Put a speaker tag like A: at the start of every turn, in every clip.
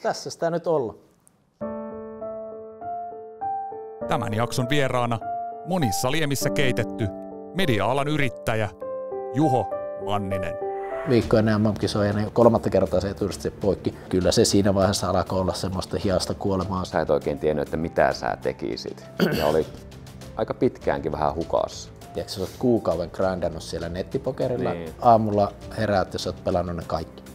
A: tässä sitä nyt ollaan.
B: Tämän jakson vieraana monissa liemissä keitetty media-alan yrittäjä Juho Manninen.
A: Viikko ennen MM-kisoja, niin 3. kertaa se eturisti poikki. Kyllä se siinä vaiheessa alkoi olla semmoista hiasta kuolemaa.
C: Sä et oikein tiennyt, että mitä sä tekisit. Ja oli aika pitkäänkin vähän hukassa.
A: Tiedätkö, sä oot kuukauden grindannut siellä nettipokerilla.
C: Niin.
A: Aamulla heräät ja sä oot pelannut ne kaikki.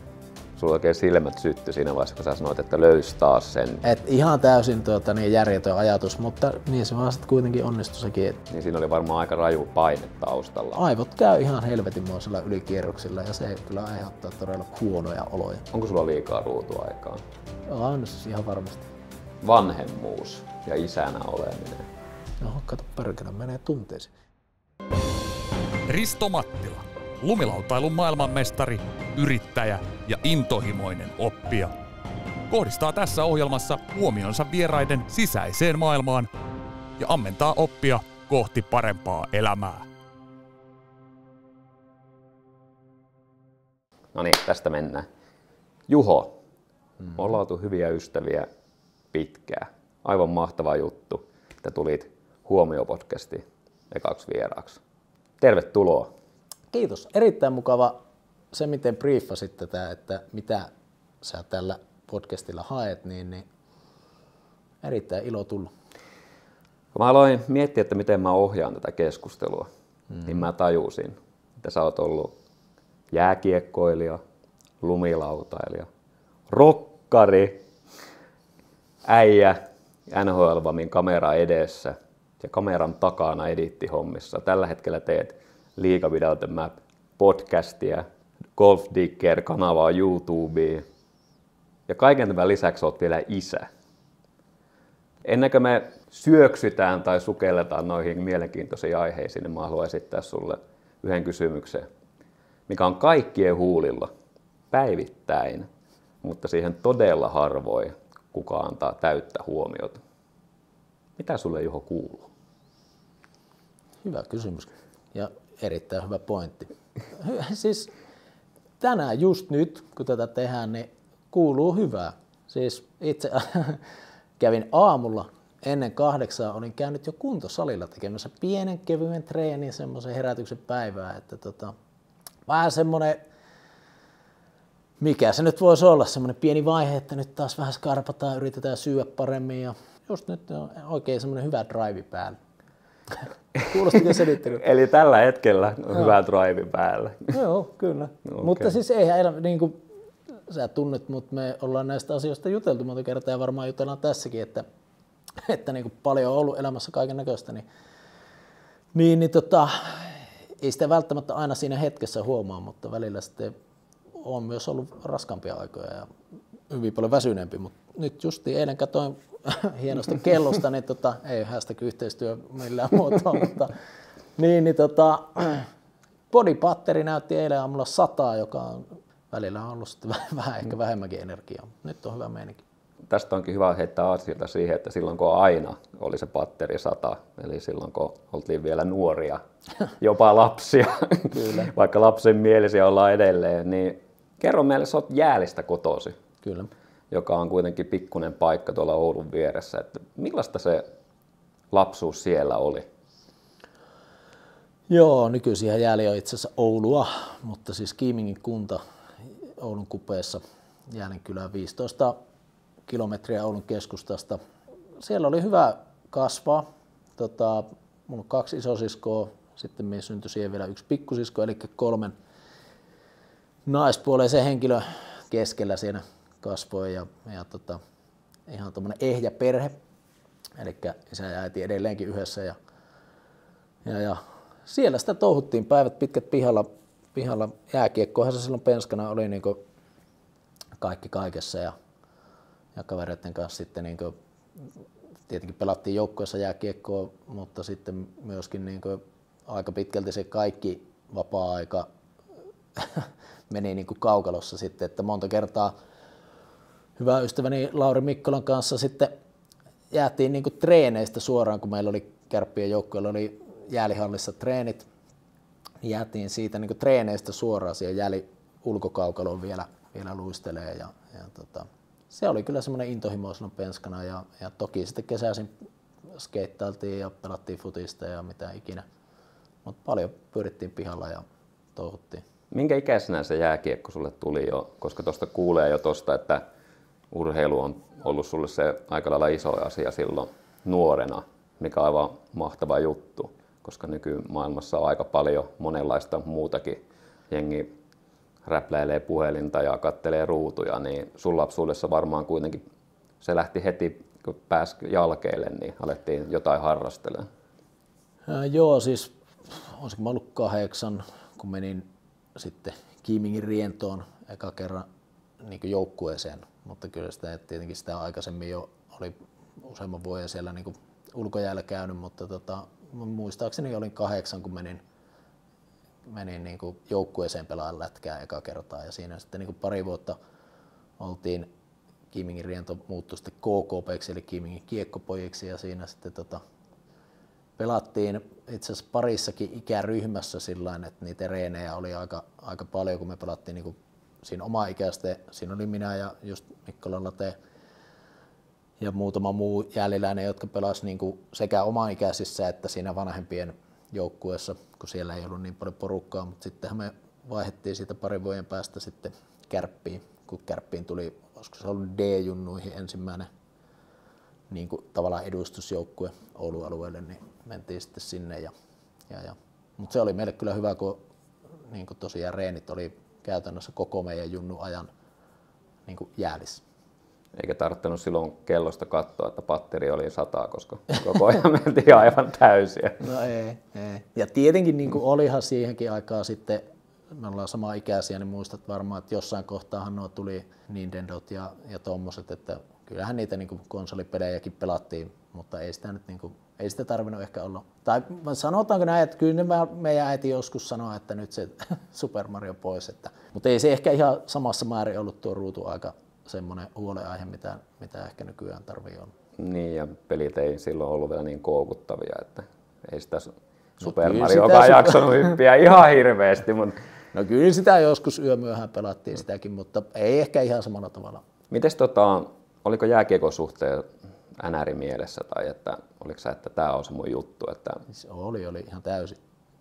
C: Sulla oikein silmät syttyi siinä vaiheessa, kun sä sanoit, että löysi taas sen.
A: Et ihan täysin niin järjetön ajatus, mutta niin se vaan sitten kuitenkin onnistui sekin.
C: Niin siinä oli varmaan aika raju paine taustalla.
A: Aivot käy ihan helvetinmoisella ylikierroksilla ja se kyllä aiheuttaa todella huonoja oloja.
C: Onko sulla liikaa ruutuaikaa?
A: On siis ihan varmasti.
C: Vanhemmuus ja isänä oleminen.
A: No, kato perkele, menee tunteisiin.
B: Risto Mattila, lumilautailun maailmanmestari, yrittäjä ja intohimoinen oppija, kohdistaa tässä ohjelmassa huomionsa vieraiden sisäiseen maailmaan ja ammentaa oppia kohti parempaa elämää.
C: No niin, tästä mennään. Juho, ollaan oltu hyviä ystäviä pitkään. Aivan mahtava juttu, että tulit Huomio-podcastiin ekaksi vieraaksi. Tervetuloa.
A: Kiitos. Erittäin mukava se, miten briefasit tätä, että mitä sä tällä podcastilla haet, niin erittäin ilo tullut.
C: Kun mä aloin miettiä, että miten mä ohjaan tätä keskustelua, niin mä tajusin, että sä oot ollut jääkiekkoilija, lumilautailija, rokkari, äijä NHL-vamin kamera edessä ja kameran takana edittihommissa. Tällä hetkellä teet Liiga Without the Map podcastia, Golf Digger-kanavaa YouTubeen ja kaiken tämän lisäksi olet vielä isä. Ennen kuin me syöksytään tai sukelletaan noihin mielenkiintoisiin aiheisiin, niin mä haluan esittää sulle yhden kysymyksen, mikä on kaikkien huulilla päivittäin, mutta siihen todella harvoin kukaan antaa täyttä huomiota. Mitä sulle, Juho, kuuluu?
A: Hyvä kysymys ja erittäin hyvä pointti. Siis tänään just nyt, kun tätä tehdään, niin kuuluu hyvää. Siis itse kävin aamulla ennen 8, olin käynyt jo kuntosalilla tekemässä pienen kevyen treenin, semmoisen herätyksen päivää, että vähän semmoinen, mikä se nyt voisi olla, semmoinen pieni vaihe, että nyt taas vähän skarpataan, yritetään syödä paremmin ja just nyt on oikein semmoinen hyvä drive päällä. Kuulostiko selittely?
C: Eli tällä hetkellä on hyvä drive päällä.
A: Joo, kyllä.
C: Okay.
A: Mutta siis eihän, niin kuin sä tunnet, mutta me ollaan näistä asioista juteltu monta kertaa ja varmaan jutellaan tässäkin, että niin kuin paljon on ollut elämässä kaiken näköistä, niin ei sitä välttämättä aina siinä hetkessä huomaa, mutta välillä sitten on myös ollut raskaampia aikoja ja hyvin paljon väsyneempi, mutta nyt justiin eilen katsoin hienosta kellosta, niin ei hashtag yhteistyö millään muotoa, mutta body batteri näytti eilen aamulla 100, joka on välillä on ollut sitten vähän ehkä vähemmänkin energiaa. Nyt on hyvä meininki.
C: Tästä onkin hyvä heittää asialta siihen, että silloin kun aina oli se batteri 100, eli silloin kun oltiin vielä nuoria, jopa lapsia,
A: Kyllä.
C: vaikka lapsen mielisiä ollaan edelleen, niin kerro meille, sä oot Jäälistä kotosi.
A: Kyllä.
C: Joka on kuitenkin pikkuinen paikka tuolla Oulun vieressä. Että millaista se lapsuus siellä oli?
A: Joo, nykyisin Jääli on itse asiassa Oulua, mutta siis Kiimingin kunta Oulun kupeessa, Jäälin kylä 15 kilometriä Oulun keskustasta. Siellä oli hyvä kasvaa. Mulla on 2 isosiskoa, sitten me syntyi siihen vielä 1 pikkusisko, eli 3 naispuoleisen henkilön keskellä siinä kasvoi ja ihan tommonen ehjä perhe, eli isä ja äiti edelleenkin yhdessä ja siellä sitä touhuttiin päivät pitkät pihalla jääkiekkohan se silloin penskana oli niinku kaikki kaikessa ja kavereiden kanssa sitten niinku tietenkin pelattiin joukkueessa jääkiekkoa, mutta sitten myöskin niinku aika pitkälti se kaikki vapaa-aika meni niinku kaukalossa sitten, että monta kertaa hyvä ystäväni Lauri Mikkolan kanssa sitten jäätiin niinku treeneistä suoraan, kun meillä oli Kärppien joukkueella oli jäälihallissa treenit, niin jäätiin siitä niinku treeneistä suoraan siihen jääli ulkokaukaloon vielä luistelee ja se oli kyllä semmoinen intohimo silloin penskana ja toki sitten kesäisin skeittailtiin ja pelattiin futista ja mitä ikinä. Mutta paljon pyörittiin pihalla ja touhuttiin.
C: Minkä ikäisenä se jääkiekko sulle tuli jo? Koska tuosta kuulee jo tosta, että urheilu on ollut sulle se aika lailla iso asia silloin nuorena, mikä on aivan mahtava juttu. Koska nykymaailmassa on aika paljon monenlaista muutakin. Jengi räpläilee puhelinta ja kattelee ruutuja, niin sun lapsuudessa varmaan kuitenkin se lähti heti, kun pääsi jalkeille, niin alettiin jotain harrastelemaan.
A: Joo, siis olisiko mä ollut 8, kun menin sitten Kiimingin Rientoon eka kerran niin joukkueeseen, mutta kyllä sitä tietenkin sitä aikaisemmin jo oli useamman vuoden siellä niin ulkojäällä käynyt, mutta muistaakseni olin 8, kun menin niin joukkueeseen pelaamaan lätkää eka kertaa ja siinä sitten niin pari vuotta oltiin, Kiimingin Riento muuttui sitten KKP:ksi eli Kiimingin Kiekkopojiksi ja siinä sitten pelattiin itse asiassa parissakin ikäryhmässä sillain, että niitä reenejä oli aika paljon, kun me pelattiin niin siinä oma ikäisten, siinä oli minä ja just Mikkola Late ja muutama muu jäljiläinen, jotka pelasivat niin sekä omanikäisissä että siinä vanhempien joukkueessa, kun siellä ei ollut niin paljon porukkaa, mutta sittenhän me vaihdettiin siitä parin vuoden päästä sitten Kärppiin, kun Kärppiin tuli, olisiko se ollut D-junnuihin ensimmäinen niin kuin tavallaan edustusjoukkue Oulun alueelle, niin mentiin sitten sinne. Mutta se oli meille kyllä hyvä, kun niin kuin tosiaan reenit oli käytännössä koko meidän junnu ajan niin kuin jäälissä.
C: Eikä tarvittanut silloin kellosta katsoa, että patteri oli 100, koska koko ajan mentiin aivan täysiä.
A: No ei. Ja tietenkin niin kuin olihan siihenkin aikaa sitten, me ollaan sama ikäisiä, niin muistat varmaan, että jossain kohtaahan nuo tuli Nintendot ja tommoset, että kyllähän niitä niin kuin konsolipelejäkin pelattiin, mutta ei sitä nyt niin kuin, ei sitä tarvinnut ehkä olla. Tai sanotaanko näin, että kyllä meidän äiti joskus sanoi, että nyt se Super Mario pois, mutta ei se ehkä ihan samassa määrin ollut tuo ruutuaika semmoinen huolenaihe, mitä ehkä nykyään tarvii olla.
C: Niin, ja pelit ei silloin ollut vielä niin koukuttavia, että ei sitä Super Mariokaan jaksanut hyppiä ihan hirveästi. Mutta
A: no kyllä sitä joskus yömyöhään pelattiin sitäkin, mutta ei ehkä ihan samalla tavalla.
C: Mites oliko jääkiekon suhteen NR mielessä tai että oliko sä, että tämä on se mun juttu? Että
A: siis oli ihan täysin.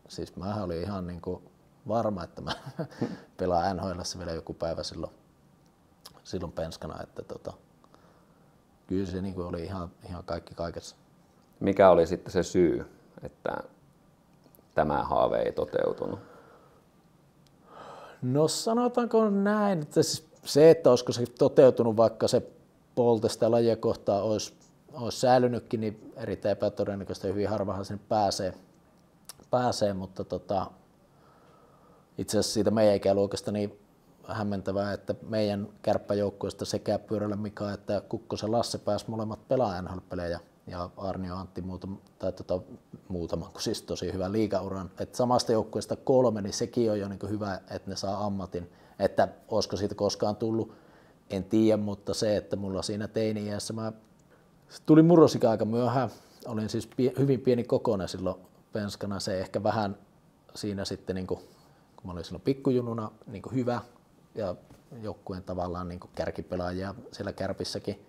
A: Siis mähän olin ihan niin kuin varma, että mä pelaan NHL:ssä vielä joku päivä silloin penskana, että kyllä se niin kuin oli ihan kaikki kaikessa.
C: Mikä oli sitten se syy, että tämä haave ei toteutunut?
A: No sanotaanko näin, että se, että olisiko se toteutunut, vaikka se polte sitä lajia kohtaa olisi säilynytkin, niin erittäin epätodennäköistä, hyvin harvahan sinne pääsee, mutta itse asiassa siitä meidän ikäluokasta niin hämmentävää, että meidän kärppäjoukkueesta sekä Pyörällä Mika että Kukkosen Lasse pääsi molemmat pelaamaan NHL-pelejä ja Arnio Antti muutaman, kun siis tosi hyvän liigauran. Että samasta joukkueesta 3, niin sekin on jo niin hyvä, että ne saa ammatin. Että olisiko siitä koskaan tullut, en tiedä, mutta se, että mulla siinä teini-iässä tuli murrosikä aika myöhään. Olin siis hyvin pieni kokoinen silloin penskana. Se ehkä vähän siinä sitten, niin kun mä olin silloin pikkujunnuna, niin hyvä ja joukkueen tavallaan niin kärkipelaajia siellä Kärpissäkin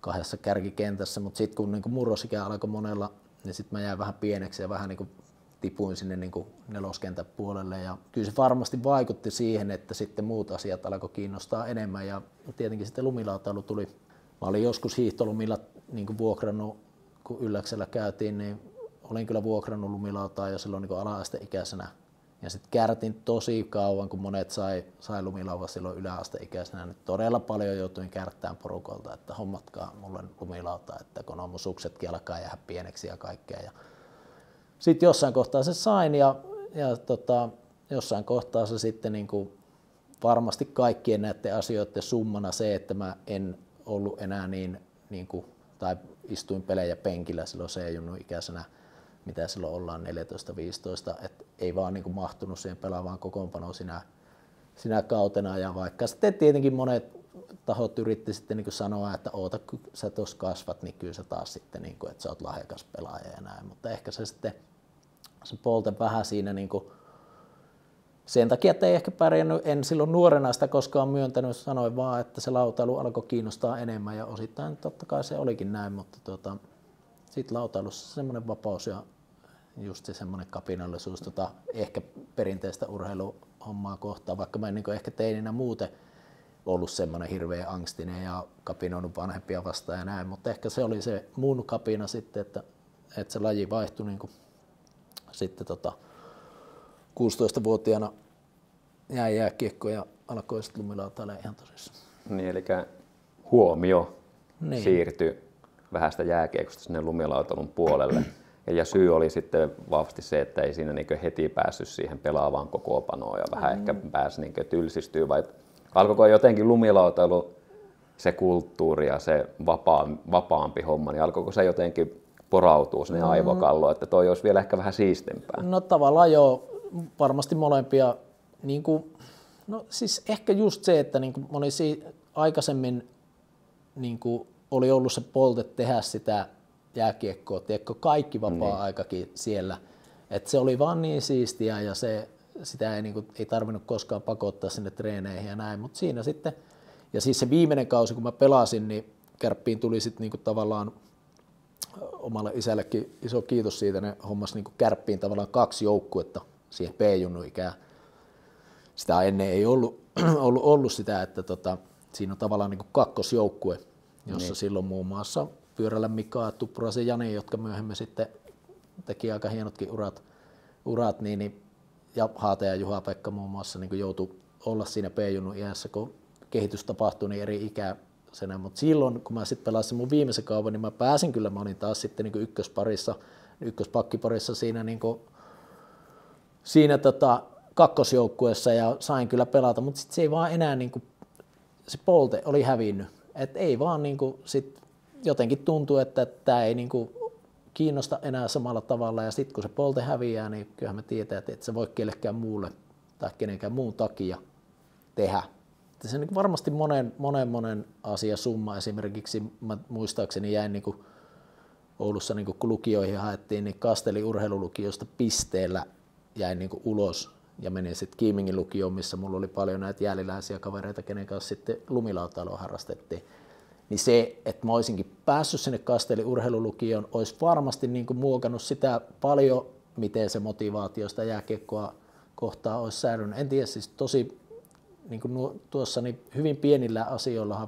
A: 2 kärkikentässä, mutta sitten kun niin murrosikä alkoi monella, niin sitten mä jäin vähän pieneksi ja vähän niin tipuin sinne niin neloskentän puolelle ja kyllä se varmasti vaikutti siihen, että sitten muut asiat alkoi kiinnostaa enemmän ja tietenkin sitten lumilautailu tuli. Mä olin joskus hiihtolumilla niin vuokrannut, kun Ylläksellä käytiin, niin olin kyllä vuokrannut lumilautaa jo silloin niin ala-asteikäisenä. Ja sitten kärtin tosi kauan, kun monet sai lumilauva silloin yläasteikäisenä. Nyt todella paljon joutuin kärttään porukolta, että hommatkaa mulle lumilauta, että kun on mun suksetkin alkaa jäädä pieneksi ja kaikkea. Sitten jossain kohtaa se sain ja jossain kohtaa se sitten niin kuin varmasti kaikkien näiden asioiden summana se, että mä en ollut enää niin kuin, tai istuin pelejä penkillä silloin C-junnun ikäisenä, mitä silloin ollaan 14-15, että ei vaan niin kuin mahtunut siihen pelaavaan kokoonpanoon sinä kautena. Ja vaikka sitten tietenkin monet tahot yritti sitten niin kuin sanoa, että oota kun sä tuossa kasvat, niin kyllä sä taas sitten, niin kuin, että sä oot lahjakas pelaaja ja näin. Mutta ehkä se sitten se polte vähän siinä niin kuin sen takia, että ei ehkä pärjännyt, en silloin nuorena sitä koskaan myöntänyt, sanoin vaan, että se lautailu alkoi kiinnostaa enemmän ja osittain totta kai se olikin näin, mutta sitten lautailussa semmoinen vapaus ja just se semmoinen kapinallisuus ehkä perinteistä urheiluhommaa kohtaan, vaikka mä en niin ehkä teininä muuten ollut semmoinen hirveä angstinen ja kapinoinut vanhempia vastaan ja näin, mutta ehkä se oli se mun kapina sitten, että se laji vaihtui niin kuin sitten 16-vuotiaana jäi jääkiekko ja alkoi sitten lumilautailemaan ihan tosissaan.
C: Niin, eli huomio siirtyi vähän sitä jääkiekosta sinne lumilautailun puolelle. Ja syy oli sitten vahvasti se, että ei siinä niin heti päässyt siihen pelaavaan kokoonpanoon ja vähän ehkä pääsi niin tylsistyä. Vai alkoiko jotenkin lumilautailu, se kulttuuri ja se vapaampi homma, niin alkoiko se jotenkin porautua sinne aivokalloon, että toi olisi vielä ehkä vähän siistempää?
A: No tavallaan joo, varmasti molempia. Niin kuin, no siis ehkä just se, että niin kuin aikaisemmin niin kuin oli ollut se polte tehdä sitä jääkiekkoa, tiedätkö, kaikki vapaa-aikakin siellä. Et se oli vaan niin siistiä ja sitä ei, niin kuin, ei tarvinnut koskaan pakottaa sinne treeneihin ja näin, mutta siinä sitten, ja siis se viimeinen kausi, kun mä pelasin, niin Kärppiin tuli sitten niin kuin tavallaan omalle isällekin iso kiitos siitä, ne hommas niin kuin Kärppiin tavallaan 2 joukkuetta siihen B-junnu-ikään. Sitä ennen ei ollut sitä, että siinä on tavallaan niin kuin 2-joukkue, jossa silloin muun muassa Pyörällä Mika ja Tuppuraisen Jani, jotka myöhemmin sitten teki aika hienotkin urat niin, ja Haate ja Juha-Pekka muun muassa niin joutui olla siinä B-junnun iässä, kun kehitys tapahtui niin eri ikäisenä, mutta silloin kun mä sitten pelasin mun viimeisen kaupan, niin mä olin taas sitten niin ykköspakkiparissa siinä, niin siinä kakkosjoukkueessa ja sain kyllä pelata, mutta sitten se ei vaan enää, niin kuin, se polte oli hävinnyt, että ei vaan niin kuin, sit jotenkin tuntuu, että tämä ei niin kuin kiinnosta enää samalla tavalla ja sitten kun se polte häviää, niin kyllähän me tiedetään, että et se voi kellekään muulle tai kenenkään muun takia tehdä. Se on niin varmasti monen asia summa. Esimerkiksi mä muistaakseni jäin niin kuin Oulussa, niin kun lukioihin haettiin, niin Kastelin urheilulukiosta pisteellä jäin niin kuin ulos ja menin sitten Kiimingin lukioon, missä mulla oli paljon näitä jääliläisiä kavereita, kenen kanssa sitten lumilautailua harrastettiin. Niin se, että mä olisinkin päässyt sinne Kastelin urheilulukioon, olisi varmasti niin kuin muokannut sitä paljon, miten se motivaatio sitä jääkiekkoa kohtaa olisi säilynyt. En tiedä, siis tosi niin kuin tuossa niin hyvin pienillä asioillahan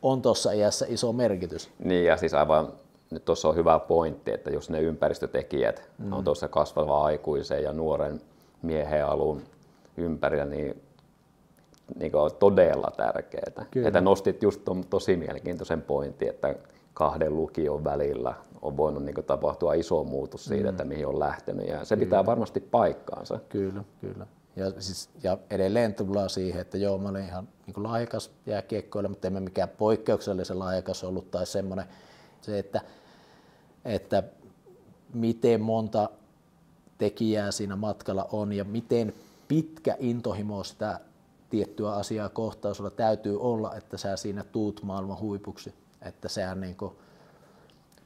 A: on tuossa iässä iso merkitys.
C: Niin ja siis aivan, nyt tuossa on hyvä pointti, että jos ne ympäristötekijät on tuossa kasvavan aikuisen ja nuoren miehen alun ympärillä, niin on todella tärkeää. Että nostit just tosi mielenkiintoisen pointin, että 2 lukion välillä on voinut niin tapahtua iso muutos siitä, että mihin on lähtenyt ja se pitää varmasti paikkaansa.
A: Kyllä. Ja edelleen tullaan siihen, että joo, mä olin ihan niin lahjakas jääkiekkoilla, mutta emme mikään poikkeuksellisen lahjakas ollut tai semmoinen se, että miten monta tekijää siinä matkalla on ja miten pitkä intohimo sitä tiettyä asiaa kohtaan sulla täytyy olla, että sä siinä tuut maailman huipuksi. Että sehän niin kuin,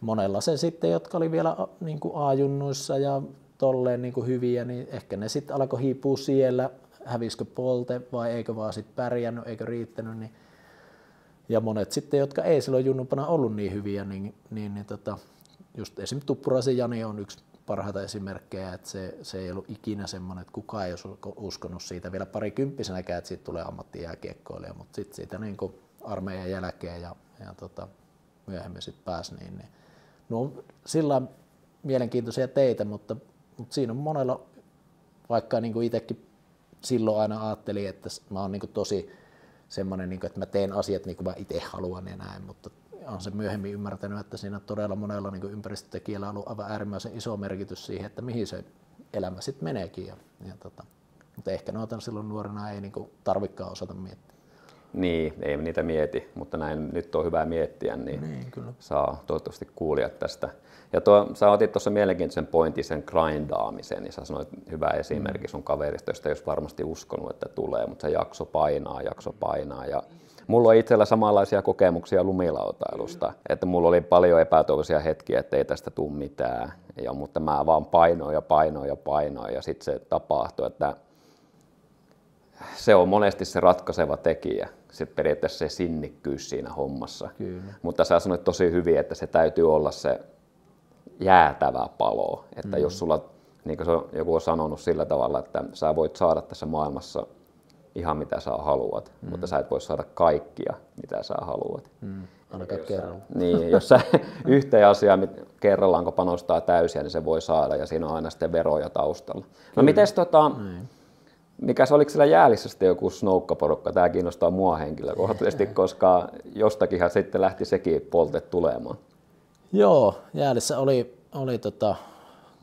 A: monella se sitten, jotka oli vielä niin kuin A-junnuissa ja tolleen niin kuin hyviä, niin ehkä ne sitten alkoi hiipua siellä, hävisikö polte vai eikö vaan sitten pärjännyt, eikö riittänyt. Niin. Ja monet sitten, jotka ei silloin junnumpana ollut niin hyviä, niin just esimerkiksi Tuppuraisen Jani on yksi parhaita esimerkkejä, että se ei ollut ikinä semmoinen, että kukaan ei olisi uskonut siitä vielä parikymppisenäkään, että siitä tulee ammattijääkiekkoilija, mutta sitten siitä niin kuin armeijan jälkeen ja myöhemmin sitten pääsi, niin no sillä on mielenkiintoisia teitä, mutta siinä on monella, vaikka niin kuin itsekin silloin aina ajattelin, että mä oon niin kuin tosi semmoinen, niin kuin, että mä teen asiat niin kuin mä itse haluan ja näin, mutta on se myöhemmin ymmärtänyt, että siinä todella monella niin kuin ympäristötekijällä on ollut aivan äärimmäisen iso merkitys siihen, että mihin se elämä sitten meneekin. Mutta ehkä noita silloin nuorena ei niin kuin tarvikaan osata miettiä.
C: Niin, ei niitä mieti, mutta näin nyt on hyvä miettiä, niin kyllä. Saa toivottavasti kuulijat tästä. Ja sä otit tuossa mielenkiintoisen pointin, sen grindaamisen, niin sä sanoit hyvä esimerkki sun kaverista, josta ei olisi varmasti uskonut, että tulee, mutta se jakso painaa. Ja mulla on itsellä samanlaisia kokemuksia lumilautailusta, että mulla oli paljon epätoivoisia hetkiä, että ei tästä tule mitään, mutta mä vaan painoin ja sitten se tapahtui, että se on monesti se ratkaiseva tekijä, se periaatteessa se sinnikkyys siinä hommassa.
A: Kyllä.
C: Mutta sä sanoit tosi hyvin, että se täytyy olla se jäätävä palo, että jos sulla, niin kuin joku on sanonut sillä tavalla, että sä voit saada tässä maailmassa ihan mitä sä haluat, mutta sä et voi saada kaikkia mitä sä haluat.
A: Ainakaan kerralla.
C: Niin, jos sä yhteen asiaan kerrallaan kun panostaa täysiä, niin se voi saada ja siinä on aina sitten veroja taustalla. No mites mikäs oliko siellä Jäälissä sitten joku snoukkaporukka? Tämä kiinnostaa mua henkilökohtaisesti, koska jostakinhan sitten lähti sekin polte tulemaan.
A: Joo, Jäälissä oli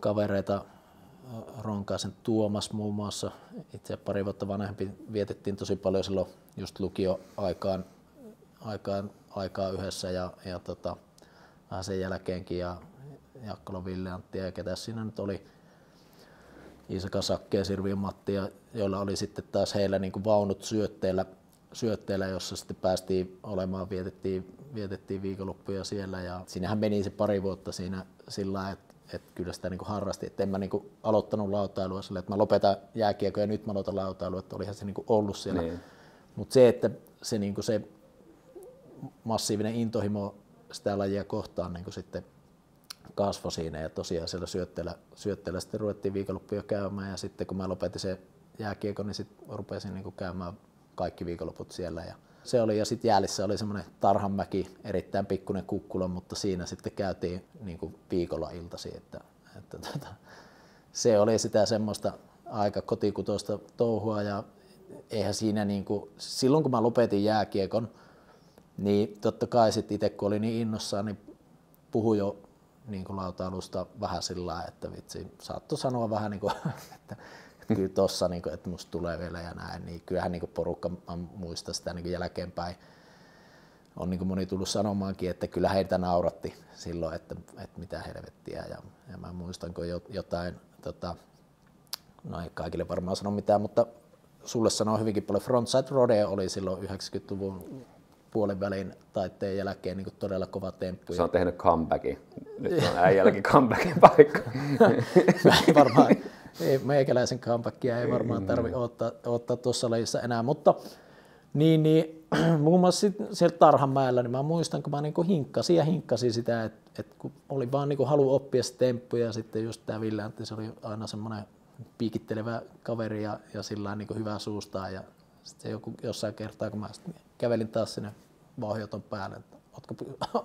A: kavereita, Ronkaisen Tuomas muun muassa, itse pari vuotta vanhempi, vietettiin tosi paljon silloin just lukioaikaan aikaa yhdessä ja vähän sen jälkeenkin ja Jaakkola Ville Antti ja ketä siinä nyt oli, Iisaka Sakke ja Sirviö Matti, joilla oli sitten taas heillä niin kuin vaunut syötteellä, jossa sitten päästiin olemaan, vietettiin viikonloppuja siellä ja siinähän meni se pari vuotta siinä sillä että kyllä sitä niin kuin harrasti, että en mä niin kuin aloittanut lautailua sillä, että mä lopetan jääkiekkoa ja nyt mä aloitan lautailua, että olihan se niin kuin ollut siellä. Niin. Mutta se, että se, niin kuin se massiivinen intohimo sitä lajia kohtaan niin kuin sitten kasvoi siinä ja tosiaan siellä syötteellä sitten ruvettiin viikonloppuja käymään ja sitten kun mä lopetin se jääkiekon, niin sitten rupesin niin kuin käymään kaikki viikonloput siellä. Ja se oli, ja sitten Jäälissä oli semmoinen Tarhanmäki, erittäin pikkuinen kukkula, mutta siinä sitten käytiin niin kuin viikolla iltaisin, että se oli sitä semmoista aika kotikutoista touhua ja eihän siinä niin kuin, silloin kun mä lopetin jääkiekon, niin totta kai sitten itse kun oli niin innossaan, niin puhui jo niin kuin lautailusta vähän sillä lailla, että vitsi, saattoi sanoa vähän niin kuin, että kyllä tossa, niin kuin, että musta tulee vielä ja näin, niin kyllähän niin kuin porukka muistaa sitä niin kuin jälkeenpäin. On niin kuin moni tullut sanomaankin, että kyllä heitä nauratti silloin, että mitä helvettiä. Ja mä muistan, kun jotain, no ei kaikille varmaan sano mitään, mutta sulle sanoo hyvinkin paljon. Frontside Rodeo oli silloin 90-luvun puolivälin taitteen jälkeen niin kuin todella kova temppu.
C: Se on tehnyt comebackin. Nyt on äijälläkin comebackin paikka.
A: Ei varmaan. Meikäläisen comebackia ei varmaan tarvitse odottaa tuossa lajissa enää, mutta niin, muun muassa siellä Tarhanmäellä, niin mä muistan, kun mä niinku hinkkasin sitä, että kun oli vaan niinku halu oppia se temppu ja sitten just tää Ville Antti, se oli aina semmoinen piikittelevä kaveri ja sillä niinku hyvä suustaa ja sitten jossain kertaa, kun mä kävelin taas sinne vauhioton päälle, että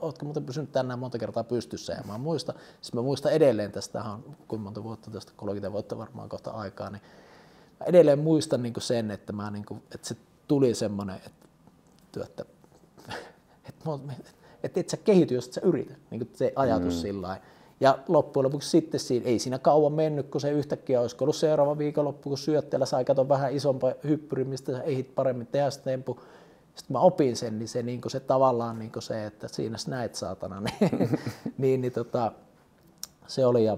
A: ootko muuten pysynyt tänään monta kertaa pystyssä ja mä muistan edelleen, tästä on kuinka monta vuotta, tästä 30 vuotta varmaan kohta aikaa, niin mä edelleen muistan niin sen, että, että se tuli semmoinen, että et sä kehity, jos et sä yritä, niin se ajatus sillä lailla. Ja loppujen lopuksi sitten ei siinä kauan mennyt, kun se yhtäkkiä olisi ollut seuraava viikonloppu, kun syötteellä sai katsoa vähän isompaa hyppyri, mistä sä ehdit paremmin tehdä sitä tempu. Sitten mä opin sen, niin se tavallaan niin se, että siinä näet saatana, niin se oli. Ja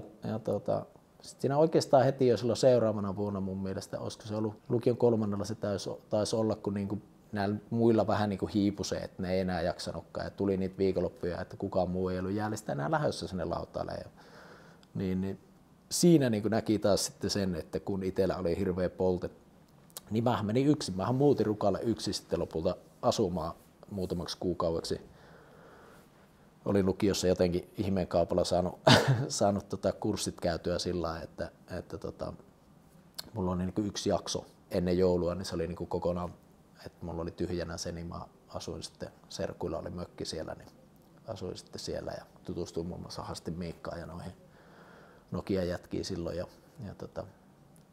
A: sitten siinä oikeastaan heti jo silloin seuraavana vuonna mun mielestä, olisiko se ollut lukion 3. se taisi olla, kun niin kuin näillä muilla vähän niin kuin hiipui se, että ne ei enää jaksanutkaan ja tuli niitä viikonloppuja, että kukaan muu ei ollut Jäälistä enää lähdössä sinne lautaalle. Niin siinä niin kuin näki taas sitten sen, että kun itsellä oli hirveä polte, niin mä menin yksin. Mähän muutin Rukalle yksin sitten lopulta asumaan muutamaksi kuukaudeksi. Olin lukiossa jotenkin ihmeen kaupalla saanut kurssit käytyä sillä lailla, että mulla oli niin yksi jakso ennen joulua, niin se oli niin kokonaan, että mulla oli tyhjänä se, niin mä asuin sitten, serkuilla oli mökki siellä, niin asuin sitten siellä ja tutustuin muun muassa Hastin Miikkaan ja noihin Nokia-jätkiin silloin ja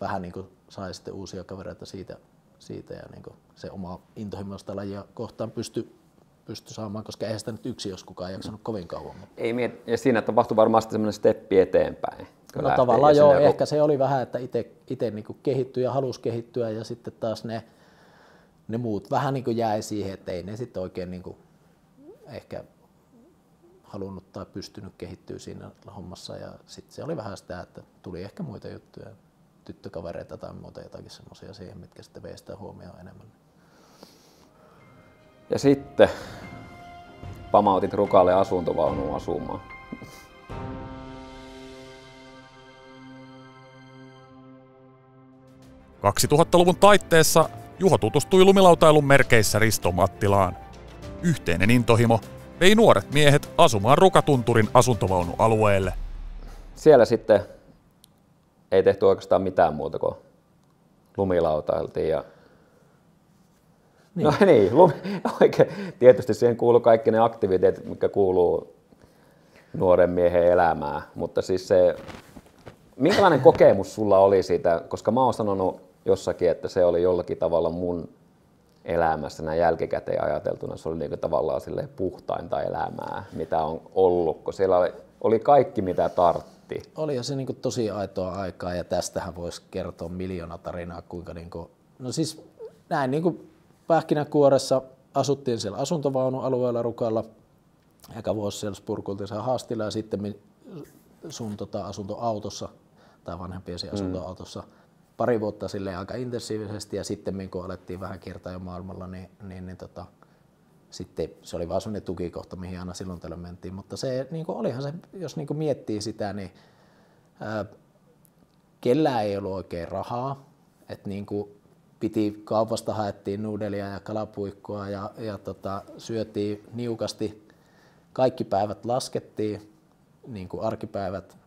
A: vähän niin kuin sai sitten uusia kavereita siitä ja niin kuin se oma intohimoista lajia kohtaan pystyi saamaan, koska eihän sitä nyt yksin jos kukaan jaksanut kovin kauan.
C: Ei, ja siinä tapahtui varmasti semmoinen steppi eteenpäin.
A: No tavallaan joo, ehkä se oli vähän, että itse niin kuin kehittyi ja halusi kehittyä ja sitten taas ne muut vähän niin kuin jäi siihen, että ei ne sitten oikein niin kuin ehkä halunnut tai pystynyt kehittyä siinä hommassa ja sitten se oli vähän sitä, että tuli ehkä muita juttuja, tyttökavereita tai muuta jotakin semmoisia siihen, mitkä sitten vei sitä huomioon enemmän.
C: Ja sitten pamautit Rukalle asuntovaunuun asumaan.
B: –2000-luvun taitteessa Juho tutustui lumilautailun merkeissä Risto Mattilaan. Yhteinen intohimo vei nuoret miehet asumaan Rukatunturin asuntovaunualueelle.
C: Siellä sitten ei tehty oikeastaan mitään muuta kuin lumilautailtiin. Ja... Niin. No niin, oikein. Tietysti siihen kuuluu kaikki ne aktiviteetit, mitkä kuuluu nuoren miehen elämään. Mutta siis se, minkälainen kokemus sulla oli siitä, koska mä oon sanonut jossakin, että se oli jollakin tavalla mun elämässä näin jälkikäteen ajateltuna, se oli niin tavallaan puhtainta elämää, mitä on ollut, kun siellä oli kaikki, mitä tartti.
A: Oli se niin tosi aitoa aikaa, ja tästähän voisi kertoa miljoona tarinaa, kuinka no siis näin niin pähkinänkuoressa asuttiin siellä asuntovaunualueella Rukalla, eka vuosi siellä spurkultiin Haastilla, ja sitten sun asuntoautossa tai vanhempiesi asuntoautossa pari vuotta silleen aika intensiivisesti, ja sitten kun alettiin vähän kiertää jo maailmalla, niin sitten se oli vaan sellainen tukikohta, mihin aina silloin tällöin mentiin. Mutta se, niin olihan se, jos niin miettii sitä, niin kellään ei ollut oikein rahaa. Että niin kaupasta haettiin nuudelia ja kalapuikkoa ja syötiin niukasti. Kaikki päivät laskettiin, niin kuin arkipäivät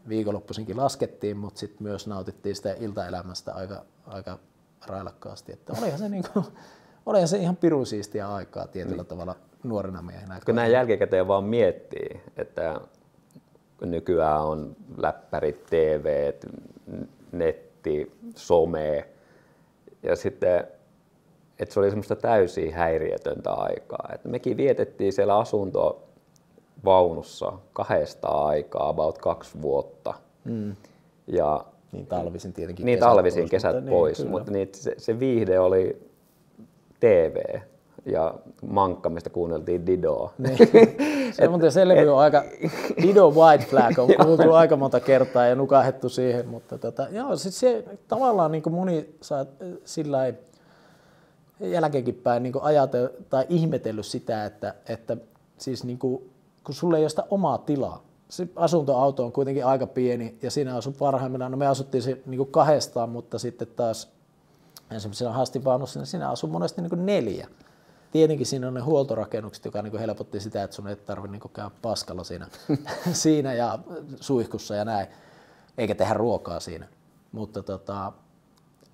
A: viikonloppuisinkin laskettiin, mutta sitten myös nautittiin sitä iltaelämästä aika railakkaasti. Että olihan se ihan pirun siistiä aikaa tietyllä tavalla nuorena miehenä.
C: Kun näin jälkikäteen vaan miettii, että nykyään on läppärit, TV, netti, some ja sitten, että se oli semmoista täysin häiriötöntä aikaa. Että mekin vietettiin siellä asuntovaunussa kahdesta aikaa, about 2 vuotta. Ja
A: niin talvisin tietenkin
C: niin talvisin kesät pois, mutta se viihde oli TV ja mankka, mistä kuunneltiin Didoa.
A: Se on muuten selvä aika, Dido White Flag on kuultu aika monta kertaa ja nukahdettu siihen, mutta joo, siis se tavallaan niin kuin moni saa sillä jälkeenkin päin niin ajatellut tai ihmetellyt sitä, että siis niin kuin, kun sulla ei ole sitä omaa tilaa. Se asuntoauto on kuitenkin aika pieni ja siinä asuu parhaimmillaan, no me asuttiin se niin kuin 2, mutta sitten taas esimerkiksi Haastivaunussa, niin siinä asuu monesti niin kuin 4. Tietenkin siinä on ne huoltorakennukset, joka niin kuin helpotti sitä, että sun ei tarvitse niin kuin käydä paskalla siinä ja suihkussa ja näin, eikä tehdä ruokaa siinä. Mutta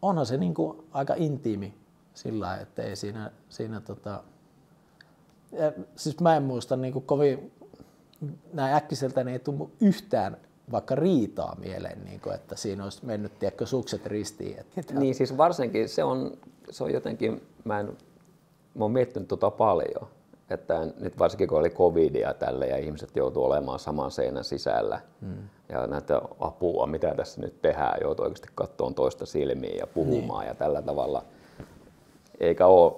A: onhan se niin kuin aika intiimi sillä lailla, että ei siinä siis mä en muista niin kuin kovin, näin äkkiseltä niin ei tullut yhtään vaikka riitaa mieleen, niin kuin, että siinä olisi mennyt tiedätkö, sukset ristiin.
C: Niin siis varsinkin se on jotenkin, mä oon miettinyt paljon, että nyt varsinkin kun oli covid ja tälle ja ihmiset joutuu olemaan saman seinän sisällä ja näitä apua, mitä tässä nyt tehdään, joutuu oikeasti katsomaan toista silmiin ja puhumaan ja tällä tavalla, eikä ole,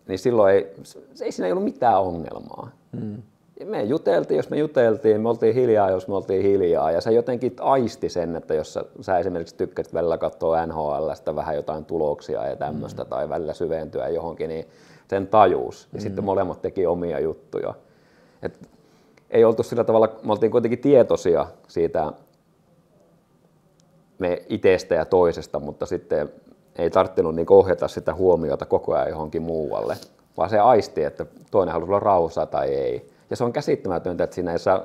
C: niin silloin ei siinä ollut mitään ongelmaa. Me juteltiin, jos me juteltiin, me oltiin hiljaa, jos me oltiin hiljaa. Ja se jotenkin aisti sen, että jos sä esimerkiksi tykkäsit välillä katsoa NHL:stä vähän jotain tuloksia ja tämmöistä tai välillä syventyä johonkin, niin sen tajuus. Ja sitten molemmat teki omia juttuja. Et ei oltu sillä tavalla, me oltiin kuitenkin tietoisia siitä me itsestä ja toisesta, mutta sitten ei tarvinnut niin ohjata sitä huomiota koko ajan johonkin muualle, vaan se aisti, että toinen halusi olla rauhassa tai ei. Ja se on käsittämätöntä, että siinä ei saa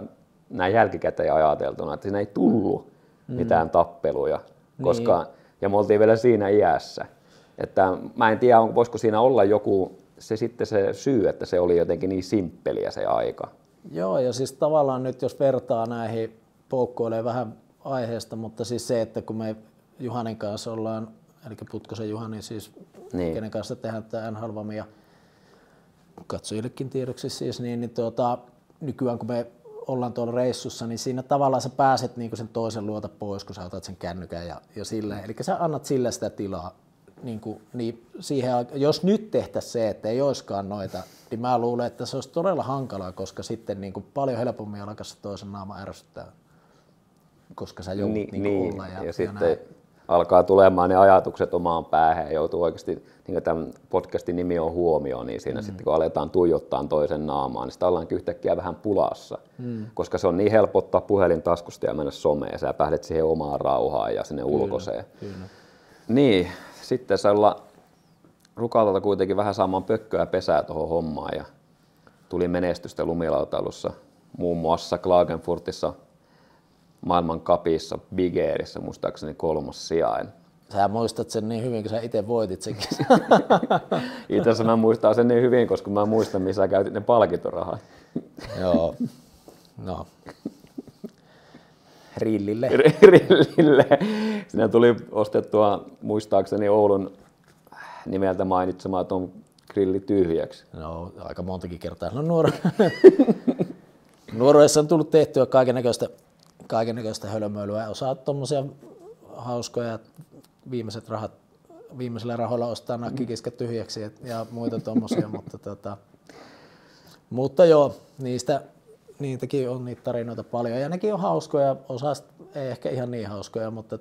C: näin jälkikäteen ajateltuna, että siinä ei tullut mitään tappeluja, koska, ja me oltiin vielä siinä iässä. Että mä en tiedä, voisiko siinä olla joku se syy, että se oli jotenkin niin simppeliä se aika.
A: Joo, ja siis tavallaan nyt jos vertaa näihin, poukkoilee vähän aiheesta, mutta siis se, että kun me Juhanin kanssa ollaan, eli Putkosen Juhani siis, kenen kanssa tehdään tätä NHL-vamia, katsojillekin tiedoksi siis, niin nykyään kun me ollaan tuolla reissussa, niin siinä tavallaan sä pääset niinku sen toisen luota pois, kun sä otat sen kännykän ja silleen. Eli sä annat sille sitä tilaa. Niin siihen, jos nyt tehtäisiin se, että ei olisikaan noita, niin mä luulen, että se olisi todella hankalaa, koska sitten niinku paljon helpommin alkaisi toisen naama ärsyttää, koska sä joudut olla.
C: Ja sitten alkaa tulemaan ne ajatukset omaan päähän ja joutuu oikeasti, niin kuin tämän podcastin nimi on huomioon, niin siinä sitten kun aletaan tuijottaa toisen naamaan, niin sitä ollaan yhtäkkiä vähän pulassa, koska se on niin helppo ottaa puhelin taskusta ja mennä someen, sä pääset siihen omaan rauhaan ja sinne ulkoiseen.
A: Kyllä.
C: Niin, sitten Rukalta kuitenkin vähän saamaan pökköä pesää tuohon hommaan ja tuli menestystä lumilautailussa, muun muassa Klagenfurtissa, maailman cupissa, Big Airissä muistaakseni 3. sijain.
A: Sä muistat sen niin hyvin, kun sä itse voitit senkin.
C: Itse asiassa mä muistan sen niin hyvin, koska mä muistan, missä sä käytit ne palkintorahat.
A: Joo, no. Rillille.
C: Rillille. Siinä tuli ostettua muistaakseni Oulun nimeltä mainitsematon grilli tyhjäksi.
A: No, aika montakin kertaa. No nuoruudessa on tullut tehtyä kaikennäköistä hölmöilyä. Osaa tommosia hauskoja, viimeisillä rahoilla ostaa nakkikiskat tyhjäksi ja muita tommosia, mutta joo, niitäkin on niitä tarinoita paljon ja nekin on hauskoja, osa ei ehkä ihan niin hauskoja, mutta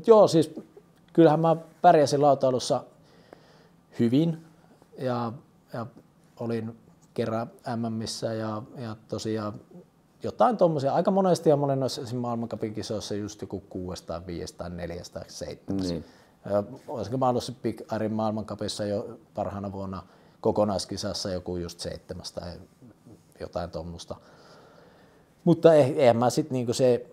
A: joo, siis kyllähän mä pärjäsin lautailussa hyvin ja olin kerran MMissä ja tosiaan jotain tommosia, aika monesti ja mä olin noissa maailmancupin kisoissa just joku 6 tai 5 tai 4 tai 7. Niin. Olisiko mä ollut se Big Airin maailmancupissa jo parhaana vuonna kokonaiskisassa joku just 7 tai jotain tommoista. Mutta eihän mä sit niinku se,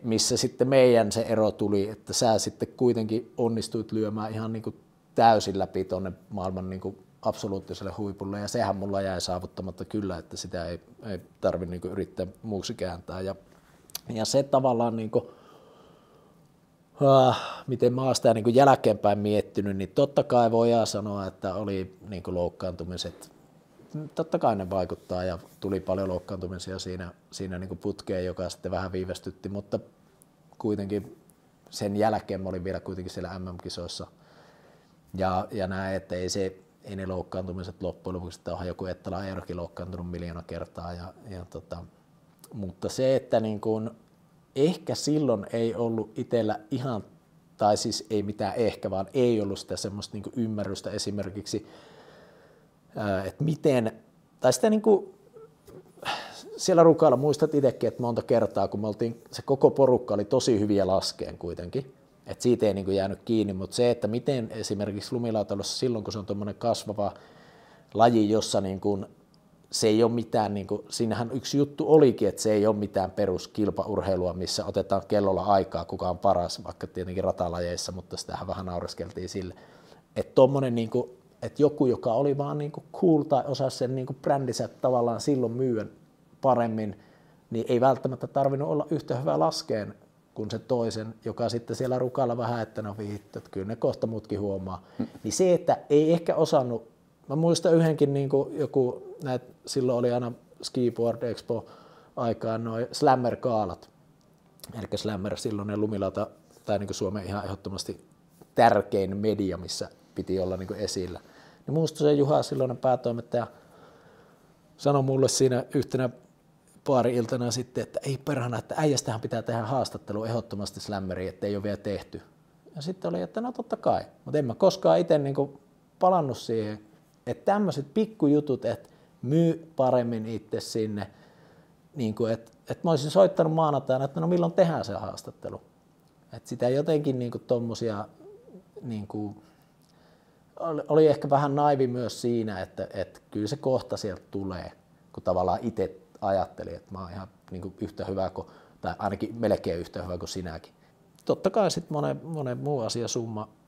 A: missä sitten meidän se ero tuli, että sä sitten kuitenkin onnistuit lyömään ihan niinku täysin läpi tonne maailman niinku absoluuttiselle huipulle ja sehän mulla jäi saavuttamatta kyllä, että sitä ei tarvitse niinku yrittää muuksi kääntää ja se tavallaan niinku, miten mä oon sitä niinku jälkeenpäin miettinyt, niin totta kai voidaan sanoa, että oli niinku loukkaantumiset, totta kai ne vaikuttaa ja tuli paljon loukkaantumisia siinä niinku putkeen, joka sitten vähän viivästytti, mutta kuitenkin sen jälkeen mä olin vielä kuitenkin siellä MM-kisoissa ja näin, että ei ne loukkaantumiset loppujen lopuksi, että onhan joku Ettala Eerokin loukkaantunut miljoona kertaa. Mutta se, että niin kun, ehkä silloin ei ollut itsellä ihan, tai siis ei mitään ehkä, vaan ei ollut sitä semmoista niin kun ymmärrystä esimerkiksi, että miten, tai sitä niin kun, siellä Rukalla muistat itsekin, että monta kertaa, kun me oltiin, se koko porukka oli tosi hyviä laskeen kuitenkin, että siitä ei niinku jäänyt kiinni, mutta se, että miten esimerkiksi lumilautailussa silloin, kun se on tuommoinen kasvava laji, jossa niinku se ei ole mitään, niinku, siinähän yksi juttu olikin, että se ei ole mitään peruskilpaurheilua, missä otetaan kellolla aikaa, kuka on paras, vaikka tietenkin ratalajeissa, mutta sitähän vähän naureskeltiin sille. Että tommonen, niinku, että joku, joka oli vaan niinku cool tai osasi sen niinku brändinsä tavallaan silloin myyä paremmin, niin ei välttämättä tarvinnut olla yhtä hyvä laskeen kuin se toisen, joka sitten siellä Rukalla vähän, että no vittu, että kyllä ne kohta muutkin huomaa. Niin se, että ei ehkä osannut, mä muistan yhdenkin niin kuin joku, silloin oli aina Skiboard Expo aikaan noin Slammer-kaalat. Eli Slammer silloin ne lumilauta, tai niin kuin Suomen ihan ehdottomasti tärkein media, missä piti olla niin kuin esillä. Niin muistan se Juha, silloinen päätoimittaja, sanoi mulle siinä yhtenä baari-iltana sitten, että ei perhana, että äijästähän pitää tehdä haastattelu ehdottomasti Slammeriin, että ei ole vielä tehty. Ja sitten oli, että no totta kai, mutta en mä koskaan itse niinku palannut siihen, että tämmöiset pikkujutut, että myy paremmin itse sinne, niinku, että mä olisin soittanut maanantaina, että no milloin tehdään se haastattelu. Että sitä jotenkin niinku tommosia, niinku, oli ehkä vähän naivi myös siinä, että kyllä se kohta sieltä tulee, kun tavallaan itse ajattelin, että mä oon ihan niin kuin yhtä hyvä kuin, tai ainakin melkein yhtä hyvä kuin sinäkin. Totta kai sitten monen muu asia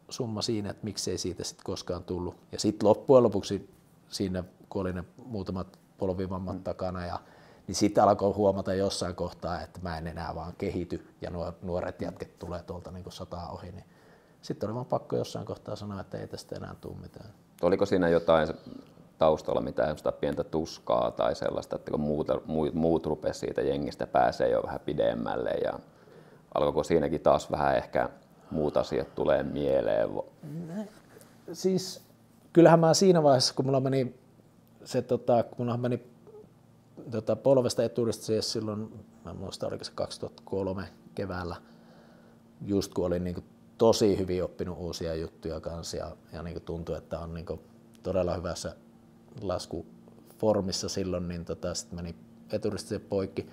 A: summa siinä, että miksei siitä sitten koskaan tullut. Ja sitten loppujen lopuksi siinä, kun oli ne muutamat polvivammat takana, niin sitten alkoi huomata jossain kohtaa, että mä en enää vaan kehity ja nuoret jätket tulee tuolta niin kuin 100 ohi. Niin sitten oli vaan pakko jossain kohtaa sanoa, että ei tästä enää tule mitään.
C: Oliko siinä jotain taustalla mitään pientä tuskaa tai sellaista, että kun muut rupesi siitä jengistä pääsee jo vähän pidemmälle ja alkoiko siinäkin taas vähän ehkä muut asiat tulee mieleen?
A: Siis kyllähän mä siinä vaiheessa, kun mulla meni polvesta eturista siis silloin, mä muistan oliko se 2003 keväällä, just kun olin niin tosi hyvin oppinut uusia juttuja kanssa ja niin tuntui, että on niin todella hyvässä laskuformissa silloin, niin sitten meni eturista poikki.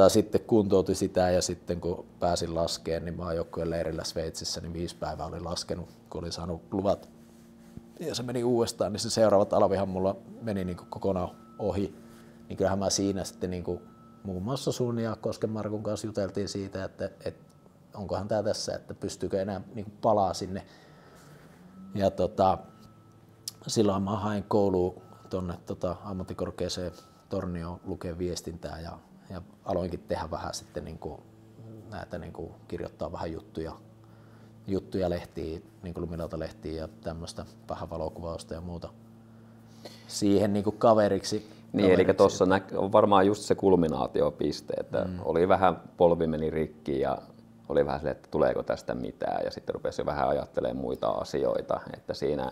A: sitten kuntoutin sitä ja sitten kun pääsin laskeen, niin maajoukkueen leirillä Sveitsissä, niin 5 päivää olin laskenut, kun olin saanut luvat. Ja se meni uudestaan, niin se seuraava talvihan mulla meni niin kuin kokonaan ohi. Niin kyllähän mä siinä sitten niin kuin muun muassa sun ja Kosken Markun kanssa juteltiin siitä, että onkohan tää tässä, että pystyykö enää niin kuin palaa sinne. Ja silloin mä hain kouluun tuonne ammattikorkeaseen Tornioon lukea viestintää ja aloinkin tehdä vähän sitten niin kuin näitä niin kuin kirjoittaa vähän juttuja lehtiin, niin kuin Lumilauta-lehtiin ja tämmöistä vähän valokuvausta ja muuta siihen niin kuin kaveriksi.
C: Niin, eli tuossa on varmaan just se kulminaatiopiste, että oli vähän, polvi meni rikki ja oli vähän silleen, että tuleeko tästä mitään ja sitten rupesi jo vähän ajattelemaan muita asioita, että siinä...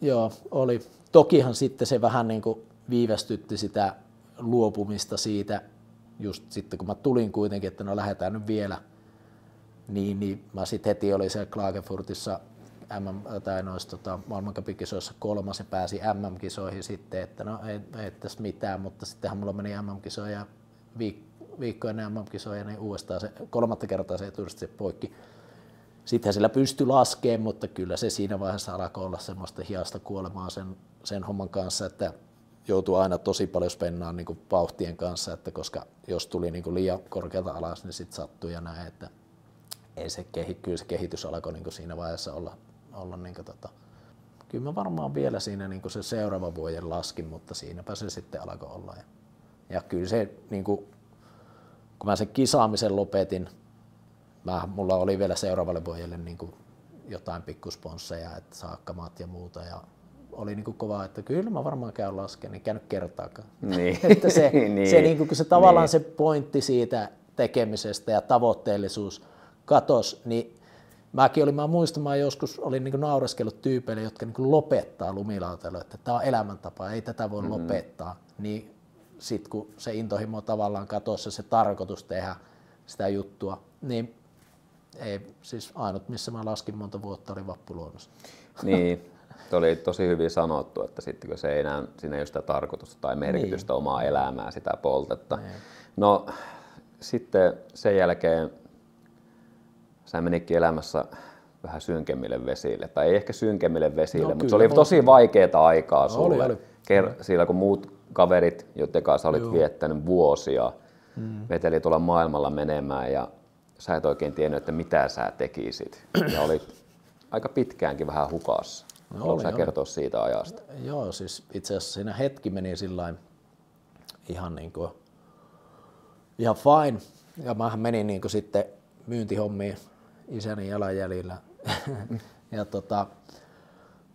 A: Joo, oli. Tokihan sitten se vähän niin kuin viivästytti sitä luopumista siitä, just sitten kun mä tulin kuitenkin, että no lähdetään nyt vielä, niin mä sitten heti oli siellä Klagenfurtissa maailmancupin-kisoissa 3. ja pääsi MM-kisoihin sitten, että no ei tässä mitään, mutta sittenhän mulla meni MM-kisoja viikko ennen MM-kisoja, niin uudestaan se 3. kertaa se eturisti se poikki. Sittenhän sillä pystyi laskemaan, mutta kyllä se siinä vaiheessa alkoi olla semmoista hiasta kuolemaa sen homman kanssa, että joutui aina tosi paljon spennaan niin kuin vauhtien kanssa, että koska jos tuli niin kuin liian korkealta alas, niin sitten sattui ja näin, että ei se kyllä se kehitys alkoi niin kuin siinä vaiheessa olla niin kuin kyllä mä varmaan vielä siinä niin kuin se seuraava vuoden laskin, mutta siinäpä se sitten alkoi olla. Ja kyllä se, niin kuin, kun mä sen kisaamisen lopetin, mulla oli vielä seuraavalle vuodelle niin kuin jotain pikkusponsseja, että saakkamat ja muuta. Ja oli niin kuin kova, että kyllä mä varmaan käyn laskemaan, niin käynyt kertaakaan.
C: Niin.
A: Että se,
C: niin.
A: se, niin kuin, kun se tavallaan
C: niin.
A: se pointti siitä tekemisestä ja tavoitteellisuus katosi, niin mä muistan, joskus olin niin kuin naureskellut tyypeille, jotka niin kuin lopettaa lumilautailu, että tämä on elämäntapa, ei tätä voi lopettaa. Niin sitten kun se intohimo tavallaan katosi se tarkoitus tehdä sitä juttua, niin ei, siis ainut missä mä laskin monta vuotta oli Vappuluonnossa.
C: Niin, oli tosi hyvin sanottu, että sitten kun se ei enää, siinä ei ole sitä tarkoitusta tai merkitystä omaa elämää, sitä poltetta. Niin. No sitten sen jälkeen sä menikin elämässä vähän synkemmille vesille, tai ei ehkä synkemmille vesille, mutta se oli tosi vaikeaa aikaa sulle. Oli. Sillä kun muut kaverit, joiden kanssa olit viettänyt vuosia, veteli tuolla maailmalla menemään ja sä et oikein tiennyt, että mitä sä tekisit. Ja olit aika pitkäänkin vähän hukassa. Haluatko sä kertoa siitä ajasta?
A: Joo, siis itse asiassa siinä hetki meni sillain ihan fine. Ja mähän menin niin kuin sitten myyntihommiin isäni jalanjäljillä. Ja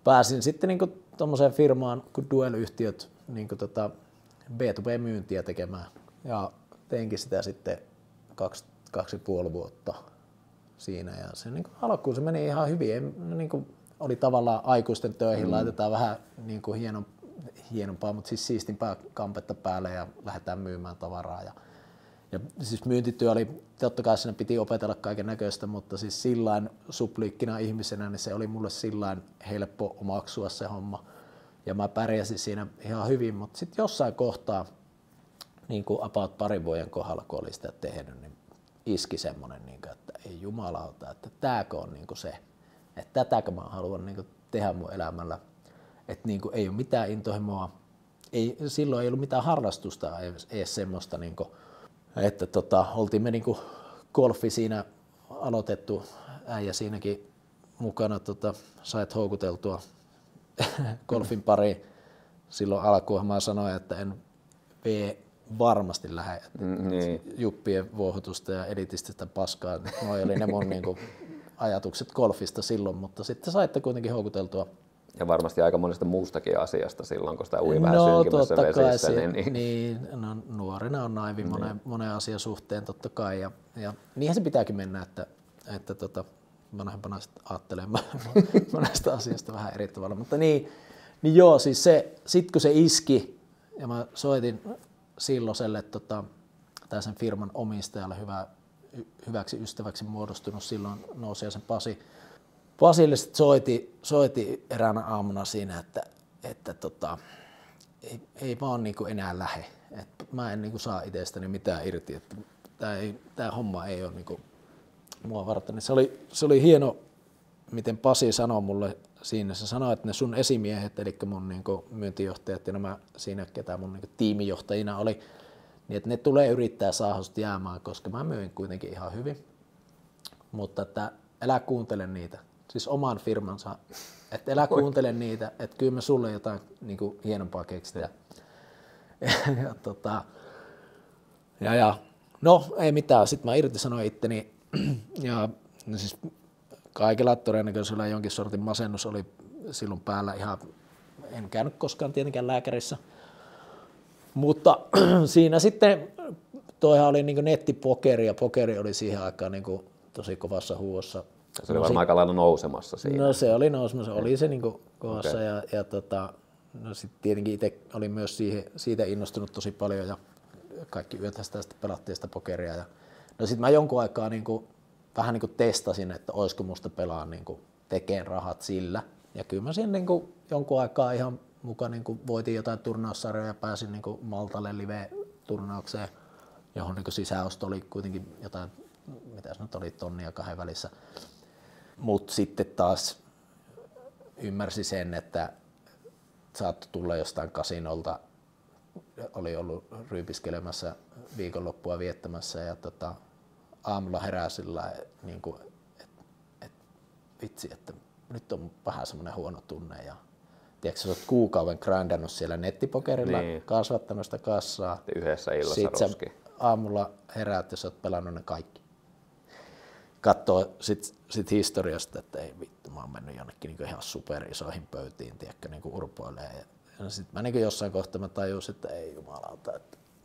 A: pääsin sitten niin tuommoiseen firmaan kuin Duel-yhtiöt niin B2B-myyntiä tekemään. Ja teinkin sitä sitten 2,5 vuotta siinä. Ja se niin alkuun se meni ihan hyvin. Niin oli tavallaan aikuisten töihin, laitetaan vähän niin hienompaa, mutta siis siistimpää kampetta päälle ja lähdetään myymään tavaraa. Ja siis myyntityö oli, totta kai siinä piti opetella kaiken näköistä, mutta siis sillain supliikkina ihmisenä, niin se oli mulle sillain helppo omaksua se homma. Ja mä pärjäsin siinä ihan hyvin, mutta sitten jossain kohtaa, niin kuin about 2 vuoden kohdalla, kun oli sitä tehnyt, niin iski semmoinen, että ei jumalauta, että tääkö on se, että tätäkö mä haluan tehdä mun elämällä. Että ei ole mitään intohimoa, silloin ei ollut mitään harrastusta, ei semmoista, että oltiin me golfi siinä aloitettu, äijä siinäkin mukana sait houkuteltua golfin pariin. Silloin alkuun mä sanoin, että en varmasti lähde juppien vuohutusta ja elitististä paskaa. Noi oli ne mun ajatukset golfista silloin, mutta sitten saitte kuitenkin houkuteltua.
C: Ja varmasti aika monesta muustakin asiasta silloin, kun sitä ui vähän synkimmässä vesissä.
A: No, nuorena on naivi monen asian suhteen totta kai. Ja niinhän se pitääkin mennä, että vanhempana ajattelee monesta asiasta vähän eri tavalla. Mutta niin joo, siis sit kun se iski ja mä soitin silloiselle tai sen firman omistajalle hyväksi ystäväksi muodostunut silloin Nousiaisen Pasille soiti eräänä aamuna siinä, että ei vaan enää lähde. mä en niin kuin saa itsestäni mitään irti, että tää homma ei ole niin kuin mua varten. Se oli hieno, miten Pasi sanoi mulle siinä. Se sanoi, että ne sun esimiehet, eli mun niin kuin myyntijohtajat ja nämä siinä, ketä mun niin kuin tiimijohtajina oli, niin että ne tulee yrittää saada sut jäämään, koska mä myin kuitenkin ihan hyvin. Mutta että älä kuuntele niitä, siis oman firmansa, että älä kuuntele niitä, että kyllä me sulle jotain niin kuin hienompaa keksitään. No ei mitään, sitten mä irtisanoin itteni ja no siis kaikilla todennäköisyydellä jonkin sortin masennus oli silloin päällä ihan, en käynyt koskaan tietenkään lääkärissä, mutta siinä sitten toihan oli niin kuin nettipokeri ja pokeri oli siihen aikaan niin kuin tosi kovassa huuossa.
C: Se oli varmaan aika lailla nousemassa siinä.
A: No se oli nousemassa, oli se niin kuin kovassa no sitten tietenkin itse olin myös siitä innostunut tosi paljon ja kaikki yötä sitä pelattiin sitä pokeria. Ja no sitten mä jonkun aikaa niin kuin, vähän niin kuin testasin, että olisiko musta pelaa niin kuin tekeen rahat sillä. Ja kyllä mä siinä niin kuin jonkun aikaa ihan mukaan niin kuin voitin jotain turnaussarjoja ja pääsin niin kuin Maltalle live-turnaukseen, johon niin kuin sisäosto oli kuitenkin jotain, mitä se nyt oli, 1 tonnia 2 välissä. Mutta sitten taas ymmärsin sen, että saattoi tulla jostain kasinolta, oli ollut ryypiskelemässä viikonloppua viettämässä ja aamulla heräsi sillä niin vitsi, että nyt on vähän semmoinen huono tunne ja tiedätkö, sä oot kuukauden grindannut siellä nettipokerilla, niin. Kasvattanut sitä kassaa.
C: Yhdessä illassa roski.
A: Aamulla heräät ja sä oot pelannut ne kaikki. Katsoo sit historiasta, että ei vittu, mä oon mennyt jonnekin niin ihan superisoihin pöytiin, tiedätkö, niin urpoilee. Ja sit mä niin jossain kohtaa mä tajusin, että ei jumalauta,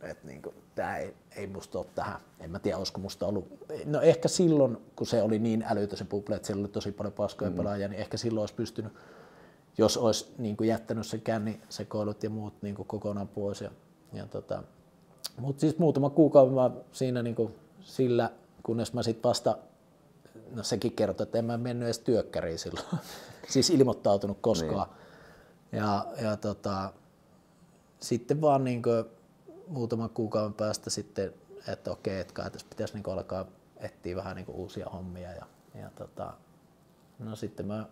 A: että niin tää ei musta ole tähän. En mä tiedä, olisiko musta ollut. No ehkä silloin, kun se oli niin älytä se buble, että siellä oli tosi paljon paskoja pelaajia, niin ehkä silloin olisi pystynyt, jos olisi niin jättänyt sen kännisekoilut ja muut niin kokonaan pois. Mutta siis muutama kuukausi mä siinä niin sillä, kunnes mä sit vasta, no sekin kertoi, että en mä mennyt edes työkkäriin silloin, siis ilmoittautunut koskaan. Niin. Sitten vaan niin muutaman kuukauden päästä sitten, että okei, että kai tässä pitäisi niin alkaa etsiä vähän niin uusia hommia. No sitten mä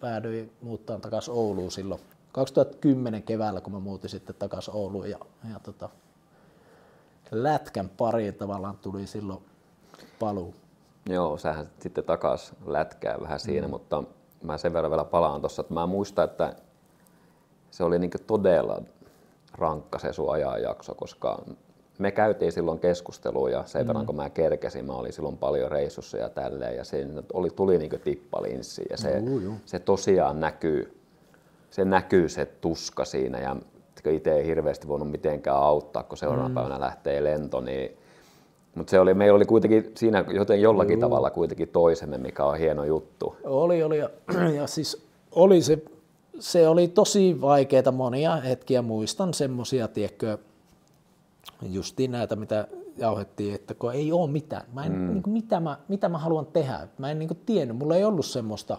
A: päädyin muuttaa takaisin Ouluun silloin 2010 keväällä, kun mä muutin sitten takaisin Ouluun ja lätkän pariin tavallaan tuli silloin paluu.
C: Joo, sähän sitten takaisin lätkää vähän siinä, mutta mä sen verran vielä palaan tuossa, että mä muistan, että se oli niin todella rankka se sun ajanjakso, koska me käytiin silloin keskustelua ja sen verran kun mä kerkesin, mä olin silloin paljon reissussa ja tälleen ja siinä tuli niin tippalinssi ja se tosiaan näkyy se tuska siinä ja itse ei hirveästi voinut mitenkään auttaa, kun seuraavana päivänä lähtee lento, niin mutta meillä oli kuitenkin siinä jollakin tavalla kuitenkin toisemme, mikä on hieno juttu.
A: Oli ja siis oli se oli tosi vaikeita monia hetkiä, muistan semmosia, tiedätkö, justiin näitä, mitä jauhettiin, että kun ei ole mitään. Mä en, niin kuin, mitä mä haluan tehdä. Mä en niin kuin tiennyt, mulla ei ollut semmoista,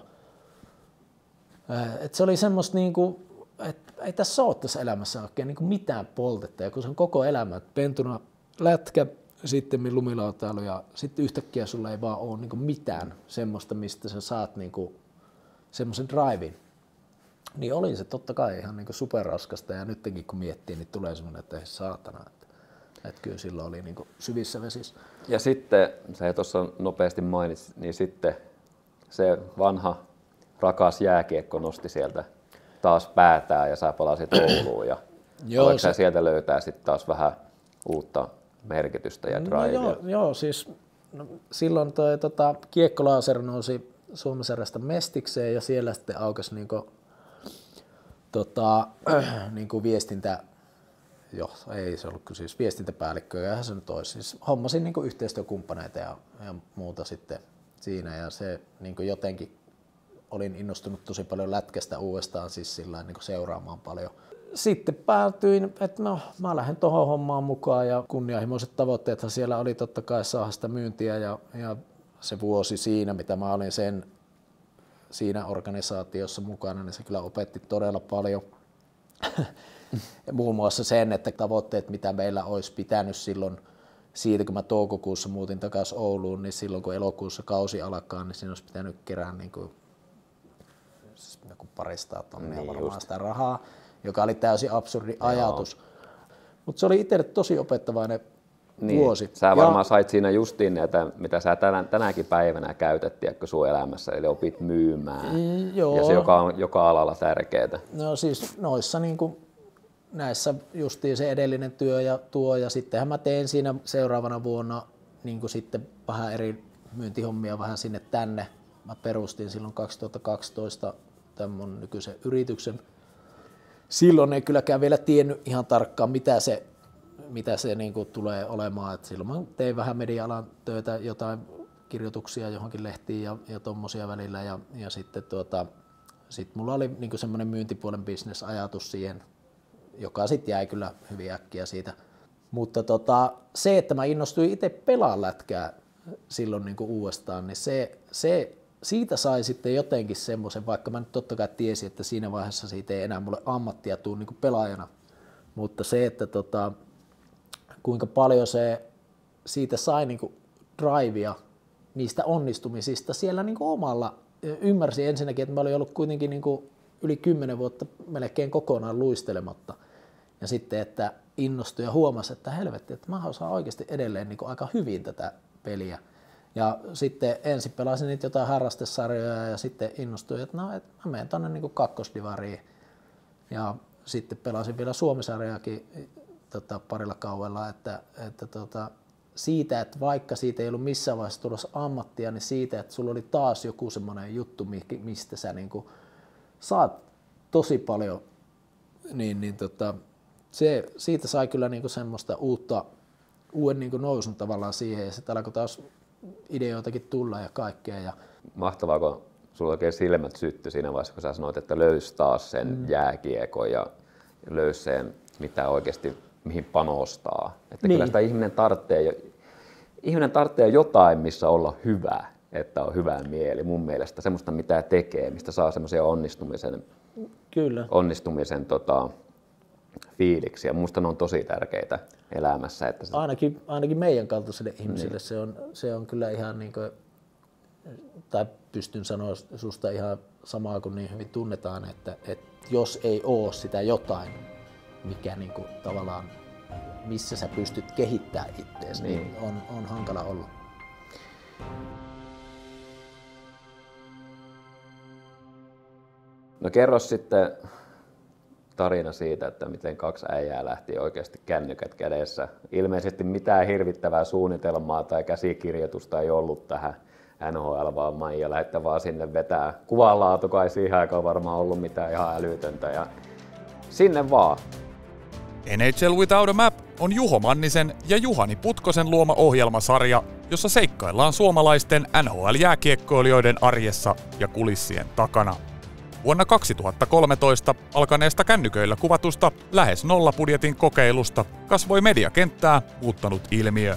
A: että se oli semmoista, niin kuin, että ei tässä ole tässä elämässä oikein niin kuin mitään poltetta. Ja kun se on koko elämä, että pentuna lätkä, sitten lumilautailu ja sitten yhtäkkiä sulla ei vaan ole niin kuin mitään semmoista, mistä sä saat niin kuin semmoisen drivin. Niin oli se totta kai ihan niin kuin superraskasta ja nytkin kun miettii, niin tulee semmoinen, että ei saatana. Että kyllä silloin oli niin kuin syvissä vesissä.
C: Ja sitten, sä tuossa nopeasti mainitsit, niin sitten se vanha rakas jääkiekko nosti sieltä taas päätään ja sä palasit Ouluun. Ja oliko sä sieltä löytää sitten taas vähän uutta merkitystä ja drivea?
A: No joo, siis silloin Kiekko-Laser nousi Suomen-sarjasta Mestikseen ja siellä sitten aukesi niinku viestintä, ei se ollut siis viestintäpäällikkö, ja se nyt olisi. Siis hommasin niinku yhteistyökumppaneita ja muuta sitten siinä ja se niinku jotenkin olin innostunut tosi paljon lätkästä uudestaan siis sillä niinku seuraamaan paljon. Sitten päätyin, että no mä lähden tuohon hommaan mukaan ja kunnianhimoiset tavoitteethan siellä oli totta kai saada sitä myyntiä ja se vuosi siinä, mitä mä olin siinä organisaatiossa mukana, niin se kyllä opetti todella paljon. muun muassa sen, että tavoitteet, mitä meillä olisi pitänyt silloin siitä, kun mä toukokuussa muutin takaisin Ouluun, niin silloin kun elokuussa kausi alkaa, niin siinä olisi pitänyt kerää niin kuin 200 tonnia varmaan sitä rahaa, joka oli täysin absurdi ajatus. Mutta se oli itselle tosi opettavainen vuosi.
C: Sä varmaan sait siinä justiin näitä, mitä sä tänäkin päivänä käytettiin sun elämässä, eli opit myymään. Ja se joka alalla tärkeää.
A: No siis noissa niinku, näissä justiin se edellinen työ ja tuo, ja sittenhän mä tein siinä seuraavana vuonna niinku sitten vähän eri myyntihommia vähän sinne tänne. Mä perustin silloin 2012 tämän mun nykyisen yrityksen. Silloin ei kylläkään vielä tiennyt ihan tarkkaan, mitä se niinku tulee olemaan. Et silloin mä tein vähän media-alan töitä, jotain kirjoituksia johonkin lehtiin ja tommosia välillä. Ja sitten sit mulla oli niinku semmoinen myyntipuolen bisnesajatus siihen, joka sitten jäi kyllä hyvin äkkiä siitä. Mutta se, että mä innostuin itse pelaa lätkää silloin niinku uudestaan, niin siitä sai sitten jotenkin semmoisen, vaikka mä nyt totta kai tiesin, että siinä vaiheessa siitä ei enää mulle ammattia tule niinku pelaajana. Mutta se, että kuinka paljon siitä sai niinku drivea niistä onnistumisista siellä niinku omalla. Ymmärsin ensinnäkin, että mä olin ollut kuitenkin niinku yli 10 vuotta melkein kokonaan luistelematta. Ja sitten, että innostui ja huomasi, että helvetti, että mä osaan oikeasti edelleen niinku aika hyvin tätä peliä. Ja sitten ensin pelasin niitä jotain harrastesarjoja ja sitten innostuin, että no, että mä menen tonne niinku kakkosdivariin. Ja sitten pelasin vielä Suomi-sarjaakin parilla kaudella, että siitä, että vaikka siitä ei ollut missään vaiheessa tulossa ammattia, niin siitä, että sulla oli taas joku semmoinen juttu, mistä sä niinku saat tosi paljon, siitä sai kyllä niinku semmoista uuden niinku nousun tavallaan siihen, ja sitten alkoi taas ideoitakin tulla ja kaikkea. Ja
C: mahtavaa, kun sulla oikein silmät syttyi siinä vaiheessa, kun sä sanoit, että löysi taas sen jääkiekon ja löysi sen, mitä oikeasti, mihin panostaa. Että kyllä sitä ihminen tarvitsee jotain, missä olla hyvä, että on hyvä mieli mun mielestä. Semmoista, mitä tekee, mistä saa semmoisia onnistumisen fiiliksiä. Musta ne on tosi tärkeitä elämässä. Että
A: ainakin meidän kaltaisille ihmisille se on kyllä ihan niin kuin, tai pystyn sanoa susta ihan samaa kuin niin hyvin tunnetaan, että jos ei ole sitä jotain, mikä niin kuin tavallaan, missä sä pystyt kehittämään itseäsi, niin on hankala olla.
C: No kerro sitten tarina siitä, että miten 2 äijää lähti oikeasti kännykät kädessä. Ilmeisesti mitään hirvittävää suunnitelmaa tai käsikirjoitusta ei ollut tähän NHL, vaan Maija lähdette vaan sinne vetää. Kuvanlaatu kai siihen aikaan varmaan ollut mitään ihan älytöntä ja sinne vaan.
B: NHL Without a Map on Juho Mannisen ja Juhani Putkosen luoma ohjelmasarja, jossa seikkaillaan suomalaisten NHL-jääkiekkoilijoiden arjessa ja kulissien takana. Vuonna 2013 alkaneesta kännyköillä kuvatusta lähes nollabudjetin kokeilusta kasvoi mediakenttää muuttanut ilmiö.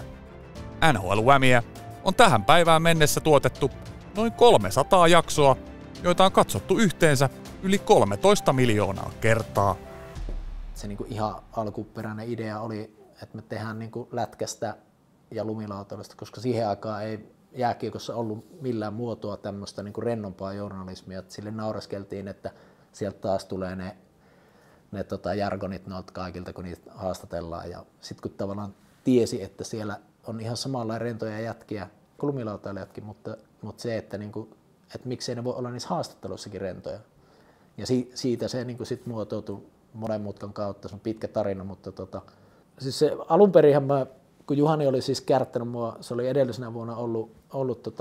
B: NHL-Whamiä on tähän päivään mennessä tuotettu noin 300 jaksoa, joita on katsottu yhteensä yli 13 miljoonaa kertaa.
A: Se niinku ihan alkuperäinen idea oli, että me tehdään niinku lätkästä ja lumilautailusta, koska siihen aikaan ei jääkiekossa ollut millään muotoa tämmöistä niinku rennompaa journalismia. Sille naureskeltiin, että sieltä taas tulee ne jargonit noilta kaikilta, kun niitä haastatellaan. Ja sitten kun tavallaan tiesi, että siellä on ihan samalla rentoja jätkiä kuin lumilautailijatkin, mutta se, että, niinku, että miksei ne voi olla niissä haastatteluissakin rentoja. Ja siitä se niinku sit muotoutui monen mutkan kautta, se on pitkä tarina, mutta siis se alunperinhän kun Juhani oli siis kärttänyt mua, se oli edellisenä vuonna ollut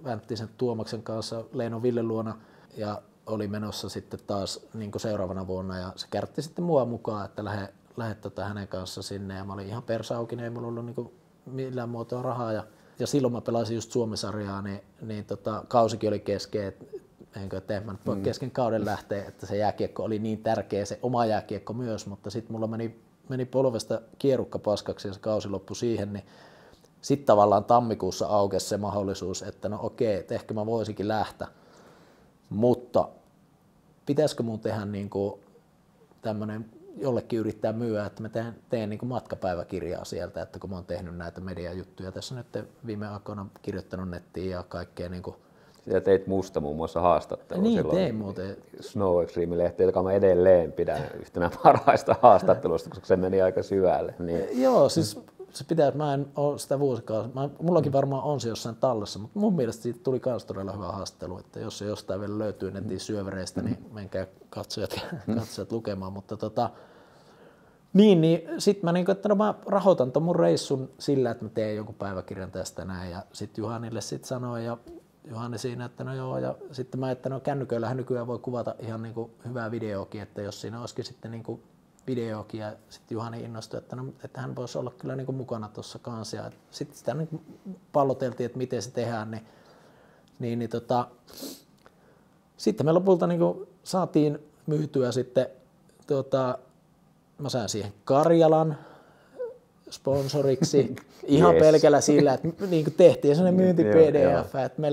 A: Vänttisen Tuomaksen kanssa Leino Ville luona ja oli menossa sitten taas niin kuin seuraavana vuonna ja se kärtti sitten mua mukaan, että lähde hänen kanssa sinne ja mä olin ihan persaukinen, ei mulla ollut niin kuin millään muotoa rahaa ja silloin mä pelasin just Suomi-sarjaa, niin kausikin oli kesken, että en mä nyt voi kesken kauden lähteä, että se jääkiekko oli niin tärkeä, se oma jääkiekko myös, mutta sitten mulla meni polvesta kierukka paskaksi ja se kausi loppui siihen, niin sitten tavallaan tammikuussa aukesi se mahdollisuus, että no okei, että ehkä mä voisinkin lähteä, mutta pitäisikö mun tehdä niin kuin tämmöinen jollekin yrittää myyä, että mä teen niin kuin matkapäiväkirjaa sieltä, että kun mä oon tehnyt näitä mediajuttuja tässä nyt viime aikoina kirjoittanut nettiin ja kaikkea niin kuin.
C: Sitä teit musta muun muassa haastattelua
A: niin,
C: silloin.
A: tein muuten.
C: Snow Extreme-lehti, joka mä edelleen pidän yhtenä parhaista haastattelusta, koska se meni aika syvälle. Niin.
A: Joo, siis se pitää, että mä en ole sitä vuosikausia. Mullakin varmaan on se jossain tallessa, mutta mun mielestä siitä tuli myös todella hyvä haastattelu, että jos se jostain vielä löytyy netin syövereistä, niin menkää katsojat lukemaan. Mutta niin sitten mä, niin että no mä rahoitan ton mun reissun sillä, että mä teen jonkun päiväkirjan tästä näin ja sitten Juhanille sitten sanoin ja Juhani siinä, että no joo, ja sitten mä, että no kännyköillähän nykyään voi kuvata ihan niin kuin hyvää videoakin, että jos siinä olisikin sitten niin kuin videoakin ja sitten Juhani innostui, että, no, että hän voisi olla kyllä niin kuin mukana tuossa kanssa ja sitten sitä niin palloteltiin, että miten se tehdään, niin sitten me lopulta niin kuin saatiin myytyä sitten, mä sain siihen Karjalan sponsoriksi ihan pelkällä sillä, että niin kuin tehtiin sellainen myynti-PDF, että me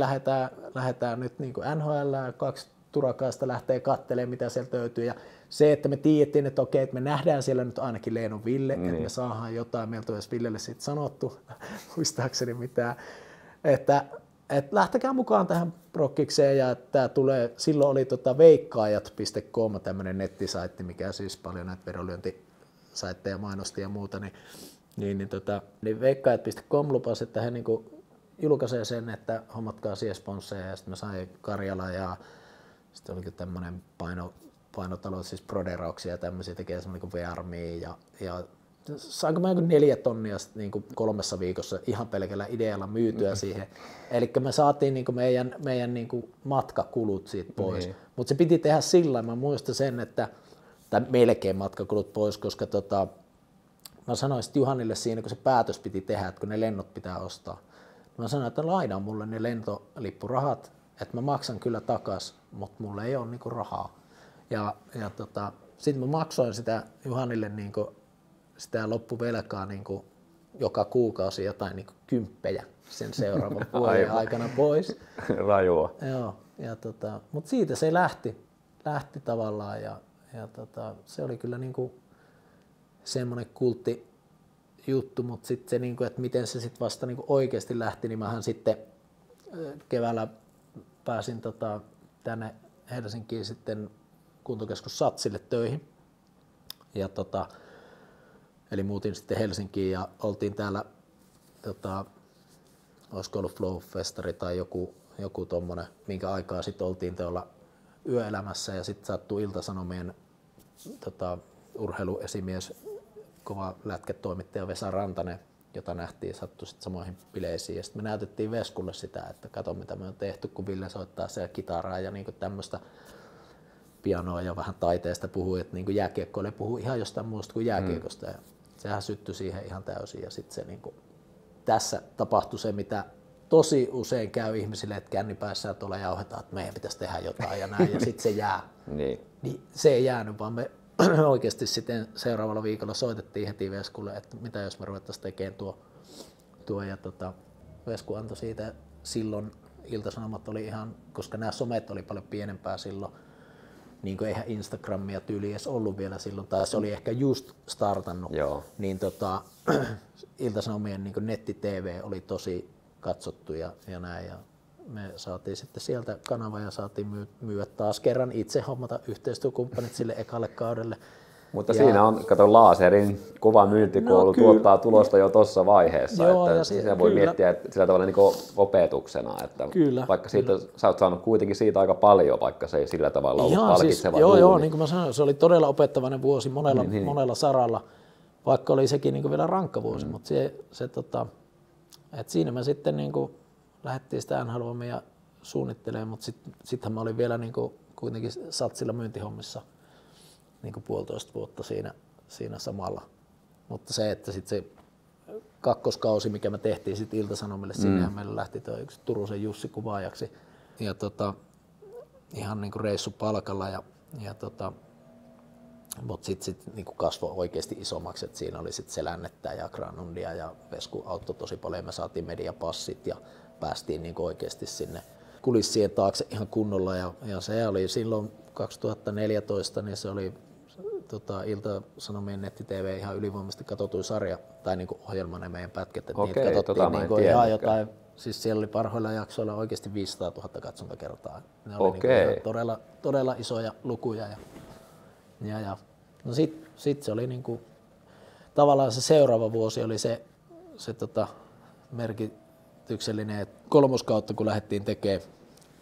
A: lähdetään nyt niin kuin NHL, 2 turakaista lähtee katselemaan, mitä sieltä löytyy. Ja se, että me tiedettiin, että okei, että me nähdään siellä nyt ainakin Leenon Ville, että me saadaan jotain, meiltä on edes Villelle siitä sanottu, muistaakseni mitään, että lähtekää mukaan tähän prokkikseen ja että tulee, silloin oli veikkaajat.com tämmöinen nettisaitti, mikä siis paljon näitä vedonlyöntisaitteja mainosti ja muuta, niin veikkaajat.com lupasi, että he niinku julkaisee sen, että hommatkaa siihen sponsseja ja sitten mä sain Karjala ja sitten olikin tämmöinen painotalo, siis proderauksia ja tämmöisiä tekee semmoinen kuin VR-mii ja saanko mä 4 tonnia niin kuin 3 viikossa ihan pelkällä idealla myytyä siihen. Eli me saatiin niin kuin meidän niin kuin matkakulut siitä pois, mutta se piti tehdä sillä, mä muistan sen, että tai melkein matkakulut pois, koska mä sanoin sitten Juhanille siinä, kun se päätös piti tehdä, että kun ne lennot pitää ostaa. Mä sanoin, että lainaa mulle ne lentolippurahat, että mä maksan kyllä takas, mutta mulla ei ole niinku rahaa. Ja sitten mä maksoin sitä Juhanille niinku sitä loppuvelkaa niinku joka kuukausi jotain niinku 10 sen seuraavan vuoden aikana pois.
C: Rajua.
A: Joo, mutta siitä se lähti tavallaan ja se oli kyllä niinku semmoinen kulttijuttu, mutta sitten se, niinku, että miten se sitten vasta niinku oikeasti lähti, niin mähän sitten keväällä pääsin tänne Helsinkiin sitten kuntokeskus Satsille töihin. Ja eli muutin sitten Helsinkiin ja oltiin täällä, olisiko ollut Flow-festari tai joku tommonen, minkä aikaa sitten oltiin tuolla yöelämässä ja sitten sattui Ilta-Sanomien urheiluesimies, kova lätkätoimittaja Vesa Rantanen, jota nähtiin, sattui sitten samoihin bileisiin. Ja sitten me näytettiin Veskulle sitä, että kato mitä me on tehty, kun Ville soittaa siellä kitaraa ja niinku tämmöistä pianoa ja vähän taiteesta puhui, että niinku jääkiekkoille puhuu ihan jostain muusta kuin jääkiekosta. Ja sehän syttyi siihen ihan täysin ja sitten se niinku, tässä tapahtui se, mitä tosi usein käy ihmisille, että kännipäissään tuolla jauhetaan, että meidän pitäisi tehdä jotain ja näin ja sitten se jää. Niin se ei jäänyt, vaan me oikeasti sitten seuraavalla viikolla soitettiin heti Veskulle, että mitä jos me ruvettaisiin tekemään tuo ja Vesku antoi siitä silloin Ilta-Sanomat oli ihan, koska nämä somet oli paljon pienempää silloin, niin kuin eihän Instagramia tyyli edes ollut vielä silloin, tai se oli ehkä just startannut, niin Ilta-Sanomien niin netti-TV oli tosi katsottu ja näin. Ja me saatiin sitten sieltä kanava ja saatiin myyä taas kerran itse hommata yhteistyökumppanit sille ekalle kaudelle.
C: Mutta siinä on, kato, Laserin kova myyntikoulu tuottaa tulosta jo tuossa vaiheessa.
A: Joo,
C: että
A: ja
C: sitä voi miettiä että sillä tavalla niin opetuksena. Että vaikka siitä, sä oot saanut kuitenkin siitä aika paljon, vaikka se ei sillä tavalla ollut palkitseva duuni.
A: Joo, niin kuin mä sanoin, se oli todella opettavainen vuosi monella saralla, vaikka oli sekin niin kuin vielä rankka vuosi. Mutta siinä me sitten niin kuin lähdettiin sitä NHL-hommia suunnittelemaan, mutta sittenhän mä olin vielä niin kuin kuitenkin Satsilla myyntihommissa niin kuin 1,5 vuotta siinä samalla. Mutta se, että sitten se kakkoskausi, mikä me tehtiin sitten Ilta-Sanomille, sinnehän meillä lähti tuo yksi Turusen Jussi kuvaajaksi ja ihan niin kuin reissupalkalla mutta sitten niin kuin kasvoi oikeasti isommaksi, että siinä oli sitten Selännettä ja Granundia ja Vesku auttoi tosi paljon. Me saatiin mediapassit ja päästiin niin kuin oikeasti sinne kulissien taakse ihan kunnolla ja se oli silloin 2014, niin se oli Ilta-Sanomien netti-tv ihan ylivoimaisesti katsotuin sarja tai niinku ohjelma ne meidän pätkät.
C: Okei,
A: niitä katsottiin niinku ihan jotain, siis siellä oli parhoilla jaksoilla oikeasti 500 000 katsontakertaa. Ne oli niinku ihan todella isoja lukuja. Ja no sit se oli niinku, tavallaan se seuraava vuosi oli se merkityksellinen, että 3. kautta kun lähdettiin tekemään,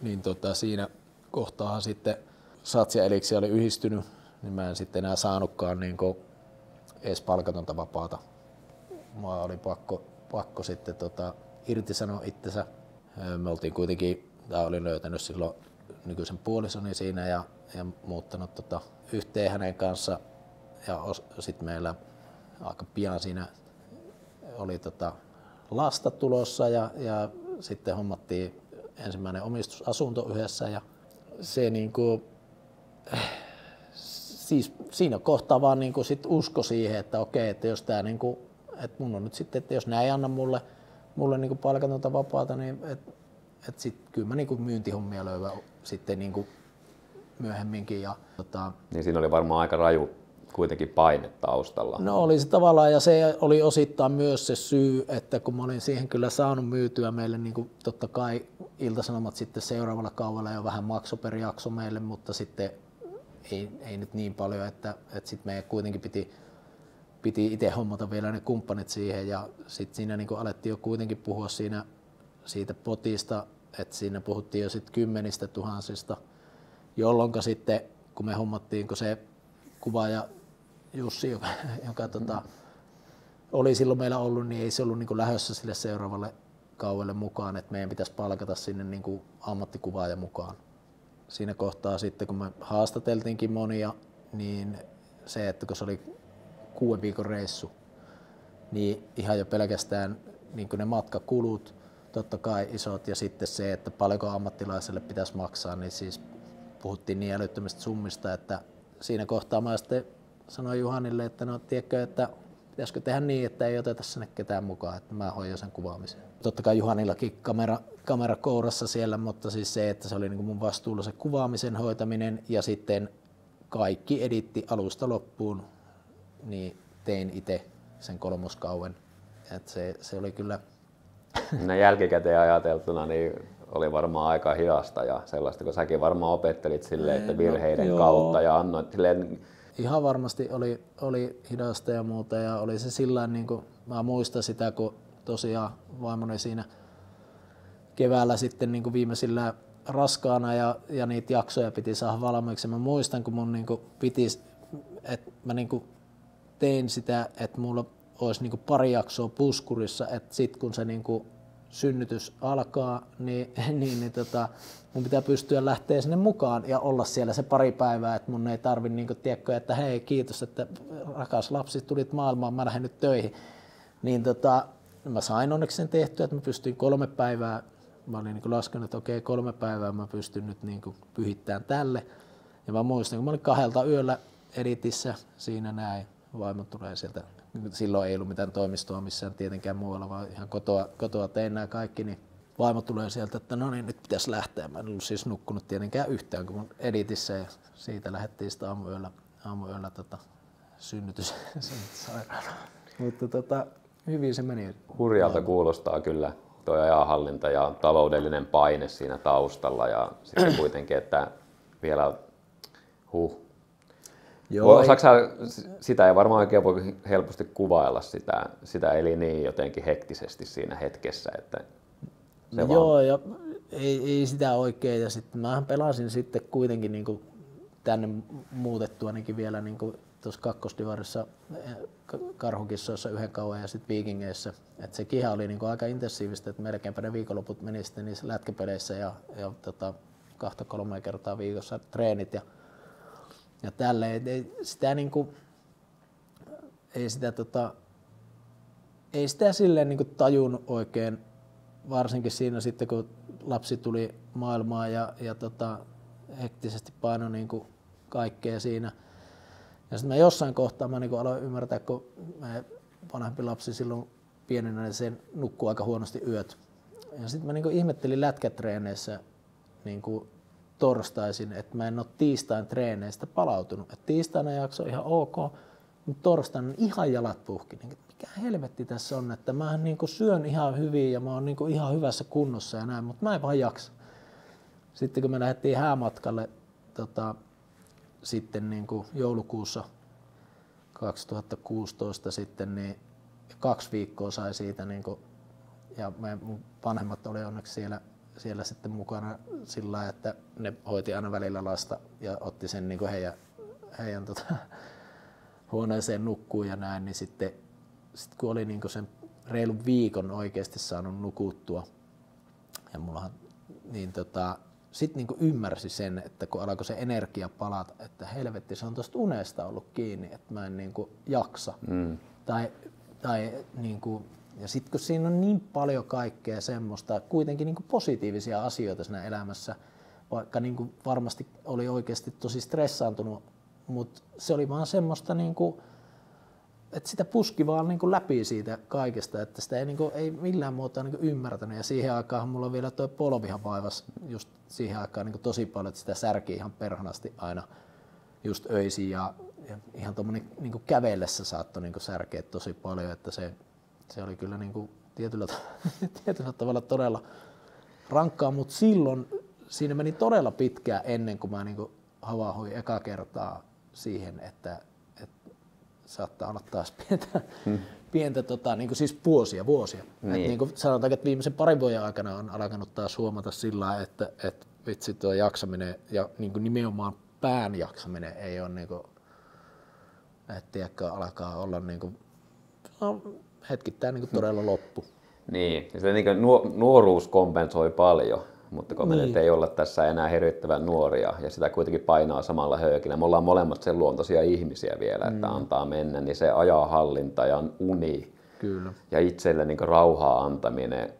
A: niin siinä kohtaahan sitten Sats ja Elixia oli yhdistynyt, niin mä en sitten enää saanutkaan niinku edes palkatonta vapaata. Mua oli pakko sitten irtisanoa itsensä. Me oltiin kuitenkin, olin löytänyt silloin nykyisen puolisoni siinä ja muuttanut yhteen hänen kanssa. Ja sitten meillä aika pian siinä oli lasta tulossa ja sitten hommattiin ensimmäinen omistusasunto yhdessä ja se niinku, siis siinä kohtaa vaan niinku sit usko siihen, että okei, että jos tää niinku, että mun on nyt sitten, että jos nää ei anna mulle niinku palkatonta vapaata, niin et sit kyllä mä niinku myyntihommia löydän sitten niinku myöhemminkin. Ja,
C: niin siinä oli varmaan aika raju kuitenkin paine taustalla.
A: No oli se tavallaan ja se oli osittain myös se syy, että kun mä olin siihen kyllä saanut myytyä meille niin kuin totta kai Ilta-Sanomat sitten seuraavalla kaudella jo vähän maksoi per jakso meille, mutta sitten ei nyt niin paljon, että sitten meidän kuitenkin piti itse hommata vielä ne kumppanit siihen ja sitten siinä niin kuin alettiin jo kuitenkin puhua siitä potista, että siinä puhuttiin jo sitten 10 000, jolloin sitten kun me hommattiin, kun se kuvaaja Jussi, joka oli silloin meillä ollut, niin ei se ollut niin lähdössä sille seuraavalle kaudelle mukaan, että meidän pitäisi palkata sinne niin ammattikuvaaja mukaan. Siinä kohtaa sitten, kun me haastateltiinkin monia, niin se, että kun se oli 6 viikon reissu, niin ihan jo pelkästään niin ne matkakulut, totta kai isot, ja sitten se, että paljonko ammattilaiselle pitäisi maksaa, niin siis puhuttiin niin älyttömistä summista, että siinä kohtaa mä sitten sanoin Juhanille, että no tiedätkö, että pitäisikö tehdä niin, että ei oteta sinne ketään mukaan, että mä hoidan sen kuvaamisen. Totta kai Juhanillakin kamera kourassa siellä, mutta siis se, että se oli niin mun vastuulla se kuvaamisen hoitaminen ja sitten kaikki editti alusta loppuun, niin tein itse sen 3. kauden. Että se oli kyllä...
C: Näin jälkikäteen ajateltuna niin oli varmaan aika hidasta ja sellaista, kun säkin varmaan opettelit silleen, että virheiden kautta ja annoit silleen...
A: Ihan varmasti oli hidasta ja muuta ja oli se sillain, niin kuin mä muistan sitä, kun tosiaan vaimoni siinä keväällä sitten niin kuin viimeisillä raskaana ja niitä jaksoja piti saada valmiiksi. Mä muistan, kun mun niin kuin piti, että mä niin kuin tein sitä, että mulla olisi niin kuin 2 jaksoa puskurissa, että sit kun se niin kuin synnytys alkaa, niin mun pitää pystyä lähteä sinne mukaan ja olla siellä se 2 päivää, että mun ei tarvi niinku tiedäkö, että hei kiitos, että rakas lapsi tulit maailmaan, mä lähden nyt töihin. Niin mä sain onneksi sen tehtyä, että mä pystyin 3 päivää, mä olin niinku laskenut, että okei 3 päivää mä pystyn nyt niinku pyhittämään tälle. Ja mä muistan, kun mä olin 2 yöllä editissä siinä näin, vaimo tulee sieltä. Silloin ei ollut mitään toimistoa missään tietenkään muualla, vaan ihan kotoa tein nämä kaikki, niin vaimo tulee sieltä, että no niin, nyt pitäisi lähteä. Mä en ollut siis nukkunut tietenkään yhtään, kun mun editissä ja siitä lähdettiin sitä aamuyöllä synnytys sairaana. Mutta hyvin se meni.
C: Hurjalta kuulostaa kyllä tuo ajanhallinta ja taloudellinen paine siinä taustalla ja sitten kuitenkin, että vielä Osaatko sitä ei varmaan oikein voi helposti kuvailla sitä eli niin jotenkin hektisesti siinä hetkessä, että se
A: joo,
C: vaan...
A: ja ei sitä oikein ja sitten mähän pelasin sitten kuitenkin niinku tänne muutettuanikin vielä niinku tuossa kakkosdivarissa Karhukissoissa 1 kauden ja sitten Viikingeissä, että se kiha oli niinku aika intensiivistä, että melkeinpä ne viikonloput meni sitten niissä lätkäpeleissä ja 2-3 kertaa viikossa treenit ja tälleen, ei sitä silleen niinku tajunnut oikein, varsinkin siinä sitten kun lapsi tuli maailmaan ja hektisesti painoi niinku kaikkea siinä. Ja sitten mä jossain kohtaa mä niinku aloin ymmärtää, kun vanhempi lapsi silloin pienenä, niin sen nukkuu aika huonosti yöt. Ja sitten mä niinku ihmettelin lätkätreeneissä, niinku, torstaisin, että mä en ole tiistain treeneistä palautunut. Et tiistaina jakso ihan ok, mutta torstaina ihan jalat puhki. Mikä helvetti tässä on, että mä niinku syön ihan hyvin ja mä oon niinku ihan hyvässä kunnossa ja näin, mutta mä en vaan jaksa. Sitten kun me lähdettiin häämatkalle sitten niinku joulukuussa 2016 sitten, niin 2 viikkoa sai siitä niinku, ja mun vanhemmat oli onneksi siellä sitten mukana sillä lailla, että ne hoiti aina välillä lasta ja otti sen niinku heidän huoneeseen nukkuun ja näin, niin sitten kun oli niinku sen reilun viikon oikeasti saanut nukuttua ja mullahan niin sitten niinku ymmärsi sen, että kun alkoi se energia palata, että helvetti, se on tuosta unesta ollut kiinni, että mä en niinku jaksa. Tai niinku, ja sitten kun siinä on niin paljon kaikkea semmoista, kuitenkin niinku positiivisia asioita siinä elämässä, vaikka niinku varmasti oli oikeasti tosi stressaantunut, mutta se oli vaan semmoista, niinku, että sitä puski vaan niinku läpi siitä kaikesta, että sitä ei millään muotoa niinku ymmärtänyt. Ja siihen aikaan mulla on vielä tuo polvihan vaivas just siihen aikaan niinku tosi paljon, että sitä särki ihan perhanasti aina just öisin ja ihan tuommoinen niinku kävellessä saattoi niinku särkeä tosi paljon, että se oli kyllä niinku tietyllä tavalla todella rankkaa, mutta silloin siinä meni todella pitkään ennen kuin mä niinku havahduin eka kertaa siihen, että saattaa olla taas pientä niinku siis vuosia. Niin. Niin kuin sanotaan, että viimeisen 2 vuoden aikana on alkanut taas huomata sillä lailla, että vitsi tuo jaksaminen ja niinku nimenomaan pään jaksaminen ei ole niinku, että alkaa olla niinku, hetkittäin niinku todella loppu.
C: Niin, ja se niinku nuoruus kompensoi paljon, mutta kun me nyt ei olla tässä enää hirvittävän nuoria ja sitä kuitenkin painaa samalla höykillä. Me ollaan molemmat sen luontoisia ihmisiä vielä, että antaa mennä, niin se ajanhallinta ja uni
A: Kyllä.
C: ja itselle niinku rauhaa antaminen,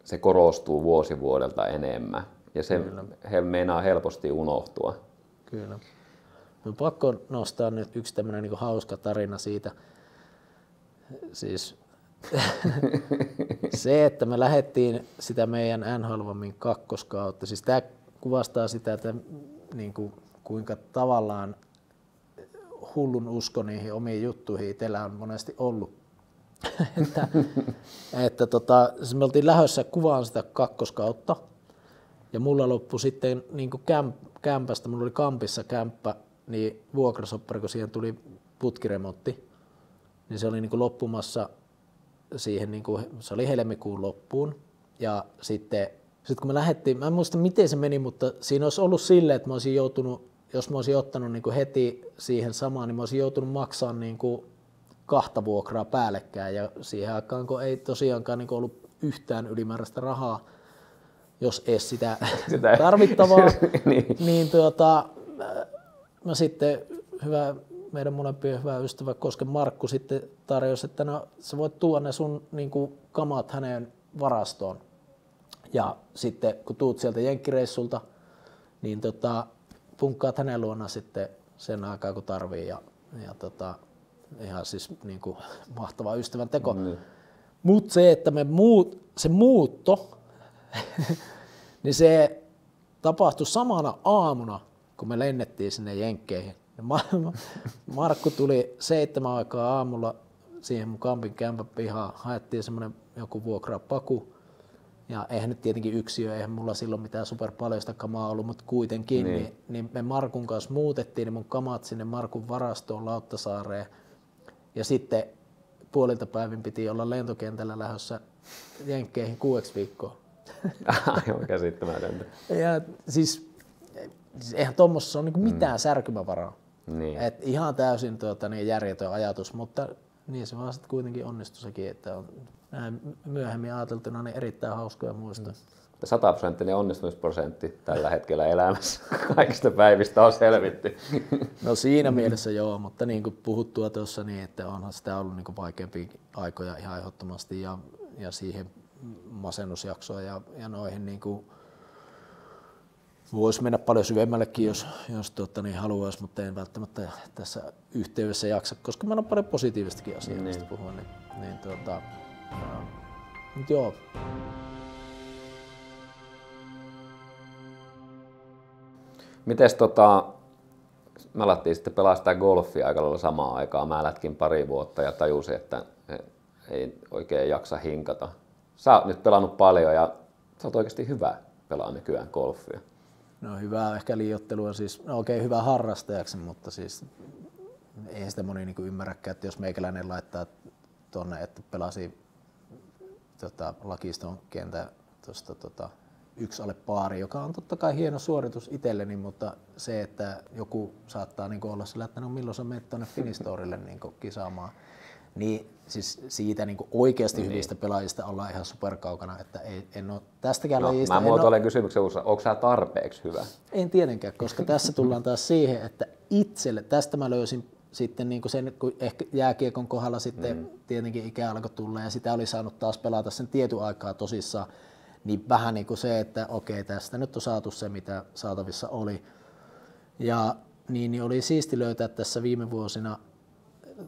C: se korostuu vuosi vuodelta enemmän ja se meinaa helposti unohtua.
A: Kyllä. On pakko nostaa nyt yksi tämmöinen niinku hauska tarina siitä. Siis se, että me lähdettiin sitä meidän NHL-vammin kakkoskautta, siis tämä kuvastaa sitä, että niinku, kuinka tavallaan hullun usko niihin omiin juttuihin itsellä on monesti ollut. Siis me oltiin lähdössä kuvaan sitä kakkoskautta ja mulla loppui sitten niinku kämpästä, mulla oli Kampissa kämppä, niin vuokrasoppari, kun siihen tuli putkiremontti, niin se oli niinku loppumassa siihen, niinku, se oli helmikuun loppuun. Ja sitten kun me lähdettiin, mä en muista miten se meni, mutta siinä olisi ollut silleen, että mä olisin joutunut, jos mä olisin ottanut niinku heti siihen samaan, niin mä olisin joutunut maksamaan niinku 2 vuokraa päällekkäin. Ja siihen aikaan, kun ei tosiaankaan niinku ollut yhtään ylimääräistä rahaa, jos edes sitä tarvittavaa, niin mä sitten meidän molempien hyvä ystävä Kosken Markku sitten tarjosi, että no, sä voit tuoda ne sun niinku, kamat hänen varastoon. Ja sitten kun tuut sieltä jenkkireissulta, niin punkkaat hänen luona sitten sen aikaa kun tarvii. Ja ihan siis niinku, mahtava ystävän teko. Mutta se, että se muutto, niin se tapahtui samana aamuna, kun me lennettiin sinne Jenkkeihin. Markku tuli 7 aikaa aamulla siihen mun kampin kämpän pihaan, haettiin semmonen joku vuokrapaku. Ja eihän nyt tietenkin yksiö, eihän mulla silloin mitään super paljon sitä kamaa ollut, mutta kuitenkin niin me Markun kanssa muutettiin niin mun kamat sinne Markun varastoon Lauttasaareen. Ja sitten puolilta päivin piti olla lentokentällä lähdössä Jenkkeihin 6 viikkoa.
C: Aivan käsittämätöntä.
A: Ja siis eihän tuommoisessa ole mitään särkymävaraa.
C: Niin.
A: Et ihan täysin järjetön ajatus, mutta niin se vaan sitten kuitenkin onnistui sekin, että on näin myöhemmin ajateltuna niin erittäin hauskoja muistoja.
C: 100% onnistumisprosentti tällä hetkellä elämässä. Kaikista päivistä on selvitty.
A: No siinä mielessä joo, mutta niin kuin puhuttua tuossa, niin että onhan sitä ollut niin kuin vaikeampia aikoja ihan ehdottomasti ja siihen masennusjaksoon ja noihin niin kuin voisi mennä paljon syvemmällekin, jos niin haluaisi, mutta en välttämättä tässä yhteydessä jaksa, koska meillä on paljon positiivistakin asiaa mistä puhua. Mutta joo.
C: Mites me alettiin sitten pelaa sitä golfia aika lailla samaan aikaan. Mä lätkin pari vuotta ja tajusin, että ei oikein jaksa hinkata. Sä oot nyt pelannut paljon ja sä oot oikeasti hyvä pelaa nykyään golfia.
A: No hyvää ehkä liioittelua, siis no okei, hyvä harrastajaksi, mutta siis ei sitä moni niinku ymmärräkään, että jos meikäläinen laittaa tuonne, että pelasi Lakiston kentän tuosta 1 alle paari, joka on totta kai hieno suoritus itselleni, mutta se, että joku saattaa niinku olla sillä, että no milloin sä menet tuonne Finistorille niinku kisaamaan, niin siis siitä niinku oikeasti hyvistä pelaajista ollaan ihan superkaukana, että en ole tästäkään lajista.
C: Mä muotoilen kysymyksen, onko sä tarpeeksi hyvä?
A: En tietenkään, koska tässä tullaan taas siihen, että itselle, tästä mä löysin sitten niin kuin sen, kun ehkä jääkiekon kohdalla sitten tietenkin ikä alkoi tulla ja sitä oli saanut taas pelata sen tietyn aikaa tosissaan, niin vähän niin kuin se, että okei, tästä nyt on saatu se, mitä saatavissa oli. Ja niin oli siisti löytää tässä viime vuosina,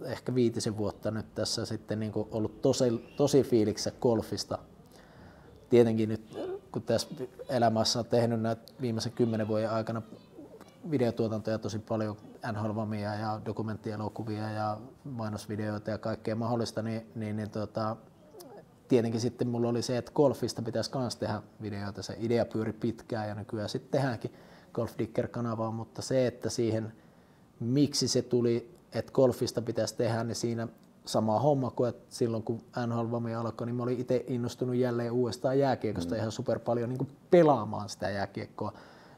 A: ehkä 5 vuotta nyt tässä sitten niin kuin ollut tosi fiiliksessä golfista. Tietenkin nyt, kun tässä elämässä on tehnyt näitä viimeisen 10 vuoden aikana videotuotantoja tosi paljon, NHL-vamia ja dokumenttielokuvia ja mainosvideoita ja kaikkea mahdollista, niin tietenkin sitten mulla oli se, että golfista pitäisi myös tehdä videoita. Se idea pyöri pitkään ja nykyään sitten tehdäänkin Golf Digger-kanavaa, mutta se, että siihen, miksi se tuli, että golfista pitäisi tehdä, niin siinä sama homma kuin että silloin kun NHL-vamia alkoi, niin mä olin itse innostunut jälleen uudestaan jääkiekosta ihan super paljon niin kuin pelaamaan sitä jääkiekkoa.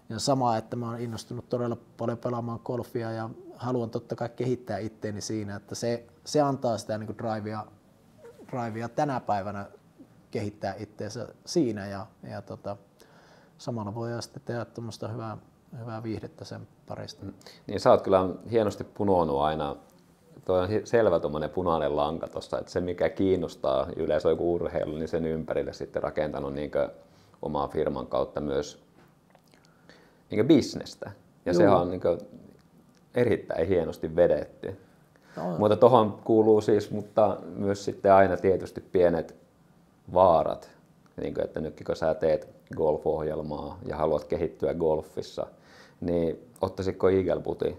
A: Ja sama, että mä oon innostunut todella paljon pelaamaan golfia ja haluan totta kai kehittää itteeni siinä, että se antaa sitä niin kuin drivea tänä päivänä kehittää itteensä siinä ja samalla voidaan sitten tehdä tuommoista hyvää viihdettä sen parista.
C: Niin sä oot kyllä hienosti punonut aina. Tuo on selvä tuommoinen punainen lanka tuossa, että se mikä kiinnostaa yleensä joku urheilu, niin sen ympärille sitten rakentanut niin omaa firman kautta myös niin bisnestä. Ja se on niin erittäin hienosti vedetty. No. Mutta tuohon kuuluu siis, mutta myös sitten aina tietysti pienet vaarat. Niin kuin, että nyt kun sä teet golf-ohjelmaa ja haluat kehittyä golfissa, niin ottaisitko Eagle-putin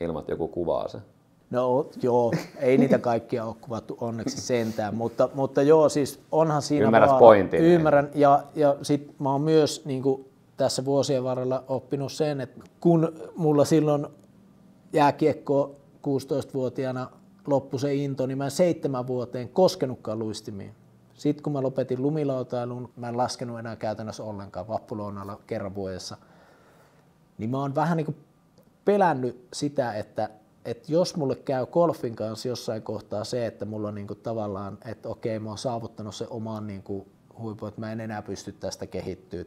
C: ilman, että joku kuvaa se?
A: No joo, ei niitä kaikkia ole kuvattu onneksi sentään, mutta joo, siis onhan siinä
C: Ymmärrät pointin.
A: Ymmärrän, ja sit mä oon myös niin kuin tässä vuosien varrella oppinut sen, että kun mulla silloin jääkiekko 16-vuotiaana loppui se into, niin mä en 7 vuoteen koskenutkaan luistimiin. Sitten kun mä lopetin lumilautailun, mä en laskenut enää käytännössä ollenkaan vappulounalla kerran vuodessa, niin mä oon vähän niin kuin pelännyt sitä, että jos mulle käy golfin kanssa jossain kohtaa se, että mulla on niin kuin tavallaan, että okei, mä oon saavuttanut se oman niin kuin huipun, että mä en enää pysty tästä kehittyä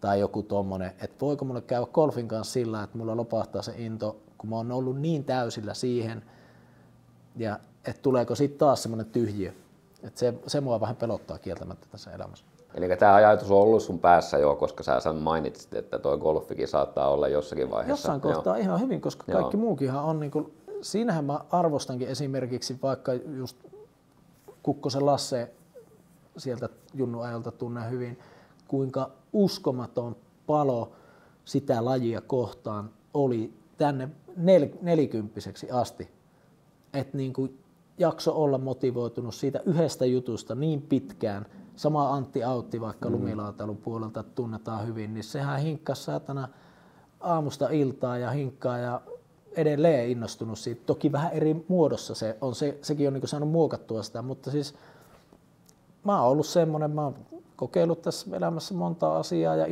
A: tai joku tommonen, että voiko mulle käydä golfin kanssa sillä, että mulla lopahtaa se into, kun mä oon ollut niin täysillä siihen, ja että tuleeko sitten taas semmoinen tyhjiö. Että se mua vähän pelottaa kieltämättä tässä elämässä.
C: Eli tämä ajatus on ollut sun päässä jo, koska sä mainitsit, että tuo golfikin saattaa olla jossakin vaiheessa.
A: Jossain kohtaa ihan hyvin, koska kaikki muukinhan on, niin kuin, siinähän mä arvostankin esimerkiksi vaikka just Kukkosen Lasse sieltä Junnu ajalta tunnen hyvin, kuinka uskomaton palo sitä lajia kohtaan oli tänne 40-vuotiaaksi asti. Että niin kuin jakso olla motivoitunut siitä yhdestä jutusta niin pitkään. Sama Antti Autti vaikka lumilautailun puolelta tunnetaan hyvin, niin sehän hinkkasi saatana aamusta iltaa ja hinkkaa ja edelleen innostunut siitä. Toki vähän eri muodossa sekin on niin kuin saanut muokattua sitä, mutta siis mä oon ollut semmoinen, mä oon kokeillut tässä elämässä monta asiaa ja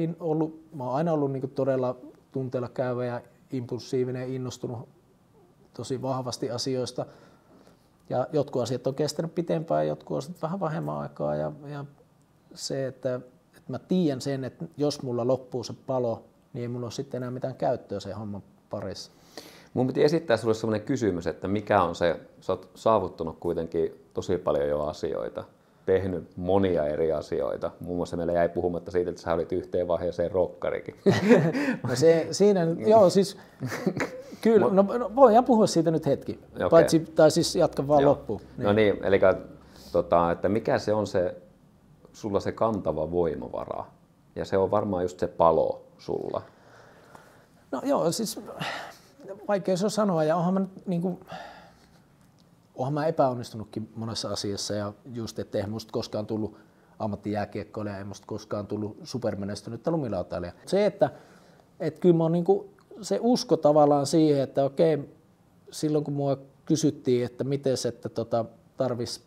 A: mä oon aina ollut niin kuin todella tunteella käyvä ja impulsiivinen ja innostunut tosi vahvasti asioista. Ja jotkut asiat on kestänyt pitempään ja jotkut asiat vähän vähemmän aikaa. Ja se, että mä tiedän sen, että jos mulla loppuu se palo, niin ei mulla ole sitten enää mitään käyttöä sen homman parissa.
C: Mun piti esittää sulle sellainen kysymys, että mikä on se, sä oot saavuttanut kuitenkin tosi paljon jo asioita, tehnyt monia eri asioita. Muun muassa meillä jäi puhumatta siitä, että sä olit yhteen vaiheeseen rokkarikin.
A: No siinä, joo siis kyllä, no voidaan puhua siitä nyt hetki, paitsi, tai siis jatka vaan loppuun.
C: Niin. No niin, eli että mikä se on sulla se kantava voimavara? Ja se on varmaan just se palo sulla.
A: No joo, siis vaikea se on sanoa ja onhan mä epäonnistunutkin monessa asiassa ja just, että eihän musta koskaan tullut ammattijääkiekkoilija, ei musta koskaan tullut supermenestynyttä lumilautailijaa. Se, että kyllä mä oon niinku se usko tavallaan siihen, että okei, silloin kun mua kysyttiin, että miten että tarvis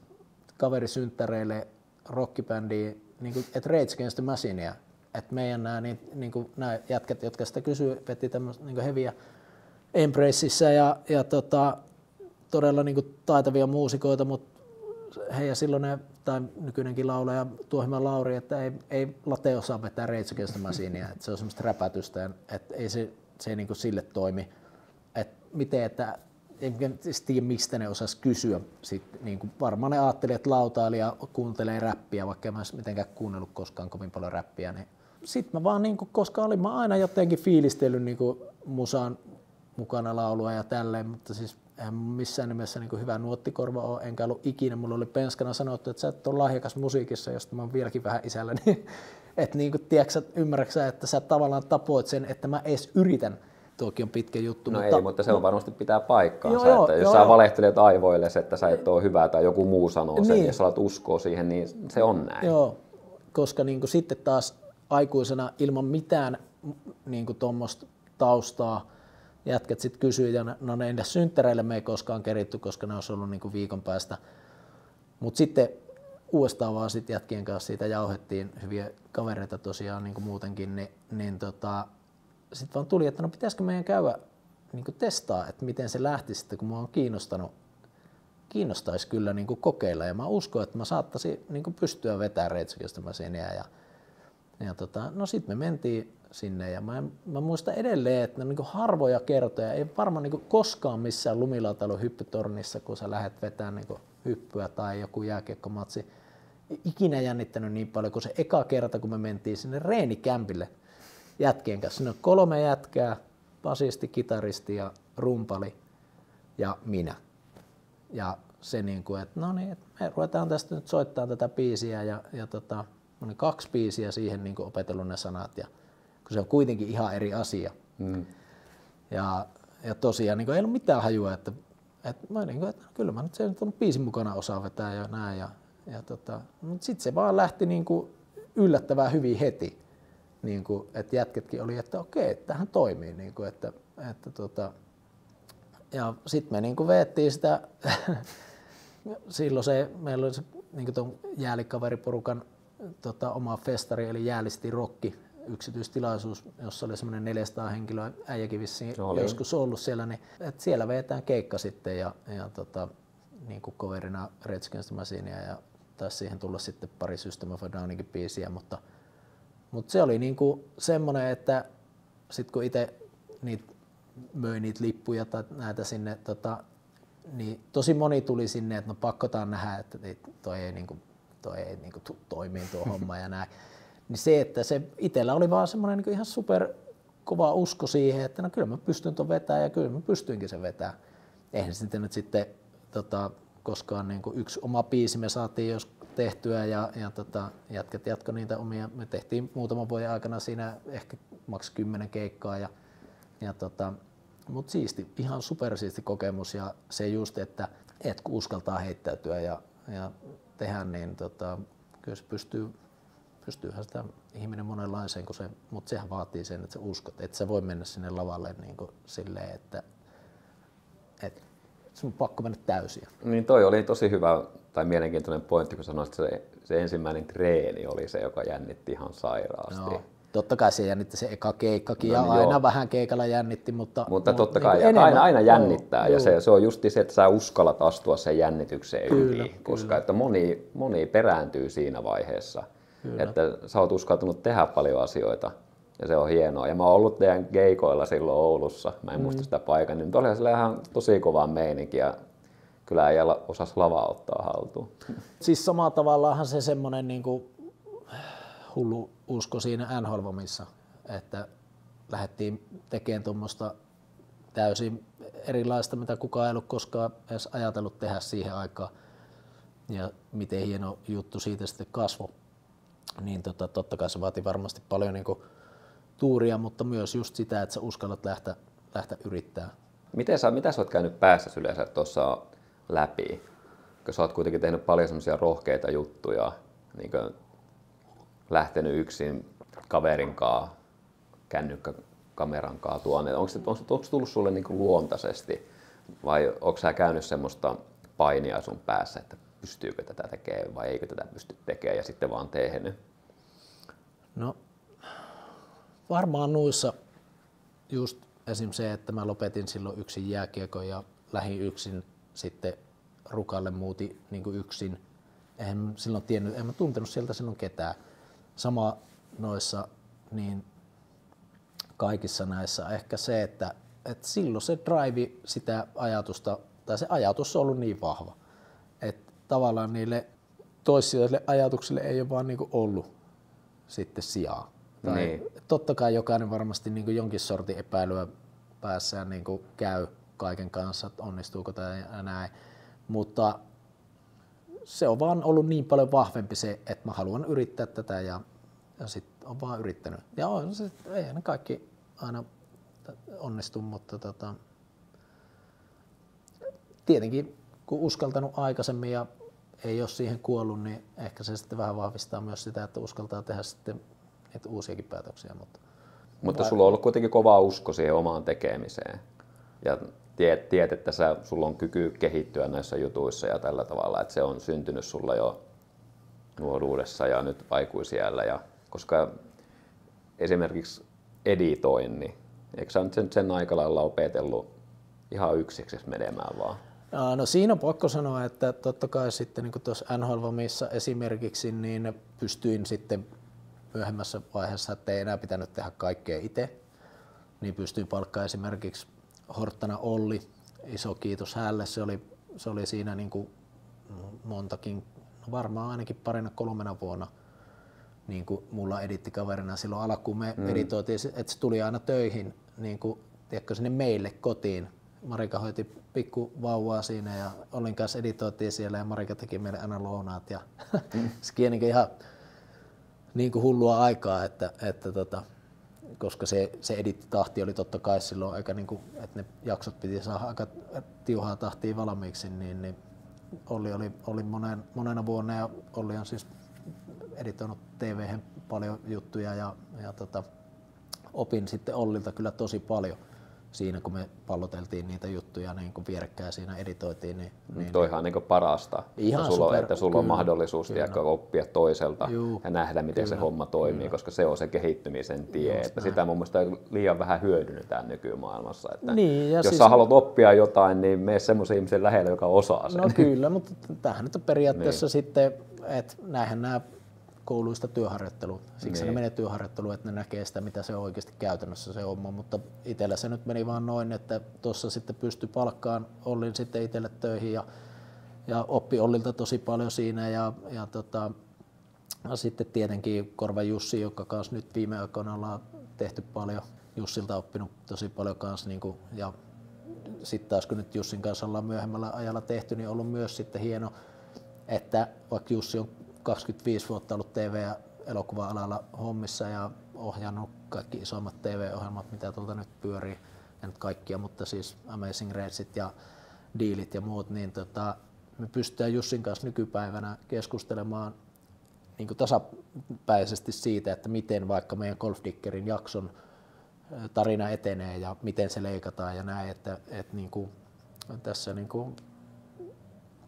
A: kaverisynttäreille rockibändiä, niinku, että Rage Against the Machinea, että meidän nämä jätkät, jotka sitä kysyy, veti tämmöistä niinku heviä Embraceissa ja todella niinku taitavia muusikoita, mutta heidän silloinen tai nykyinenkin laulaja Tuohimaan Lauri, että ei late osaa vetää Rage Against the Machinea, että se on semmoista räpätystä, että ei se ei niinku sille toimi. Että miten, että en tiedä mistä ne osas kysyä. Sitten, niinku varmaan ne ajatteli, että lautailija kuuntelee räppiä, vaikka en mä mitenkään kuunnellut koskaan kovin paljon räppiä. Niin. Sitten mä vaan, niinku, koska olin mä aina jotenkin fiilistellyt niinku musan mukana laulua ja tälleen, mutta siis eihän missään nimessä niin hyvä nuottikorva ole, enkä ollut ikinä. Mulla oli penskana sanottu, että sä et ole lahjakas musiikissa, josta mä oon vieläkin vähän isällä. Että niin tiedätkö, ymmärrätkö että sä tavallaan tapoit sen, että mä edes yritän. Tuokin on pitkä juttu.
C: No ei, mutta se on varmasti pitää paikkaansa. Joo, että jos sä valehtelet aivoille, että sä et ole hyvä tai joku muu sanoo sen, jos sä alat uskoa siihen, niin se on näin.
A: Joo, koska niin sitten taas aikuisena ilman mitään niin tuommoista taustaa, jätkät sitten kysyy, ja no ne edes synttäreille me ei koskaan keritty, koska ne olisi ollut niinku viikon päästä. Mutta sitten uudestaan vaan sit jätkien kanssa siitä jauhettiin, hyviä kavereita tosiaan niinku muutenkin, niin sitten vaan tuli, että no pitäisikö meidän käydä niinku testaa, että miten se lähtisi sitten, kun mua on kiinnostaisi kyllä niinku kokeilla. Ja mä uskon, että mä saattaisin niinku pystyä vetämään Rage Against the Machinea. No sitten me mentiin sinne ja mä muistan edelleen, että niin harvoja kertoja, ei varmaan niin koskaan missään lumilautailun hyppytornissa, kun sä lähdet vetämään niin hyppyä tai joku jääkiekkomatsi, ikinä jännittänyt niin paljon kuin se eka kerta, kun me mentiin sinne reenikämpille jätkien kanssa. Siinä on 3 jätkää, basisti, kitaristi ja rumpali ja minä. Ja se niin kuin, että no niin, että me ruvetaan tästä nyt soittaa tätä biisiä ja mä olin 2 biisiä siihen niin kuin opetellut ne sanat ja kun se on kuitenkin ihan eri asia. Ja tosiaan niin ei ollut mitään hajua, että mä niin kuin, että kyllä mä nyt sen biisin mukana osaan vetää ja näin. Mutta sitten se vaan lähti niin kuin yllättävän hyvin heti. Niin kuin, että jätketkin oli, että okei, tämähän toimii. Niin kuin, ja sitten me niin kuin veettiin sitä, silloin meillä oli se niin kuin jäälikaveriporukan oma festari, eli Jäälisti Rokki, yksityistilaisuus, jossa oli semmoinen 400 henkilöä, äijäkin vissiin joskus ollut siellä, niin että siellä vetään keikka sitten ja niin kuin coverina Rage Against the Machinea ja taisi siihen tulla sitten pari System of a Downinkin biisiä, mutta se oli niin kuin semmoinen, että sitten kun itse möi niitä lippuja tai näitä sinne, niin tosi moni tuli sinne, että no pakkotaan nähdä, että toi ei toimii tuo homma ja näin. Niin se, että se itsellä oli vaan semmoinen niin ihan super kova usko siihen, että no kyllä mä pystyn ton vetämään ja kyllä mä pystyinkin sen vetämään. Eihän sitten nyt sitten koskaan niin kuin yksi oma biisi me saatiin jos tehtyä ja jätkät jatkoi niitä omia. Me tehtiin muutaman vuoden aikana siinä ehkä maks 10 keikkaa mutta siisti, ihan supersiisti kokemus ja se just, että kun uskaltaa heittäytyä ja tehdä, niin kyllä se pystyyhän sitä ihminen monenlaiseen, mutta sehän vaatii sen, että sä uskot, että sä voi mennä sinne lavalle niin kuin silleen, että se on pakko mennä täysin.
C: Niin toi oli tosi hyvä tai mielenkiintoinen pointti, kun sanoit, että se ensimmäinen treeni oli se, joka jännitti ihan sairaasti.
A: No, totta kai se jännitti se eka keikkakin ja aina vähän keikalla jännitti, mutta
C: totta kai niin aina jännittää ja se on just se, että sä uskallat astua sen jännitykseen yli, koska että moni perääntyy siinä vaiheessa. Kyllä. Että sä oot uskaltanut tehdä paljon asioita ja se on hienoa. Ja mä oon ollut teidän keikoilla silloin Oulussa, mä en muista sitä paikan, niin olihan sillä ihan tosi kova meininki ja kyllä ei osasi lavaa ottaa haltuun.
A: Siis samalla tavallahan se semmoinen niinku hullu usko siinä NHL-vomissa, että lähdettiin tekemään tuommoista täysin erilaista, mitä kukaan ei ollut koskaan edes ajatellut tehdä siihen aikaan. Ja miten hieno juttu siitä sitten kasvoi. Niin totta kai se vaati varmasti paljon niin kuin tuuria, mutta myös just sitä, että sä uskallat lähteä yrittämään.
C: Mitä sä oot käynyt päässä yleensä tuossa läpi? Kun sä oot kuitenkin tehnyt paljon semmoisia rohkeita juttuja, niin kuin lähtenyt yksin kaverinkaan, kännykkäkamerankaan tuonne. Onko tullut sulle niin kuin luontaisesti vai onko sä käynyt semmoista painia sun päässä, että pystyykö tätä tekemään vai eikö tätä pysty tekemään ja sitten vaan tehnyt?
A: No varmaan nuissa just esim. Se, että mä lopetin silloin yksin jääkiekon ja lähdin yksin sitten Rukalle muutin niin kuin yksin. En mä tuntenut sieltä silloin ketään. Sama noissa niin kaikissa näissä ehkä se, että silloin se drive sitä ajatusta, tai se ajatus on ollut niin vahva, että tavallaan niille toissijaisille ajatuksille ei ole vaan niin kuin ollut sitten sijaa. Tai totta kai jokainen varmasti niin kuin jonkin sortin epäilyä päässään niin kuin käy kaiken kanssa, että onnistuuko tämä ja näin, mutta se on vaan ollut niin paljon vahvempi se, että mä haluan yrittää tätä ja sitten on vaan yrittänyt. Ja on se, eihän ne kaikki aina onnistu, mutta tietenkin kun uskaltanut aikaisemmin ja ei ole siihen kuollut, niin ehkä se sitten vähän vahvistaa myös sitä, että uskaltaa tehdä sitten niitä uusiakin päätöksiä.
C: Mutta sulla on ollut kuitenkin kova usko siihen omaan tekemiseen. Ja tiedät, että sulla on kyky kehittyä näissä jutuissa ja tällä tavalla, että se on syntynyt sulla jo nuoruudessa ja nyt aikuisiällä. Ja koska esimerkiksi editoinni, eikö sä nyt sen aika lailla opetellut ihan yksiksi menemään vaan?
A: No siinä on pakko sanoa, että totta kai sitten niin tuossa NHL-vomissa esimerkiksi niin pystyin sitten myöhemmässä vaiheessa, että ei enää pitänyt tehdä kaikkea itse, niin pystyin palkkaamaan esimerkiksi Horttana Olli, iso kiitos hänelle, se oli siinä niin kuin montakin, varmaan ainakin 2-3 vuonna niin kuin mulla edittikaverina silloin alkuun me editoitiin, että se tuli aina töihin niin kuin, tiedätkö, sinne meille kotiin. Marika hoiti pikku vauvaa siinä ja Ollin kanssa editoitiin siellä ja Marika teki meille aina lounaat ja sekin niin ihan niin kuin hullua aikaa, että koska se edittitahti oli totta kai silloin aika niin kuin, että ne jaksot piti saada aika tiuhaa tahtia valmiiksi, niin Olli oli monena vuonna ja Olli on siis editoinut TV:hen paljon juttuja ja opin sitten Ollilta kyllä tosi paljon siinä, kun me palloteltiin niitä juttuja niin kun vierekkäin siinä editoitiin. Niin
C: toihan on niin parasta, että sulla on mahdollisuus oppia toiselta ja nähdä, miten se homma toimii, koska se on se kehittymisen tie. Että sitä mun mielestä liian vähän hyödynnetään nykymaailmassa. Että jos sä haluat oppia jotain, niin mene semmoisen ihmisen lähelle, joka osaa sen.
A: No kyllä, mutta tämähän nyt on periaatteessa sitten, että näinhän nämä kouluista työharjoitteluun. Siksi ne menee työharjoitteluun, että ne näkee sitä, mitä se on oikeasti käytännössä se homma, mutta itsellä se nyt meni vaan noin, että tuossa sitten pystyi palkkaan Ollin sitten itselle töihin ja oppi Ollilta tosi paljon siinä ja sitten tietenkin Korva Jussi, joka kanssa nyt viime aikoina ollaan tehty paljon, Jussilta oppinut tosi paljon kanssa niinku, ja sitten taas kun nyt Jussin kanssa ollaan myöhemmällä ajalla tehty, niin on ollut myös sitten hieno, että vaikka Jussi on 25 vuotta ollut TV- ja elokuva-alalla hommissa ja ohjannut kaikki isommat TV-ohjelmat, mitä tuolta nyt pyörii, ja nyt kaikkia, mutta siis Amazing Raceit ja Dealit ja muut, niin me pystytään Jussin kanssa nykypäivänä keskustelemaan niin kuin tasapäisesti siitä, että miten vaikka meidän Golfdickerin jakson tarina etenee ja miten se leikataan ja näin, että niin kuin tässä niin kuin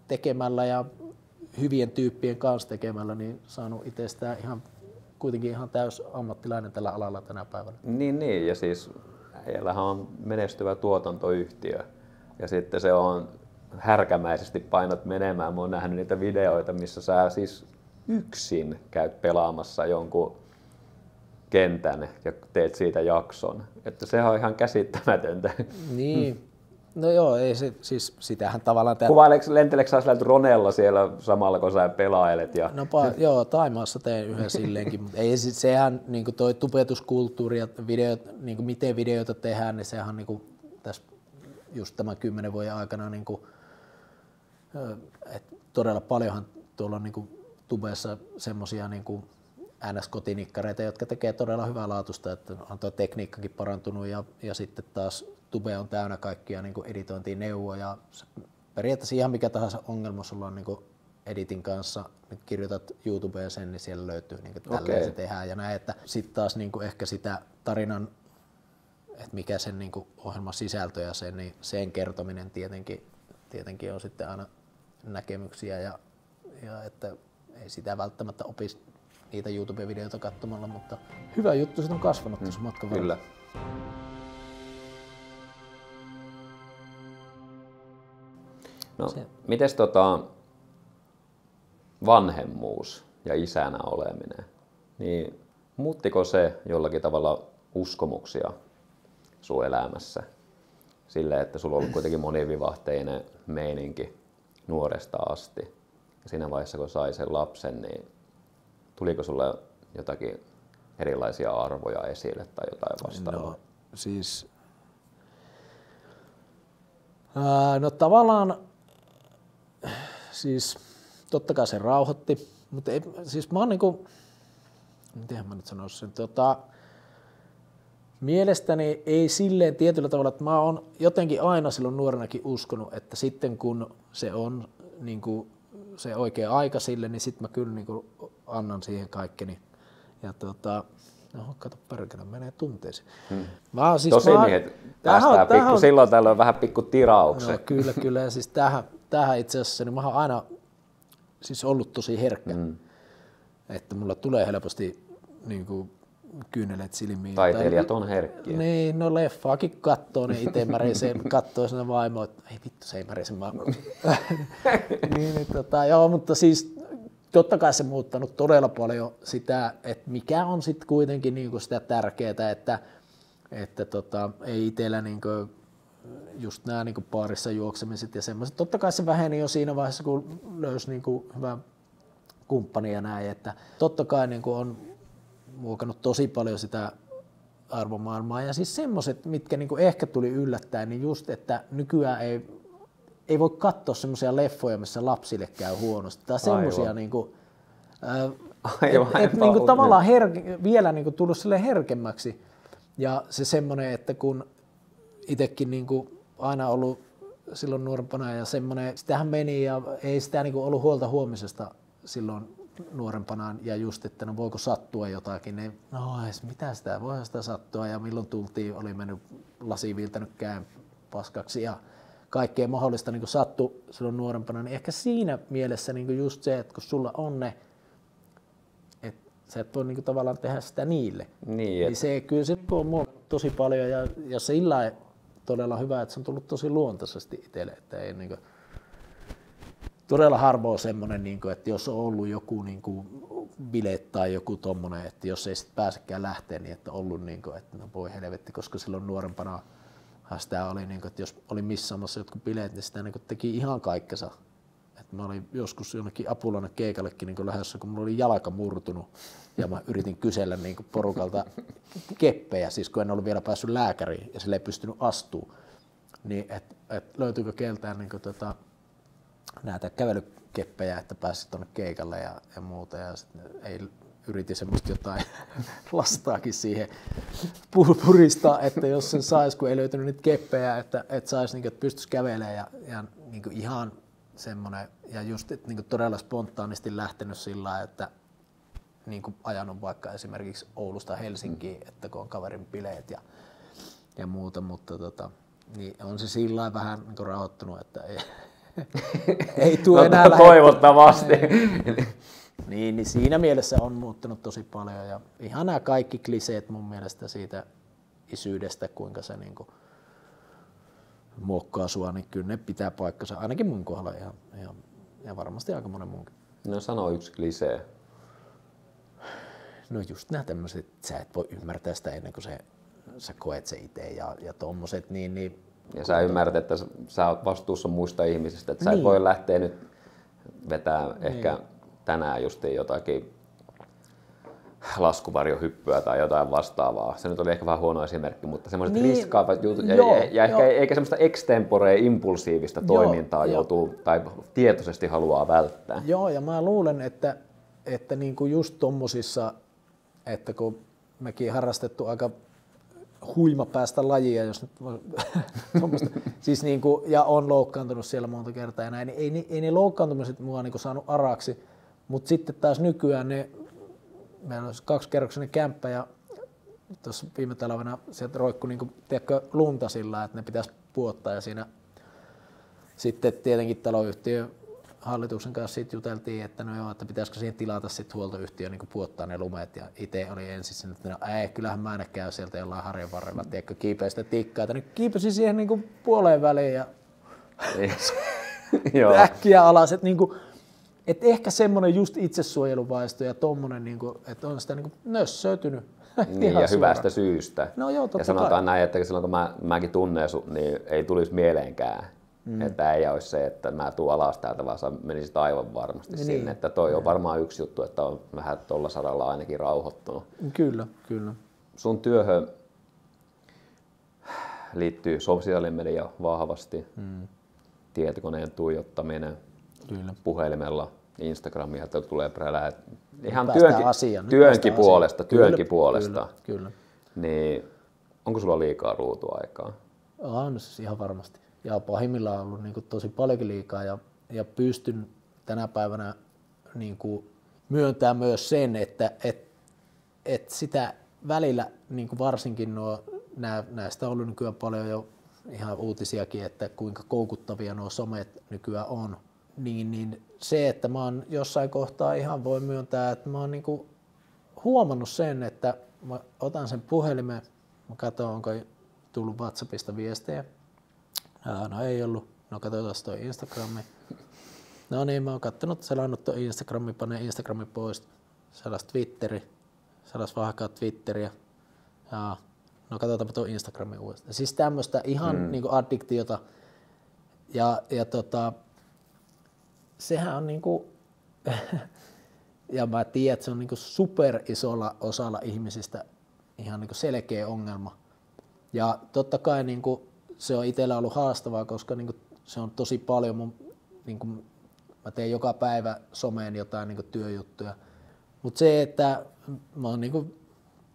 A: tekemällä ja hyvien tyyppien kanssa tekemällä, niin saanut itsestään kuitenkin ihan täys ammattilainen tällä alalla tänä päivänä.
C: Niin, ja siis heillähän on menestyvä tuotantoyhtiö ja sitten se on härkämäisesti painot menemään. Mä oon nähnyt niitä videoita, missä sä siis yksin käyt pelaamassa jonkun kentän ja teet siitä jakson. Että sehän on ihan käsittämätöntä.
A: Niin. No joo, ei se, siis sitähän tavallaan...
C: Lenteleekö sä sillä dronella siellä samalla, kun sä pelailet? Ja...
A: No joo, Taimaassa teen yhden silleenkin, mutta ei sehän niin toi tubetuskulttuuri ja videot, niin miten videoita tehdään, niin sehän niin tässä just tämän 10 vuoden aikana, niin kuin, todella paljonhan tuolla on niin tubessa semmoisia niin NS-kotinikkareita, jotka tekee todella hyvää laatusta, että on tuo tekniikkakin parantunut ja sitten taas Tube on täynnä kaikkia niin editointiin neuvoja. Periaatteessa ihan mikä tahansa ongelma sulla on niin editin kanssa, nyt kirjoitat YouTubeen sen, niin siellä löytyy niin tälleen se tehdään ja näin, että sitten taas niin ehkä sitä tarinan, että mikä sen niin ohjelman sisältö ja sen, niin sen kertominen tietenkin on sitten aina näkemyksiä ja että ei sitä välttämättä opisi niitä YouTube-videoita katsomalla, mutta hyvä juttu, sit on kasvanut tuossa matkan varrella.
C: Kyllä. No, mites vanhemmuus ja isänä oleminen, niin muuttiko se jollakin tavalla uskomuksia sun elämässä? Silleen, että sulla on ollut kuitenkin monivivahteinen meininki nuoresta asti. Ja siinä vaiheessa, kun sai sen lapsen, niin tuliko sulle jotakin erilaisia arvoja esille tai jotain vastaavaa?
A: No, siis no tavallaan siis totta kai se rauhoitti, mutta ei, siis mä oon niinku, mitenhän mä nyt sanoisin sen, mielestäni ei silleen tietyllä tavalla, että mä oon jotenkin aina silloin nuorenakin uskonut, että sitten kun se on niinku se oikea aika sille, niin sit mä kyllä niinku annan siihen kaikkeni. Ja no, kato perkele, menee tunteisiin. Siis
C: tosi miehet päästään silloin tällöin vähän pikku tirauksen.
A: No, kyllä. Ja siis tähän itse asiassa niin mä oon aina siis ollut tosi herkkä. Että mulla tulee helposti niinku kyyneleet silmiin.
C: Taiteilijat on herkkiä.
A: Niin, no leffaakin kattoo, niin itse märisen kattoo sinne vaimoa, että ei vittu, se ei märisen maailmaa. Joo, mutta siis totta kai se muuttanut todella paljon sitä, että mikä on sitten kuitenkin niinku sitä tärkeää, että ei itsellä niinku just nämä niinku baarissa juoksemiset ja semmoiset. Totta kai se väheni jo siinä vaiheessa, kun löysi niinku hyvä kumppani ja näin, että totta kai niinku on muokannut tosi paljon sitä arvomaailmaa ja siis semmoiset, mitkä niinku ehkä tuli yllättäen, niin just, että nykyään ei voi katsoa semmoisia leffoja, missä lapsille käy huonosti tai semmoisia niinku, niinku tavallaan vielä niinku tullut sille herkemmäksi ja se semmoinen, että kun itsekin niinku aina ollut silloin nuorempana ja semmoinen, sitähän meni ja ei sitä niinku ollut huolta huomisesta silloin nuorempana ja just, että no voiko sattua jotakin, niin no mitä sitä, voihan sitä sattua ja milloin tultiin, oli mennyt lasi viiltänyt käen paskaksi ja kaikkea mahdollista niin sattui silloin nuorempana, niin ehkä siinä mielessä niin just se, että kun sulla on ne, että sä et voi niin tavallaan tehdä sitä niille, niin se kyllä se on muokannut tosi paljon ja sillä todella hyvä, että se on tullut tosi luontaisesti itselle, että ei niin kuin, todella harvoin semmoinen, että jos on ollut joku bile tai joku tommonen, että jos ei sit pääsekään lähteä, niin että on ollut, että no voi helvetti, koska silloin nuorempana sitä oli, että jos oli missaamassa jotkut bileet, niin sitä teki ihan kaikkensa. Että mä olin joskus jonnekin Apulanne keikallekin lähdössä, kun mulla oli jalka murtunut ja mä yritin kysellä porukalta keppejä, siis kun en ollut vielä päässyt lääkäriin ja sille ei pystynyt astumaan, niin et löytyykö keltään näitä kävelykeppejä, että pääsit tuonne keikalle ja muuta ja ei yritin semmoista jotain lastaakin siihen puristaa, että jos sen sais, kun ei löytynyt niitä keppejä, että saisi että pystyisi kävelemään ja ihan semmoinen ja just todella spontaanisti lähtenyt sillä, että ajanut vaikka esimerkiksi Oulusta Helsinkiin, että kun on kaverin bileet ja muuta, mutta niin on se sillä vähän rauhoittunut, että ei tule enää
C: toivottavasti.
A: Niin siinä mielessä on muuttunut tosi paljon ja ihan nämä kaikki kliseet mun mielestä siitä isyydestä, kuinka se muokkaa sua, niin kyllä ne pitää paikkansa, ainakin mun kohdalla ja varmasti aika monen muunkin.
C: No sano yksi klisee.
A: No just nämä tämmöiset, että sä et voi ymmärtää sitä ennen kuin sä koet se itse ja tommoset, niin
C: ja sä ymmärrät, että sä oot vastuussa muista ihmisistä, että sä et voi lähteä nyt vetää ehkä tänään justiin jotakin laskuvarjohyppyä tai jotain vastaavaa. Se nyt oli ehkä vähän huono esimerkki, mutta semmoiset riskaavat jutut ja ehkä eikä semmoista extemporea impulsiivista toimintaa joutuu tai tietoisesti haluaa välttää.
A: Joo, ja mä luulen, että just tommosissa että kun mekin harrastettu aika huimapäästä lajia, jos nyt siis niinku, ja on loukkaantunut siellä monta kertaa ja näin, niin ei ne loukkaantumiset mua niinku saanut araksi, mutta sitten taas nykyään meillä on 2-kerroksinen kämppä ja tuossa viime talvena sieltä roikkui niinku, lunta sillä, että ne pitäisi puottaa ja siinä sitten tietenkin taloyhtiö hallituksen kanssa siitä juteltiin, että no joo, että pitäisikö siihen tilata sitten huoltoyhtiö niin puottaa ne lumet ja itse oli ensin että no kyllähän mä en käy sieltä jollain harjan varrella, tiedätkö, kiipeä sitä tikkaa, niin kiipesin siihen niin puoleen väliin ja äkkiä alas, että niin kuin, et ehkä semmoinen just itsesuojeluvaisto ja tommonen, niin kuin, että on sitä niin nössöitynyt.
C: Niin, ja hyvästä syystä.
A: No joo, totta
C: ja sanotaan
A: kai.
C: näin, että silloin kun mäkin tunnen sut, niin ei tulisi mieleenkään, että ei olisi se, että mä tuun alas täältä, vaan sä menisit aivan varmasti niin, sinne. Että toi on varmaan yksi juttu, että on vähän tuolla saralla ainakin rauhoittunut.
A: Kyllä.
C: Sun työhön liittyy sosiaalinen media vahvasti, tietokoneen tuijottaminen,
A: Kyllä.
C: puhelimella, Instagramia tulee prälää. Ihan työnkin puolesta.
A: Kyllä.
C: Niin, onko sulla liikaa ruutuaikaa?
A: On siis ihan varmasti. Ja pahimmillaan on ollut niin kuin tosi paljonkin liikaa ja pystyn tänä päivänä niin kuin myöntämään myös sen, että sitä välillä niin kuin varsinkin näistä on ollut nykyään paljon jo ihan uutisiakin, että kuinka koukuttavia nuo somet nykyään on. Niin se, että mä oon jossain kohtaa ihan voi myöntää, että mä oon niin kuin huomannut sen, että mä otan sen puhelimen, mä katson onko tullut WhatsAppista viestejä. No ei ollut. No katsotaan toi Instagrami. No niin, mä oon kattonut, selannut toi Instagrami, panee Instagrami pois. Selas Twitteri, selas vahkaa Twitteriä. Ja no katsotaanpa tuo Instagrami uudestaan. Siis tämmöstä ihan niinku addiktiota. Ja sehän on niinku, ja mä tiedän, että se on niinku super isolla osalla ihmisistä ihan niinku selkeä ongelma. Ja totta kai niinku, se on itsellä ollut haastavaa, koska niinku, se on tosi paljon niinku, mä teen joka päivä someen jotain niinku, työjuttuja. Mutta se, että mä oon niinku,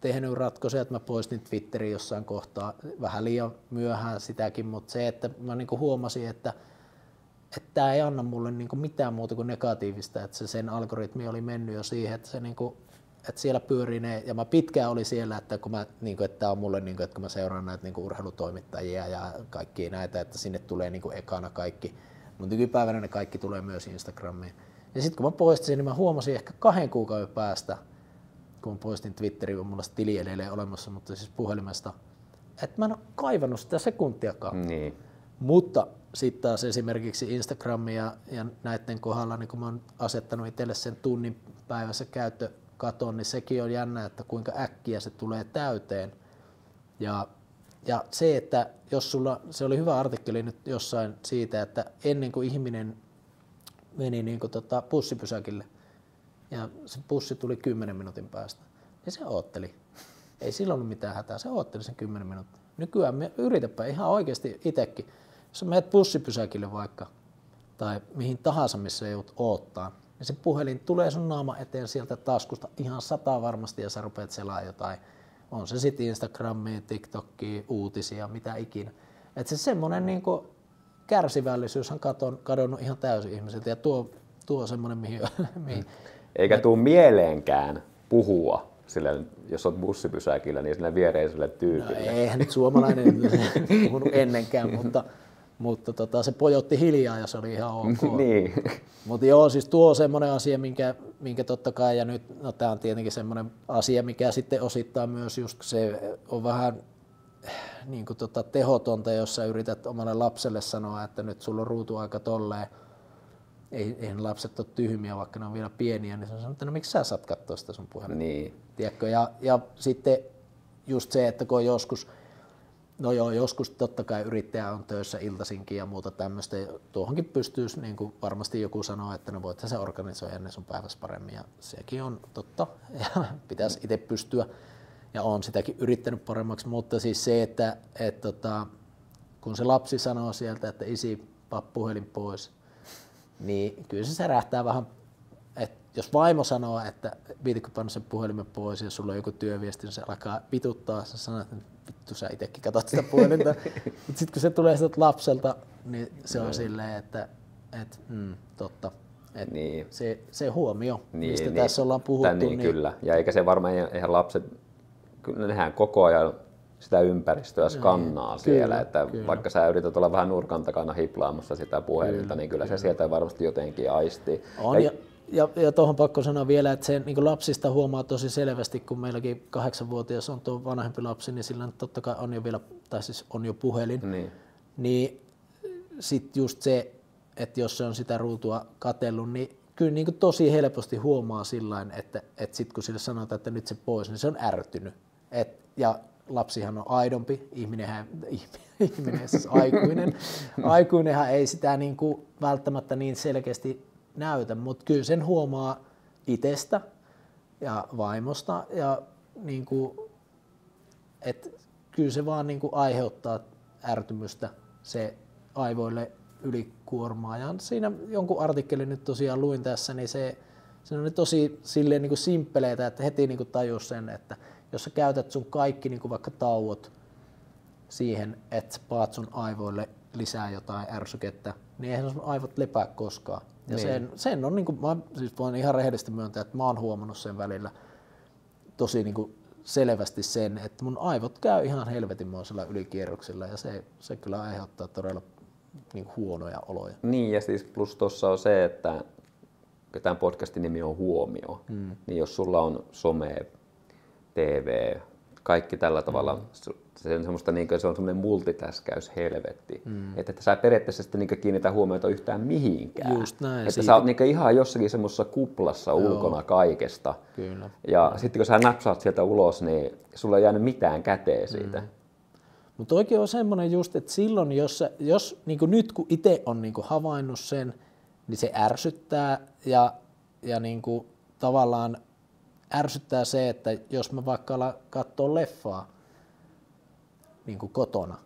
A: tehnyt ratkaisuja, että mä poistin Twitterin jossain kohtaa, vähän liian myöhään sitäkin, mutta se, että mä niinku, huomasin, että tää ei anna mulle niinku, mitään muuta kuin negatiivista, että sen algoritmi oli mennyt jo siihen, että se niinku, että siellä pyörii ne, ja mä pitkään oli siellä, että kun mä, niinku, että tää on mulle, niinku, että kun mä seuraan näitä niinku, urheilutoimittajia ja kaikkia näitä, että sinne tulee niinku, ekana kaikki, mutta nykypäivänä ne kaikki tulee myös Instagramiin. Ja sitten kun mä poistin sen, niin mä huomasin ehkä 2 kuukauden päästä, kun mä poistin Twitteriin, kun mulla se tili edelleen olemassa, mutta siis puhelimesta, että mä en ole kaivannut sitä sekuntiakaan.
C: Niin.
A: Mutta sitten taas esimerkiksi Instagramia ja näiden kohdalla, niin kun mä oon asettanut itselle sen tunnin päivässä käyttökaton, niin sekin on jännä, että kuinka äkkiä se tulee täyteen. Ja se, että jos sulla, se oli hyvä artikkeli nyt jossain siitä, että ennen kuin ihminen meni niin kuin bussipysäkille ja se bussi tuli 10 minuutin päästä, niin se ootteli. Ei silloin ollut mitään hätää, se ootteli sen 10 minuuttia. Nykyään me yritäpä ihan oikeasti itsekin. Jos menet bussipysäkille vaikka, tai mihin tahansa, missä joudut oottaa, niin se puhelin tulee sun naama eteen sieltä taskusta ihan 100 varmasti, ja sä rupeat selaamaan jotain. On se sitten Instagramia, TikTokia, uutisia, mitä ikinä. Et se semmoinen niinku kärsivällisyys on kadonnut ihan täysin ihmisiltä, ja tuo semmoinen, mihin
C: Eikä tuu mieleenkään puhua. Sille, jos olet bussipysäkillä, niin sille viereiselle tyypille.
A: No, eihän nyt suomalainen puhunut ennenkään, mutta se pojotti hiljaa ja se oli ihan ok.
C: Niin.
A: Mutta joo, siis tuo on semmoinen asia, minkä totta kai, ja nyt, no tämä on tietenkin semmoinen asia, mikä sitten osittain myös just se on vähän niin kuin tehotonta, jos sä yrität omalle lapselle sanoa, että nyt sulla on ruutuaika tolleen. Eihän lapset ole tyhmiä, vaikka ne on vielä pieniä, niin se on sanonut, että no miksi sä saat katsoa sitä sun puhelinta?
C: Niin.
A: Tiedätkö? Ja sitten just se, että kun joskus, no joo, joskus totta kai yrittäjä on töissä iltaisinkin ja muuta tämmöistä, tuohonkin pystyisi, niin kuin varmasti joku sanoo, että no voit sä organisoida ennen sun päivässä paremmin, ja sekin on totta, ja pitäisi itse pystyä, ja on sitäkin yrittänyt paremmaksi, mutta siis se, että kun se lapsi sanoo sieltä, että isi, paa puhelin pois, niin kyllä se särähtää vähän jos vaimo sanoo, että viititkö panna sen puhelimen pois ja sulla on joku työviesti, niin se alkaa vituttaa, sä sanot, että vittu sä itsekin katsot sitä puhelinta. Mutta sitten kun se tulee sieltä lapselta, niin se on silleen, että totta.
C: Niin.
A: Se huomio, mistä tässä ollaan puhuttu.
C: Niin, kyllä. Ja eikä se varmaan, eihän lapset, nehän koko ajan sitä ympäristöä skannaa siellä, että vaikka sä yrität olla vähän nurkan takana hiplaamassa sitä puhelinta, niin kyllä se sieltä varmasti jotenkin aistii.
A: Ja tuohon pakko sanoa vielä, että se niin lapsista huomaa tosi selvästi, kun meilläkin 8-vuotias on tuo vanhempi lapsi, niin sillä totta kai on jo vielä, tai siis on jo puhelin. Niin sitten just se, että jos se on sitä ruutua katsellut, niin kyllä niin tosi helposti huomaa sillain, että sitten kun sille sanotaan, että nyt se pois, niin se on ärtynyt. Ja lapsihan on aidompi, ihminen siis aikuinenhan ei sitä niin kuin välttämättä niin selkeästi näytä, mutta kyllä sen huomaa itsestä ja vaimosta ja niin kuin, että kyllä se vaan niin kuin aiheuttaa ärtymystä se aivoille ylikuormaa. Ja siinä jonkun artikkelin nyt tosiaan luin tässä, niin se on tosi silleen niin kuin simppeleitä, että heti niin kuin tajus sen, että jos sä käytät sun kaikki niin kuin vaikka tauot siihen, että sä paat sun aivoille lisää jotain ärsykettä, niin eihän sun aivot lepää koskaan. Ja sen on, niin kuin, mä siis voin ihan rehellisesti myöntää, että mä oon huomannut sen välillä tosi niin kuin selvästi sen, että mun aivot käy ihan helvetinmoisella ylikierroksilla ja se kyllä aiheuttaa todella niin kuin huonoja oloja.
C: Niin ja siis plus tuossa on se, että tämän podcastin nimi on Huomio, niin jos sulla on some, TV, kaikki tällä tavalla, se on semmoista niin kuin, se on semmoinen multitäskäys helvetti, että sä periaatteessa sitten niin kiinnitä huomiota yhtään mihinkään.
A: Just näin,
C: että sä oot niin ihan jossakin semmoisessa kuplassa ulkona kaikesta.
A: Kyllä.
C: Ja sitten kun sä napsaat sieltä ulos, niin sulla ei jäänyt mitään käteen siitä.
A: Mutta oikein on semmoinen just, että silloin jos niin kuin nyt kun itse on niin kuin havainnut sen, niin se ärsyttää ja niin kuin tavallaan ärsyttää se, että jos mä vaikka alan katsoa leffaa niin kuin kotona,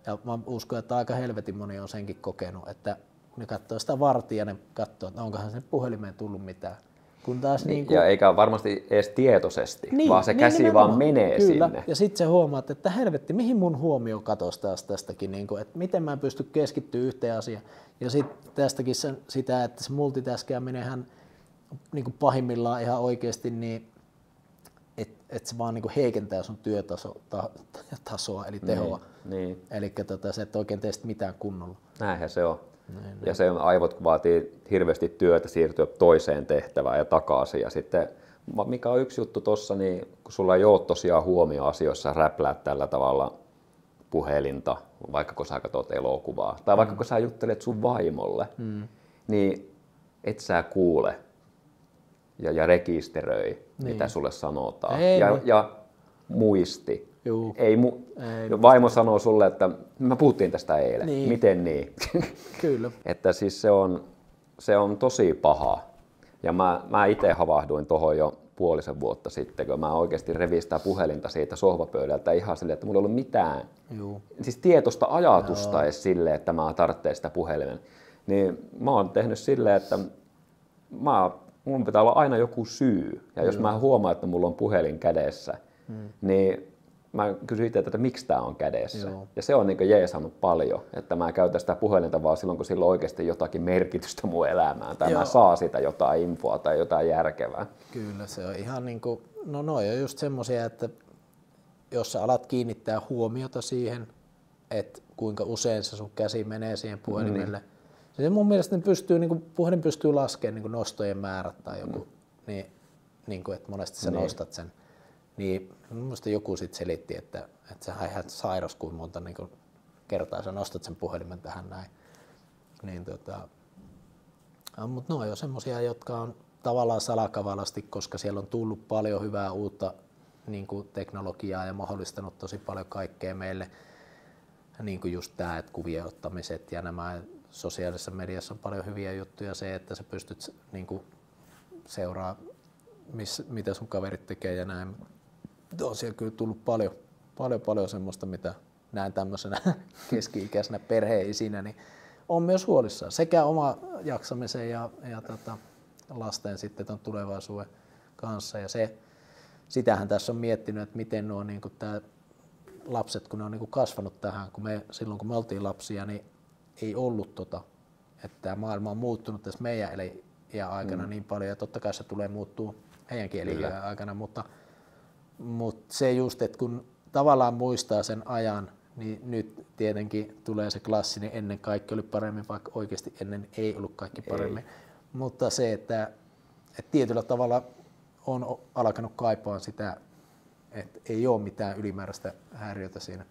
A: ja mä uskon, että aika helvetin moni on senkin kokenut, että ne katsoo sitä vartia ja ne katsoo, että onkohan sen puhelimeen tullut mitään. Kun taas niin kuin...
C: Ja eikä varmasti edes tietoisesti, vaan se käsi vaan menee
A: kyllä.
C: sinne.
A: Ja sitten se huomaat, että helvetti, mihin mun huomio katosi taas tästäkin, niin kuin, että miten mä en pysty keskittyä yhteen asiaan. Ja sitten tästäkin sitä, että se multitaskääminenhän niin kuin pahimmillaan ihan oikeasti, niin että se vaan niin kuin heikentää sun työtasoa, eli tehoa.
C: Niin.
A: Eli se et oikein tee mitään kunnolla.
C: Näinhän se on. Ja se aivot vaatii hirveästi työtä siirtyä toiseen tehtävään ja takaisin. Ja sitten, mikä on yksi juttu tuossa, niin kun sulla ei ole tosiaan huomioasioissa räplää tällä tavalla puhelinta, vaikka kun sä katsot elokuvaa, tai vaikka kun sä juttelet sun vaimolle, niin et sä kuule ja rekisteröi, mitä sulle sanotaan. Ja muisti. Vaimo sanoo sulle, että me puhuttiin tästä eilen. Niin. Miten niin?
A: Kyllä.
C: Että siis se on tosi paha. Ja mä itse havahduin tuohon jo puolisen vuotta sitten, kun mä oikeasti revin sitä puhelinta siitä sohvapöydältä ihan silleen, että mulla ei ollut mitään siis tietoista ajatusta edes silleen, että mä tarvitsen sitä puhelimen. Niin mä oon tehnyt silleen, että mun pitää olla aina joku syy. Ja jos mä huomaan, että mulla on puhelin kädessä, niin mä kysyin itse, että miksi tää on kädessä. Ja se on niin jeesannut paljon, että mä käytän sitä puhelinta vaan silloin, kun sillä on oikeasti jotakin merkitystä mun elämään. Tai mä saa sitä jotain infoa tai jotain järkevää.
A: Kyllä, se on ihan niin kuin, no noi on just semmosia, että jos sä alat kiinnittää huomiota siihen, että kuinka usein se sun käsi menee siihen puhelimelle. Se mun mielestä puhelin pystyy laskemaan niin nostojen määrät tai joku, niin kuin, että monesti sä nostat sen. Niin minusta joku sitten selitti, että sä ihan sairas kuin monta niin kuin kertaa sä nostat sen puhelimen tähän näin. Niin, mutta ne on jo semmosia, jotka on tavallaan salakavalasti, koska siellä on tullut paljon hyvää uutta niin kuin teknologiaa ja mahdollistanut tosi paljon kaikkea meille. Niin kuin just tämä, että kuvien ottamiset ja nämä sosiaalisessa mediassa on paljon hyviä juttuja. Se, että sä pystyt niin kuin seuraa, mitä sun kaverit tekee ja näin. On siellä kyllä tullut paljon semmoista, mitä näen tämmöisenä keski-ikäisenä perheisinä, niin on myös huolissaan sekä oma jaksamisen ja lasten sitten ton tulevaisuuden kanssa. Ja sitähän tässä on miettinyt, että miten nuo niin kuin lapset, kun ne on niin kuin kasvanut tähän, silloin kun me oltiin lapsia, niin ei ollut että tämä maailma on muuttunut tässä meidän eliniän aikana niin paljon, ja totta kai se tulee muuttua heidänkin eliniän aikana, mutta se just, että kun tavallaan muistaa sen ajan, niin nyt tietenkin tulee se klassinen ennen kaikki oli paremmin, vaikka oikeasti ennen ei ollut kaikki paremmin. Mutta se, että tietyllä tavalla on alkanut kaipaa sitä, että ei ole mitään ylimääräistä häiriötä siinä.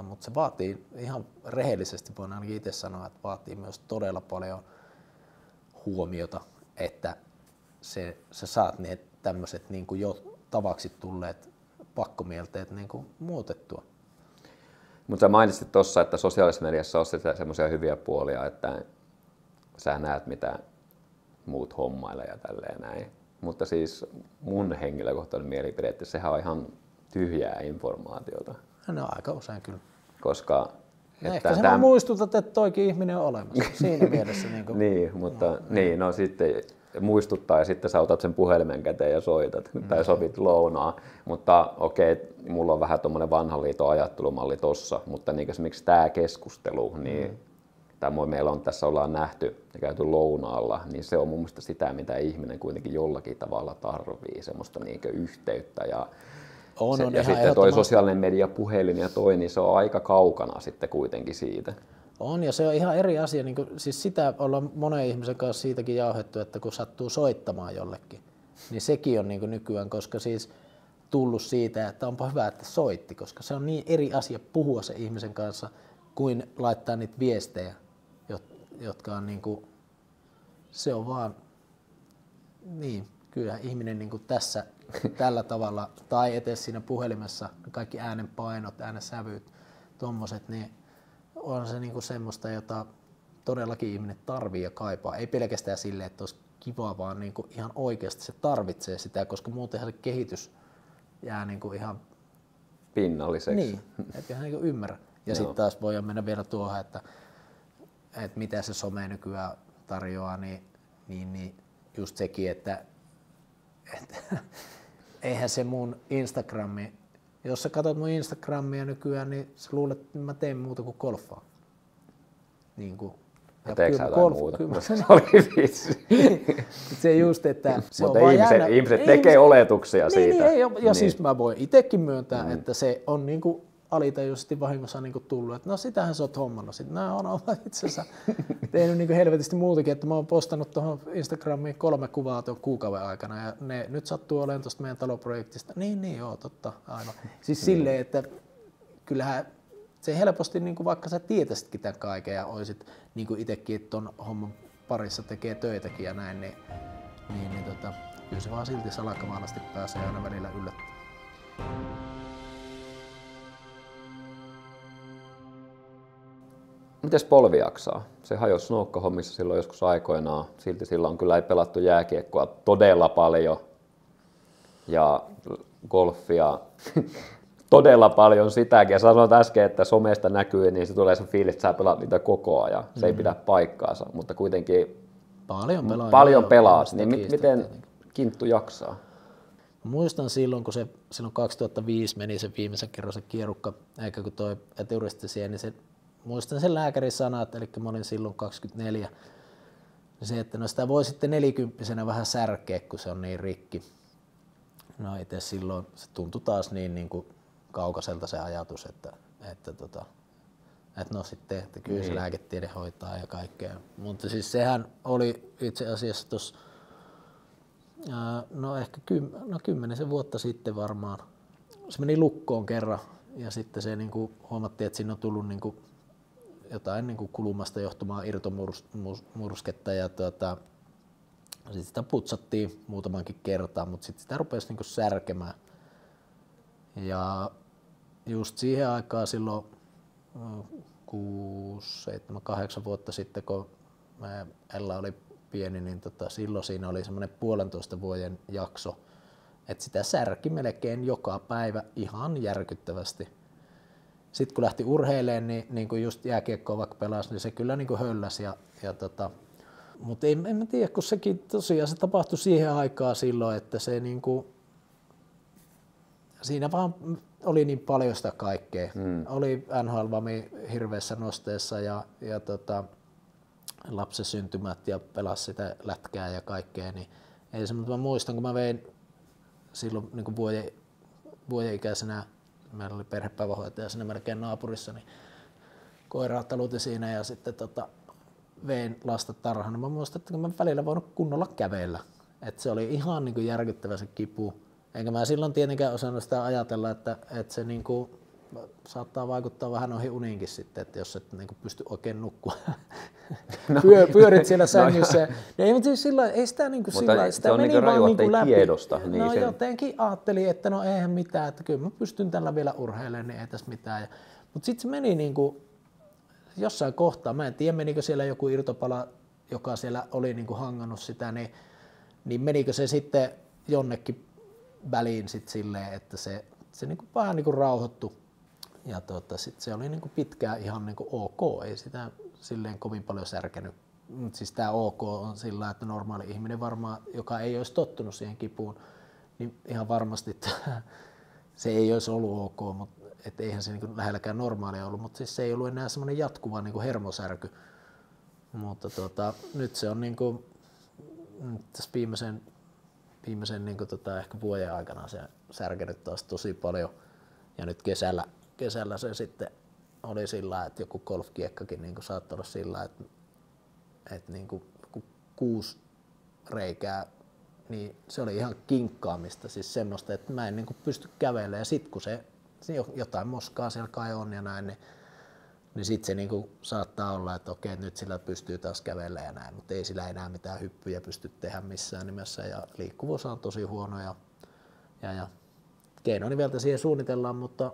A: Mutta se vaatii ihan rehellisesti, voin ainakin itse sanoa, että vaatii myös todella paljon huomiota, että sä saat ne tämmöiset niin kuin jo tavaksi tulleet pakkomielteet niin kuin muutettua.
C: Mutta sä mainitsit tuossa, että sosiaalisessa mediassa on semmoisia hyviä puolia, että sä näet mitä muut hommailee ja tälleen näin. Mutta siis mun henkilökohtainen mielipide, että sehän on ihan tyhjää informaatiota.
A: No aika usein kyllä.
C: Koska
A: ehkä sä muistutat, että toikin ihminen on olemassa siinä mielessä.
C: Niin, mutta no sitten muistuttaa ja sitten sä otat sen puhelimen käteen ja soitat tai sovit lounaa. Mutta okei, mulla on vähän tommonen vanhan liiton ajattelumalli tossa, mutta niin esimerkiksi tää keskustelu, niin meillä on tässä ollaan nähty ja käyty lounaalla, niin se on mun mielestä sitä, mitä ihminen kuitenkin jollakin tavalla tarvii, semmoista niinkö yhteyttä ja ja sitten toi sosiaalinen media, puhelin ja niin se on aika kaukana sitten kuitenkin siitä.
A: On, ja se on ihan eri asia. Niin kuin, siis sitä ollaan monen ihmisen kanssa siitäkin jauhettu, että kun sattuu soittamaan jollekin, niin sekin on niin kuin nykyään, koska siis tullut siitä, että onpa hyvä, että soitti, koska se on niin eri asia puhua sen ihmisen kanssa, kuin laittaa niitä viestejä, jotka on niin kuin, se on vaan, niin, kyllä ihminen niin kuin tässä tällä tavalla, tai etes siinä puhelimessa, kaikki äänenpainot, äänensävyt, tommoset, niin on se niinku semmoista, jota todellakin ihminen tarvii ja kaipaa. Ei pelkästään silleen, että olisi kiva, vaan niinku ihan oikeasti se tarvitsee sitä, koska muutenhan se kehitys jää niinku ihan
C: pinnalliseksi.
A: Niin, et ihan niinku ymmärrä. Ja sitten taas voidaan mennä vielä tuohon, että mitä se some nykyään tarjoaa, niin just sekin, että eihän se mun Instagrami, jos sä katsot mun Instagramia nykyään, niin sä luulet, että mä teen muuta kuin golfaa. Niin kuin,
C: teekö sä jotain muuta? Se oli vitsi.
A: Se just, että se
C: mutta
A: on vaan jännä.
C: Ihmiset tekee oletuksia siitä.
A: Ja siis mä voin itsekin myöntää, että se on niinku alitajuisesti vahingossa niinku tullut, että no sitähän sä oot hommannut. Sitten mä oon itse asiassa tehnyt niinku helvetisti muutakin, että mä oon postannut tuohon Instagramiin 3 kuvaa tuon kuukauden aikana ja ne nyt sattuu olemaan tuosta meidän taloprojektista. Niin joo, totta, aivan. Siis silleen, että kyllähän se helposti, niinku vaikka sä tietäisitkin tämän kaiken ja oisit niinku itsekin ton homman parissa tekee töitäkin ja näin, niin kyllä se vaan silti salakavalasti pääsee aina välillä yllättämään.
C: Mites polvi jaksaa? Se hajosi snoukkahommissa silloin joskus aikoinaan. Silti silloin kyllä ei pelattu jääkiekkoa todella paljon. Ja golfia todella paljon sitäkin. Ja sanoit äsken, että somesta näkyy, niin se tulee se fiilis, että sä pelaat niitä koko ajan. Se ei pidä paikkaansa, mutta kuitenkin paljon pelaat. Niin miten Kinttu jaksaa?
A: Muistan silloin, kun silloin 2005 meni se viimeisen kerran se kierukka, eikä kun toi eturisti siihen, niin muistan sen lääkärin sanat, eli mä olin silloin 24. Se, että no sitä voi sitten 40-vuotiaana vähän särkeä, kun se on niin rikki. No itse silloin se tuntui taas niin kuin kaukaiselta se ajatus, että no sitten, että kyllä se lääketiede hoitaa ja kaikkea. Mutta siis sehän oli itse asiassa tuossa, no ehkä 10 vuotta sitten varmaan. Se meni lukkoon kerran ja sitten se niin kuin huomattiin, että siinä on tullut niin kuin jotain niin kuin kulumasta johtumaan irtomursketta ja sitten sitä putsattiin muutamankin kertaan, mutta sitten sitä rupesi niin kuin särkemään. Ja just siihen aikaan silloin 6, 7, 8 vuotta sitten, kun Ella oli pieni, niin silloin siinä oli semmoinen 1,5 vuoden jakso, että sitä särki melkein joka päivä ihan järkyttävästi. Sitten kun lähti urheilemaan, niin kuin just jääkiekkoa vaikka pelasi, niin se kyllä niin kuin hölläsi. Mutta en mä tiedä, kun sekin tosiaan se tapahtui siihen aikaan silloin, että se niinku, siinä vaan oli niin paljon sitä kaikkea. Oli NHL-vami hirveässä nosteessa ja lapsen syntymät ja pelasi sitä lätkää ja kaikkea. Niin ei se, mutta mä muistan, kun mä vein silloin niin vuoden ikäisenä, meillä oli perhepäivähoitaja siinä melkein naapurissa, niin koiraa talutin siinä ja sitten vein lasta tarhaan. Mä muistan, että mä välillä voinut kunnolla kävellä. Et se oli ihan niin kuin järkyttävä se kipu. Enkä mä silloin tietenkään osannut sitä ajatella, että se niin kuin saattaa vaikuttaa vähän noihin uniinkin sitten, että jos et niin kuin pysty oikein nukkua. Pyörit siellä sängyssä. Ei, mutta siis silloin, ei sitä niin kuin sillä sitä meni niin vaan niin kuin läpi.
C: Tiedosta, niin
A: no jotenkin ajattelin, että no eihän mitään, että kyllä mä pystyn tällä vielä urheilemaan, niin ei tässä mitään. Mutta sitten se meni niin kuin jossain kohtaa, mä en tiedä menikö siellä joku irtopala, joka siellä oli niin kuin hangannut sitä, niin menikö se sitten jonnekin väliin sit silleen, että se niin kuin vähän niin kuin rauhoittui. Ja sit se oli niin kuin pitkään ihan niin kuin ok, ei sitä silleen kovin paljon särkenyt. Mutta siis tämä ok on sillä, että normaali ihminen varmaan, joka ei olisi tottunut siihen kipuun, niin ihan varmasti se ei olisi ollut ok, mutta et eihän se niin lähelläkään normaalia ollut, mutta siis se ei ollut enää semmoinen jatkuva niin kuin hermosärky. Mutta nyt se on niin kuin, tässä viimeisen niin kuin ehkä vuoden aikana se särkenyt taas tosi paljon. Ja nyt kesällä se sitten oli sillä, että joku golfkiekkakin niin kuin saattoi olla sillä, että niin kuin 6 reikää, niin se oli ihan kinkkaamista, siis semmoista, että mä en niin kuin pysty kävelemään. Ja sitten kun se jotain moskaa siellä kai on ja näin, niin sitten se niin kuin saattaa olla, että okei, nyt sillä pystyy taas kävelemään ja näin, mutta ei sillä enää mitään hyppyjä pysty tehdä missään nimessä ja liikkuvuus on tosi huono ja keinoniveltä siihen suunnitellaan, mutta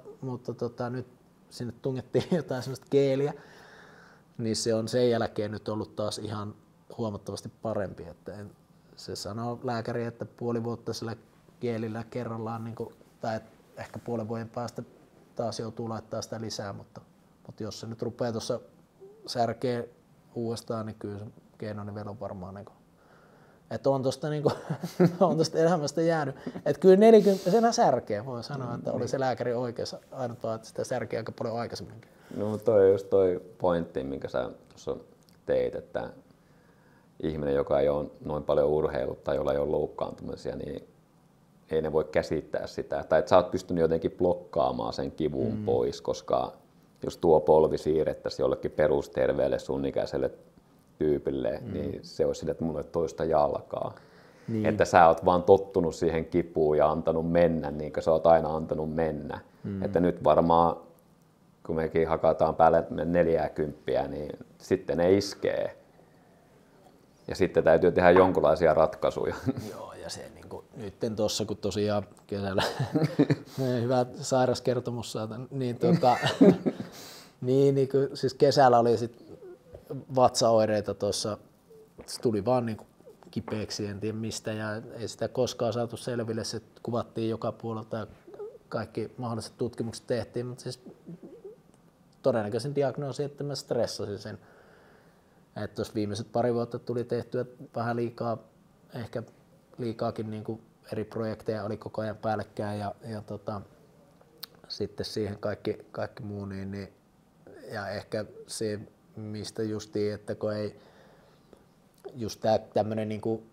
A: nyt sinne tungettiin jotain sellaista geeliä, niin se on sen jälkeen nyt ollut taas ihan huomattavasti parempi. Että se sanoo lääkäri, että puoli vuotta sillä geelillä kerrallaan, niin kuin, tai ehkä puolen vuoden päästä taas joutuu laittaa sitä lisää, mutta jos se nyt rupeaa tuossa särkee uudestaan, niin kyllä se keinonivel on varmaan niin kuin, että on tuosta niin elämästä jäänyt. Että kyllä 40-vuotiaana särkeä, voi sanoa, että oli se lääkäri oikeassa, ainut vaan, että sitä särkeä aika paljon aikaisemminkin.
C: No toi on just toi pointti, minkä sä tuossa teit, että ihminen, joka ei ole noin paljon urheillut tai jolla ei ole loukkaantumisia, niin ei ne voi käsittää sitä. Tai että sä oot pystynyt jotenkin blokkaamaan sen kivun pois, koska jos tuo polvi siirrettäisiin jollekin perusterveelle sun ikäiselle tyypille, niin se olisi sille, että mulla ei toista jalkaa. Niin. Että sä oot vaan tottunut siihen kipuun ja antanut mennä, niin kuin sä oot aina antanut mennä. Että nyt varmaan, kun mekin hakataan päälle 40, niin sitten ne iskee. Ja sitten täytyy tehdä jonkinlaisia ratkaisuja. Joo,
A: ja se niin kuin nyt tuossa, kun tosiaan kesällä hyvä sairaskertomus saatan, niin, niin siis kesällä oli sitten vatsaoireita tuossa, se tuli vaan niin kipeäksi, en tiedä mistä, ja ei sitä koskaan saatu selville, se kuvattiin joka puolelta ja kaikki mahdolliset tutkimukset tehtiin, mutta siis todennäköisin diagnoosi, että mä stressasin sen. Että tuossa viimeiset pari vuotta tuli tehtyä vähän liikaa, ehkä liikaakin niin kuin eri projekteja oli koko ajan päällekkäin ja sitten siihen kaikki muu, niin, ja ehkä se, mistä justiin, että kun ei just tämmöinen, niin kuin,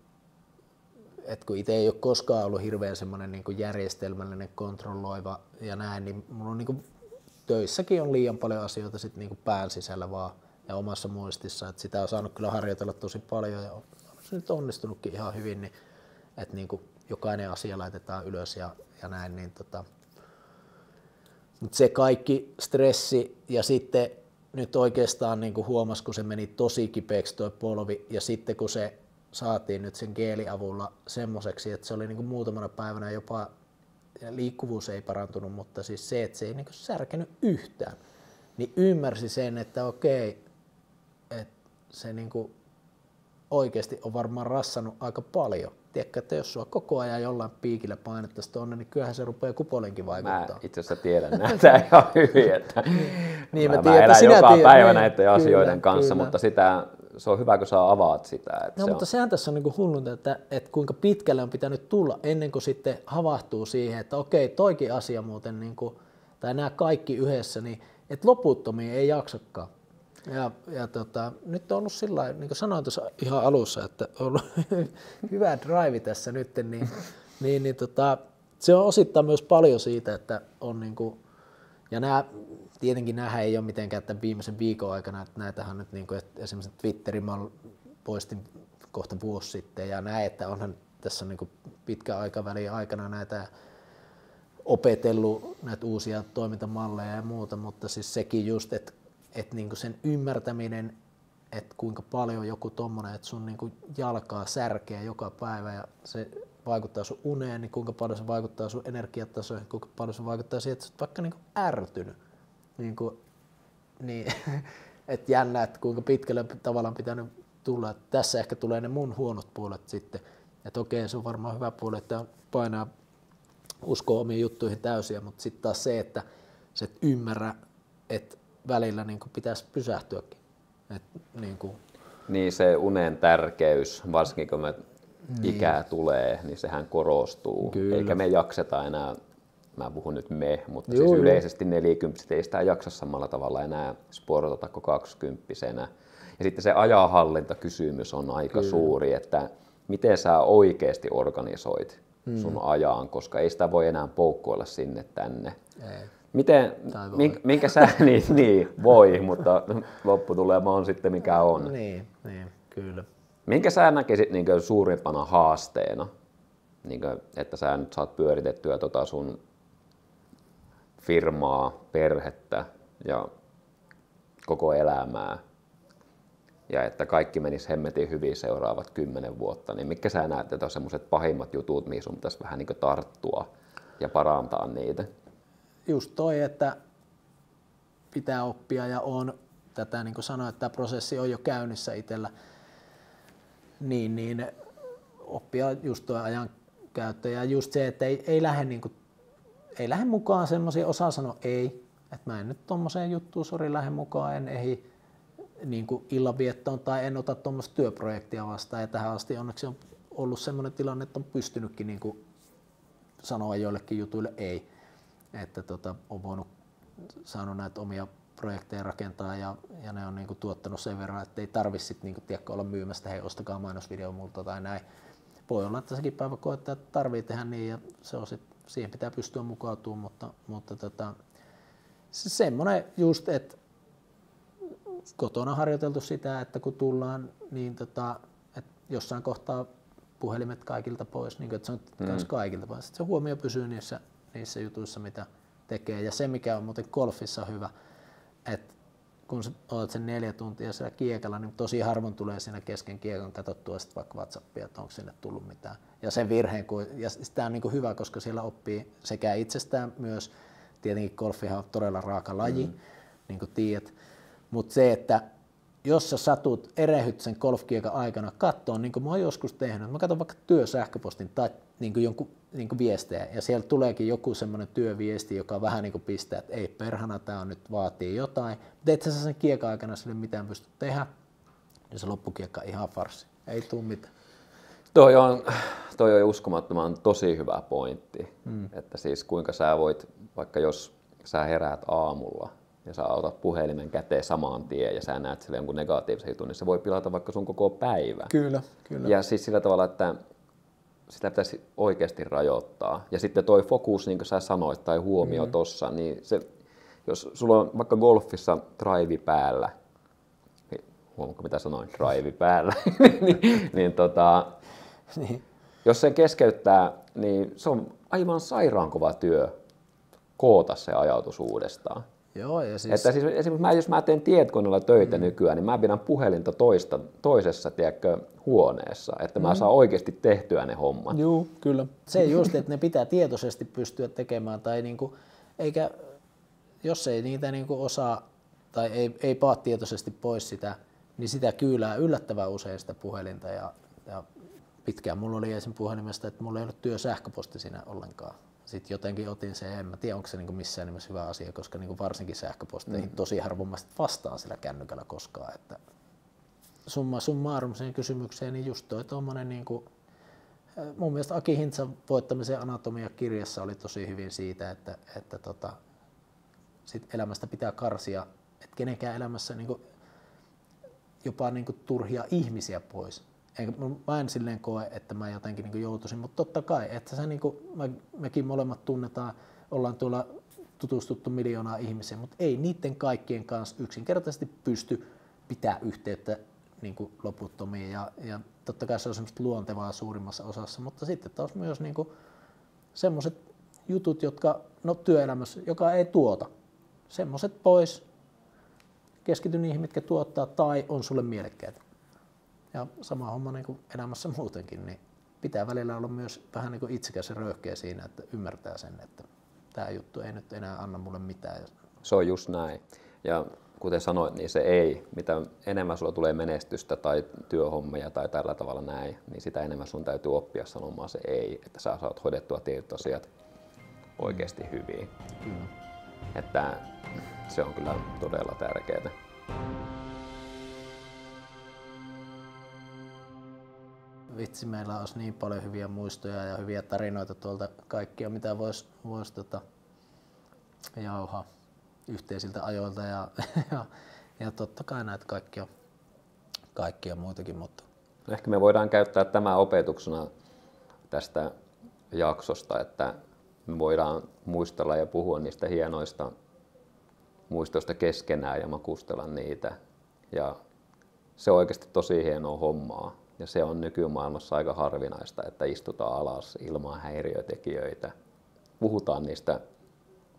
A: että kun itse ei ole koskaan ollut hirveän semmoinen niin kuin järjestelmällinen, kontrolloiva ja näin, niin mulla on niin kuin, töissäkin on liian paljon asioita sit niin kuin pään sisällä vaan ja omassa muistissa, että sitä on saanut kyllä harjoitella tosi paljon ja on se nyt onnistunutkin ihan hyvin, niin, että niin kuin jokainen asia laitetaan ylös ja näin, niin mutta se kaikki stressi ja sitten nyt oikeastaan niin kuin huomasi, kun se meni tosi kipeäksi tuo polvi ja sitten kun se saatiin nyt sen geeliavulla semmoiseksi, että se oli niin kuin muutamana päivänä jopa, ja liikkuvuus ei parantunut, mutta siis se, että se ei niin kuin särkenyt yhtään, niin ymmärsi sen, että okei, että se niin kuin oikeasti on varmaan rassannut aika paljon. Tiedätkö, että jos sua koko ajan jollain piikillä painettaisiin tuonne, niin kyllähän se rupeaa kupolinkin vaikuttaa.
C: Mä itse asiassa tiedän näitä ihan hyvin, että
A: niin,
C: mä elän joka päivä näiden asioiden kanssa,
A: kyllä.
C: Mutta sitä se on hyvä, kun sä avaat sitä. Että
A: no, mutta sehän tässä on niinku hullunta, että kuinka pitkälle on pitänyt tulla ennen kuin sitten havahtuu siihen, että okei, toikin asia muuten, niinku, tai nämä kaikki yhdessä, niin että loputtomiin ei jaksakaan. Ja nyt on ollut sillä lailla, niin kuin sanoin tuossa ihan alussa, että on ollut hyvä drive tässä nyt, niin se on osittain myös paljon siitä, että on niinku, ja tietenkin nämähän ei ole mitenkään tämän viimeisen viikon aikana, että näitähän nyt niinku, että esimerkiksi Twitterin mä poistin kohta vuosi sitten ja näin, että onhan tässä niinku pitkän aikavälin aikana näitä opetellut näitä uusia toimintamalleja ja muuta, mutta siis sekin just, että niinku sen ymmärtäminen, että kuinka paljon joku tommonen, että sun niinku jalkaa särkee joka päivä ja se vaikuttaa sun uneen, niin kuinka paljon se vaikuttaa sun energiatasoihin, kuinka paljon se vaikuttaa siihen, että sä oot vaikka niinku ärtynyt. Niin, että jännä, että kuinka pitkälle tavallaan pitänyt tulla. Että tässä ehkä tulee ne mun huonot puolet sitten. Että okei, se on varmaan hyvä puoli, että painaa uskoo omiin juttuihin täysiä, mutta sitten taas se, että sä et ymmärrä, että välillä niin pitäisi pysähtyäkin.
C: Niin se unen tärkeys, varsinkin kun me ikää tulee, niin sehän korostuu.
A: Kyllä.
C: Eikä me jakseta enää, mä puhun nyt mutta siis yleisesti 40 ei sitä jaksa samalla tavalla enää sportata kuin 20-vuotiaana. Ja sitten se ajanhallintakysymys on aika suuri, että miten sä oikeasti organisoit sun ajan, koska ei sitä voi enää poukkoilla sinne tänne.
A: Ei.
C: Minkä sä niin voi, mutta lopputulema on sitten mikä on.
A: Niin, kyllä.
C: Minkä sä näkisit niin suurimpana haasteena, niin kuin, että sä nyt saat pyöritettyä sun firmaa, perhettä ja koko elämää ja että kaikki menisi hemmetin hyvin seuraavat 10 vuotta, niin mitkä sä näet, että on semmoiset pahimmat jutut, mihin sun pitäisi vähän niin tarttua ja parantaa niitä?
A: Just toi, että pitää oppia ja on tätä, niin kuin sanoin, että tämä prosessi on jo käynnissä itsellä, niin oppia just tuo ajankäyttö ja just se, että ei lähde mukaan semmoisia, osaa sanoa ei, että mä en nyt tommoseen juttuun lähde mukaan, en ehdi niin kuin illanviettoon tai en ota tuommoista työprojektia vastaan ja tähän asti onneksi on ollut semmoinen tilanne, että on pystynytkin niin kuin sanoa joillekin jutuille ei, että on voinut saanut näitä omia projekteja rakentaa ja ne on niin kuin tuottanut sen verran, että ei tarvitse sitten niin olla myymästä, hei ostakaa mainosvideo multa tai näin. Voi olla, että sekin päivä koettaa, että tarvii tehdä niin ja se on siihen pitää pystyä mukautumaan, mutta semmoinen just, että kotona harjoiteltu sitä, että kun tullaan, niin että jossain kohtaa puhelimet kaikilta pois, niin että se on myös kaikilta pois. Se huomio pysyy niissä jutuissa, mitä tekee. Ja se, mikä on muuten golfissa hyvä, että kun olet sen 4 tuntia siellä kiekalla, niin tosi harvoin tulee siinä kesken kiekan katsottua sitten vaikka WhatsAppia, että onko sinne tullut mitään. Ja sen virheen, ja sitä on niin kuin hyvä, koska siellä oppii sekä itsestään myös, tietenkin golfihan on todella raaka laji, niin kuin tiedät, mutta se, että jos sä satut erehyt sen golfkiekan aikana katsoa, niin kuin mä oon joskus tehnyt, mä katson vaikka työsähköpostin tai niin kuin jonkun niin kuin viestejä, ja siellä tuleekin joku semmoinen työviesti, joka vähän niin kuin pistää, että ei perhana, tää on nyt vaatii jotain, mutta et sä sen kiekan aikana sille mitään pysty tehdä, ja se loppukiekka ihan farssi, ei tule mitään.
C: Toi on uskomattoman tosi hyvä pointti, että siis kuinka sä voit, vaikka jos sä heräät aamulla, ja sä otat puhelimen käteen saman tien ja sä näet sille jonkun negatiivisen jutun, niin se voi pilata vaikka sun koko päivä.
A: Kyllä.
C: Ja siis sillä tavalla, että sitä pitäisi oikeasti rajoittaa. Ja sitten toi fokus, niin kuin sä sanoit, tai huomio tossa, niin se, jos sulla on vaikka golfissa drive päällä, huomaatko mitä sanoin, drive päällä, niin, jos sen keskeyttää, niin se on aivan sairaan kova työ koota se ajatus uudestaan.
A: Joo, ja siis...
C: Että siis esimerkiksi jos mä teen tietokoneella töitä nykyään, niin mä pidän puhelinta toisessa huoneessa, että mä saan oikeasti tehtyä ne hommat.
A: Joo, kyllä. Se just, että ne pitää tietoisesti pystyä tekemään, tai niinku, eikä, jos ei niitä niinku osaa tai ei paa tietoisesti pois sitä, niin sitä kyylää yllättävän usein sitä puhelinta. Ja pitkään mulla oli esim. Puhelimesta, että mulla ei ollut työsähköposti siinä ollenkaan. Sitten jotenkin otin sen, en mä tiedä onko se niinku missään nimessä hyvä asia, koska niinku varsinkin sähköposteihin tosi harvoin vastaan sillä kännykällä koskaan. Että summa summarum siihen kysymykseen, niin just toi tommonen niinku, mun mielestä Aki Hintsan voittamisen anatomia-kirjassa oli tosi hyvin siitä, että sit elämästä pitää karsia, että kenenkään elämässä niinku, jopa niinku turhia ihmisiä pois. Mä en silleen koe, että mä jotenkin niinku joutuisin, mutta totta kai, että se niinku, mekin molemmat tunnetaan, ollaan tuolla tutustuttu miljoonaa ihmisiä, mutta ei niiden kaikkien kanssa yksinkertaisesti pysty pitää yhteyttä niinku loputtomiin ja totta kai se on semmoista luontevaa suurimmassa osassa, mutta sitten taas myös niinku semmoiset jutut, jotka työelämässä, joka ei tuota, semmoiset pois, keskity niihin, mitkä tuottaa tai on sulle mielekkäitä. Ja sama homma niin kuin elämässä muutenkin, niin pitää välillä olla myös vähän niin kuin itsekäs ja röyhkeä siinä, että ymmärtää sen, että tämä juttu ei nyt enää anna mulle mitään.
C: Se on just näin. Ja kuten sanoit, niin se ei, mitä enemmän sulla tulee menestystä tai työhommia tai tällä tavalla näin, niin sitä enemmän sun täytyy oppia sanomaan se ei, että sä saat hoidettua tietyt asiat oikeasti hyvin. Että se on kyllä todella tärkeää.
A: Vitsi, meillä olisi niin paljon hyviä muistoja ja hyviä tarinoita tuolta kaikkia, mitä vois jauhaa yhteisiltä ajoilta ja totta kai näitä kaikkia muitakin. Mutta
C: ehkä me voidaan käyttää tämä opetuksena tästä jaksosta, että me voidaan muistella ja puhua niistä hienoista muistoista keskenään ja makustella niitä. Ja se on oikeasti tosi hienoa hommaa. Ja se on nykymaailmassa aika harvinaista, että istutaan alas ilman häiriötekijöitä. Puhutaan niistä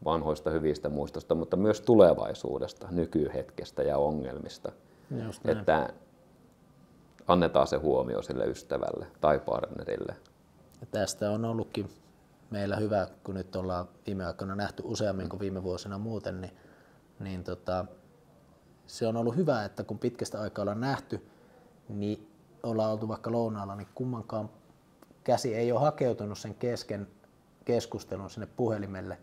C: vanhoista hyvistä muistoista, mutta myös tulevaisuudesta, nykyhetkestä ja ongelmista. Että annetaan se huomio sille ystävälle tai partnerille.
A: Ja tästä on ollutkin meillä hyvä, kun nyt ollaan viime aikoina nähty useammin kuin viime vuosina muuten, niin se on ollut hyvä, että kun pitkästä aikaa ollaan nähty, niin ollaan oltu vaikka lounaalla, niin kummankaan käsi ei ole hakeutunut sen kesken keskustelun sinne puhelimelle,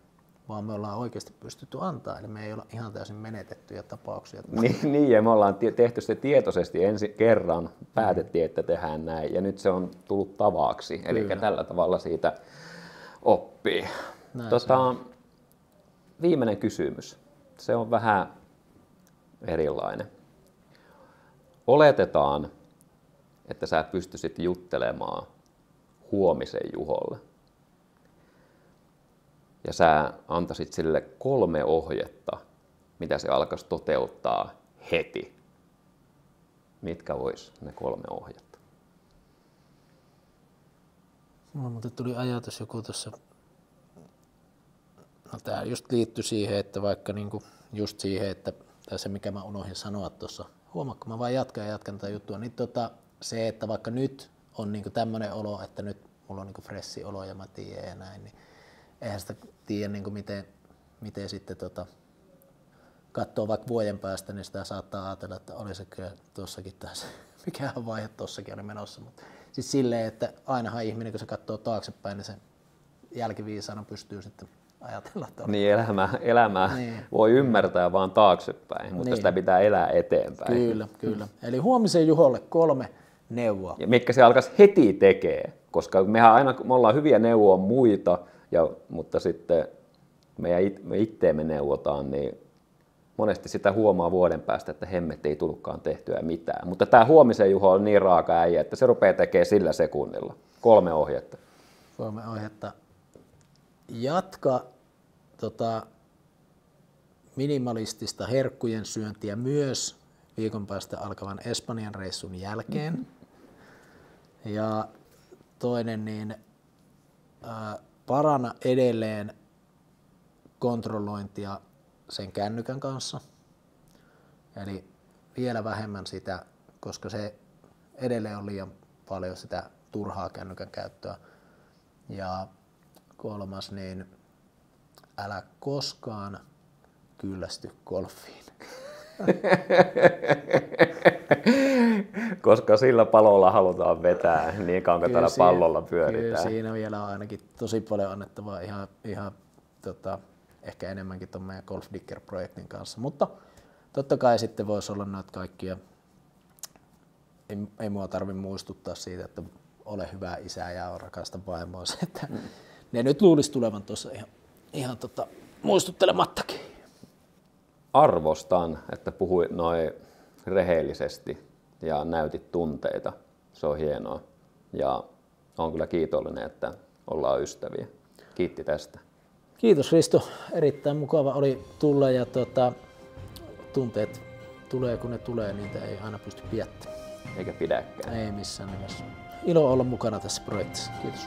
A: vaan me ollaan oikeasti pystytty antaa, eli me ei olla ihan täysin menetettyjä tapauksia.
C: Niin, ja me ollaan tehty se tietoisesti ensi kerran, päätettiin, että tehdään näin, ja nyt se on tullut tavaksi, eli tällä tavalla siitä oppii. Viimeinen kysymys, se on vähän erilainen. Oletetaan, että sä pystyisit juttelemaan huomisen Juholle. Ja sä antaisit sille 3 ohjetta, mitä se alkaisi toteuttaa heti. Mitkä vois ne 3 ohjetta?
A: Mulla muuten tuli ajatus joku tuossa. No tää just liittyy siihen, että vaikka niinku just siihen, että tai se mikä mä unohdin sanoa tuossa. Huomaatko, mä vaan jatkan tätä juttua. Niin se, että vaikka nyt on niinku tämmöinen olo, että nyt mulla on niinku freshi olo ja mä tiedän ja näin, niin eihän sitä tiedä niinku miten sitten katsoo vaikka vuoden päästä, niin sitä saattaa ajatella, että oli se kyllä tuossakin taas, mikähän vaihe tuossakin oli menossa. Mutta siis silleen, että ainahan ihminen, kun se katsoo taaksepäin, niin se jälkiviisaana pystyy sitten ajatella.
C: Niin, elämää niin voi ymmärtää vaan taaksepäin, mutta sitä pitää elää eteenpäin.
A: Kyllä. Eli huomisen Juholle 3 neuvoa.
C: Ja mitkä se alkaisi heti tekee, koska me ollaan hyviä neuvoa muita, mutta sitten me itteemme neuvotaan, niin monesti sitä huomaa vuoden päästä, että hemmet ei tullutkaan tehtyä mitään. Mutta tämä huomisen Juho on niin raaka äijä, että se rupeaa tekemään sillä sekunnilla. 3 ohjetta.
A: 3 ohjetta. Jatka minimalistista herkkujen syöntiä myös viikon päästä alkavan Espanjan reissun jälkeen. Ja toinen, niin paranna edelleen kontrollointia sen kännykän kanssa. Eli vielä vähemmän sitä, koska se edelleen on liian paljon sitä turhaa kännykän käyttöä. Ja 3, niin älä koskaan kyllästy golfiin.
C: Koska sillä palolla halutaan vetää niin kauan kuin tällä pallolla pyöritään.
A: Kyllä siinä vielä on ainakin tosi paljon annettavaa ihan ehkä enemmänkin tuon meidän Golf Digger-projektin kanssa. Mutta totta kai sitten voisi olla noita kaikkia ei mua tarvitse muistuttaa siitä, että ole hyvä isä ja rakasta vaimoa. Että ne nyt luulisi tulevan tuossa ihan muistuttelemattakin.
C: Arvostan, että puhuit noin rehellisesti ja näytit tunteita. Se on hienoa. Ja olen kyllä kiitollinen, että ollaan ystäviä. Kiitti tästä.
A: Kiitos Risto. Erittäin mukava oli tulla ja tunteet tulee kun ne tulee, niitä ei aina pysty pidättämään.
C: Eikä pidäkään.
A: Ei missään nimessä. Ilo olla mukana tässä projektissa. Kiitos.